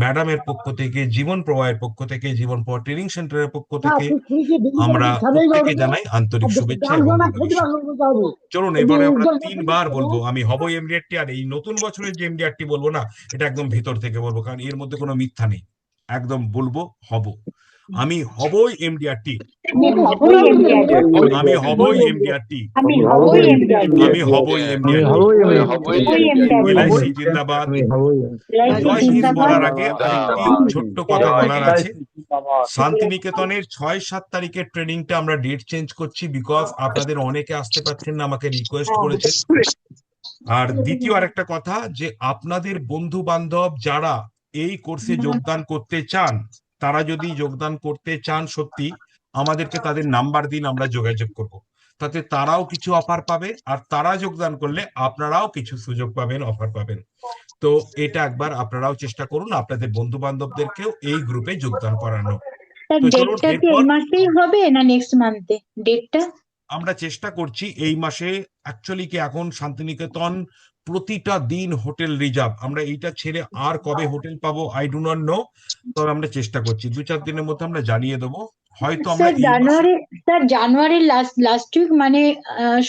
ম্যাডামের পক্ষ থেকে, জীবন প্রবাহের পক্ষ থেকে, জীবন প্রবাহ ট্রেনিং সেন্টারের পক্ষ থেকে আমরা প্রত্যেকে জানাই আন্তরিক শুভেচ্ছা এবং ভালোবাসা। চলুন এবারে আমরা 3 বার বলবো আমি হব এমডিআরটি, আর এই নতুন বছরের যে এমডিআরটি বলবো না, এটা একদম ভিতর থেকে বলবো, কারণ এর মধ্যে কোনো মিথ্যা নেই। একদম বলবো হব, আমি হবই এমডিআরটি, আমি হবই এমডিআরটি, আমি হবই এমডিআরটি, আমি হবই এমডিআরটি, আমি হবই হবই এমডিআরটি। এমডিআরটি। এলআইসি জিন্দাবাদ। জয় হিন্দ বলার আগে আরেকটি ছোট্ট কথা বলার আছে। শান্তিনিকেতনের 6-7 তারিখের ট্রেনিংটা আমরা ডেট চেঞ্জ করছি, বিকজ আপনাদের অনেকে আসতে পারছেন না, আমাকে রিকোয়েস্ট করেছেন। আর দ্বিতীয় আরেকটা কথা, যে আপনাদের বন্ধু বান্ধব যারা এই কোর্সে যোগদান করতে চান, তারা যদি যোগদান করতে চান সত্যি, আমাদেরকে তাদের নাম্বার দিন, আমরা যোগাযোগ করব। তাতে তারাও কিছু অফার পাবে আর তারা যোগদান করলে আপনারাও কিছু সুযোগ পাবেন, অফার পাবেন। তো এটা একবার আপনারাও চেষ্টা করুন আপনাদের বন্ধু বান্ধবদেরকেও এই গ্রুপে যোগদান করানো। তো চলুন ডেটটা কি এরপর এই মাসেই হবে না নেক্সট মান্থে ডেটটা? আমরা চেষ্টা করছি এই মাসে। অ্যাকচুয়ালি কি এখন শান্তিনিকেতন প্রতিটা দিন হোটেল রিজার্ভ, আমরা এইটা ছেড়ে আর কবে হোটেল পাবো আই ডু নট নো। তবে আমরা চেষ্টা করছি 2-4 দিনের মধ্যে আমরা জানিয়ে দেবো। হয়তো আমরা স্যার জানুয়ারির লাস্ট উইক মানে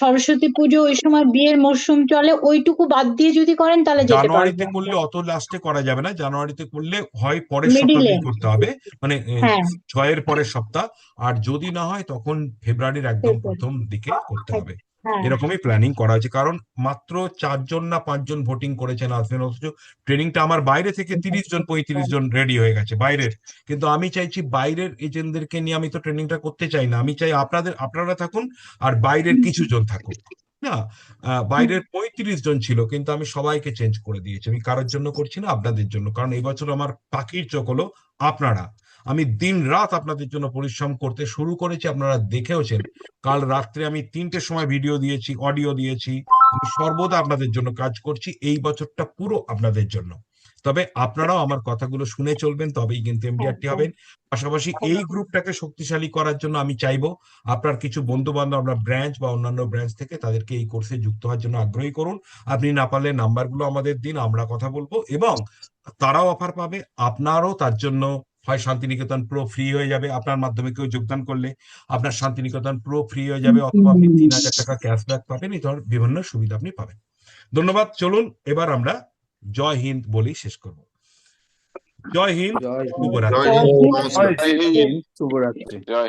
সরস্বতী পুজো ওই সময় বিয়ের মরশুম চলে, ওইটুকু বাদ দিয়ে যদি করেন তাহলে যেতে জানুয়ারিতে পারবো। করলে অত লাস্টে করা যাবে না, জানুয়ারিতে করলে হয় পরের সপ্তাহ মিডিলে। দিয়ে করতে হবে, মানে হ্যাঁ 6-এর পরের সপ্তাহ, আর যদি না হয় তখন ফেব্রুয়ারির একদম প্রথম দিকে করতে হবে। হ্যাঁ এরকমই প্ল্যানিং করা হয়েছে, কারণ মাত্র 4 জন না 5 জন ভোটিং করেছেন আসবেন, অথচ ট্রেনিংটা আমার বাইরে থেকে 30 জন 35 জন রেডি হয়ে গেছে বাইরের। কিন্তু আমি চাইছি বাইরের এজেন্টদেরকে নিয়ে আমি তো ট্রেনিংটা করতে চাই না, আমি চাই আপনারা থাকুন আর বাইরের কিছু জন থাকুক। না, বাইরের 35 জন ছিল, কিন্তু আমি সবাইকে চেঞ্জ করে দিয়েছি। আমি কারোর জন্য করছি না, আপনাদের জন্য, কারণ এই বছর আমার পাখির চোখ হলো আপনারা। আমি দিন রাত আপনাদের জন্য পরিশ্রম করতে শুরু করেছি, আপনারা দেখেওছেন। কাল রাত্রে আমি 3টের সময় ভিডিও দিয়েছি, অডিও দিয়েছি। আমি সর্বদা আপনাদের জন্য কাজ করছি, এই বছরটা পুরো আপনাদের জন্য। তবে আপনারাও আমার কথাগুলো শুনে চলবেন, তবেই কিন্তু এমডিআরটি হবেন। পাশাপাশি এই গ্রুপটাকে শক্তিশালী করার জন্য আমি চাইবো আপনার কিছু বন্ধু বান্ধব, আপনার ব্রাঞ্চ বা অন্যান্য ব্রাঞ্চ থেকে, তাদেরকে এই কোর্সে যুক্ত হওয়ার জন্য আগ্রহী করুন। আপনি না পারলে নাম্বারগুলো আমাদের দিন, আমরা কথা বলবো, এবং তারাও অফার পাবে, আপনারও তার জন্য হয় শান্তিনিকেতন প্রো ফ্রি হয়ে যাবে, আপনার মাধ্যমে কেউ যোগদান করলে আপনার শান্তিনিকেতন প্রো ফ্রি হয়ে যাবে, অথবা আপনি 3000 টাকা ক্যাশব্যাক পাবেন। এই ধরনের বিভিন্ন সুবিধা আপনি পাবেন। ধন্যবাদ। চলুন এবার আমরা জয় হিন্দ বলি শেষ করব। জয় হিন্দ, জয় হিন্দ। শুভরাত্রি। জয় হিন্দ। জয় হিন্দ, শুভরাত্রি। জয়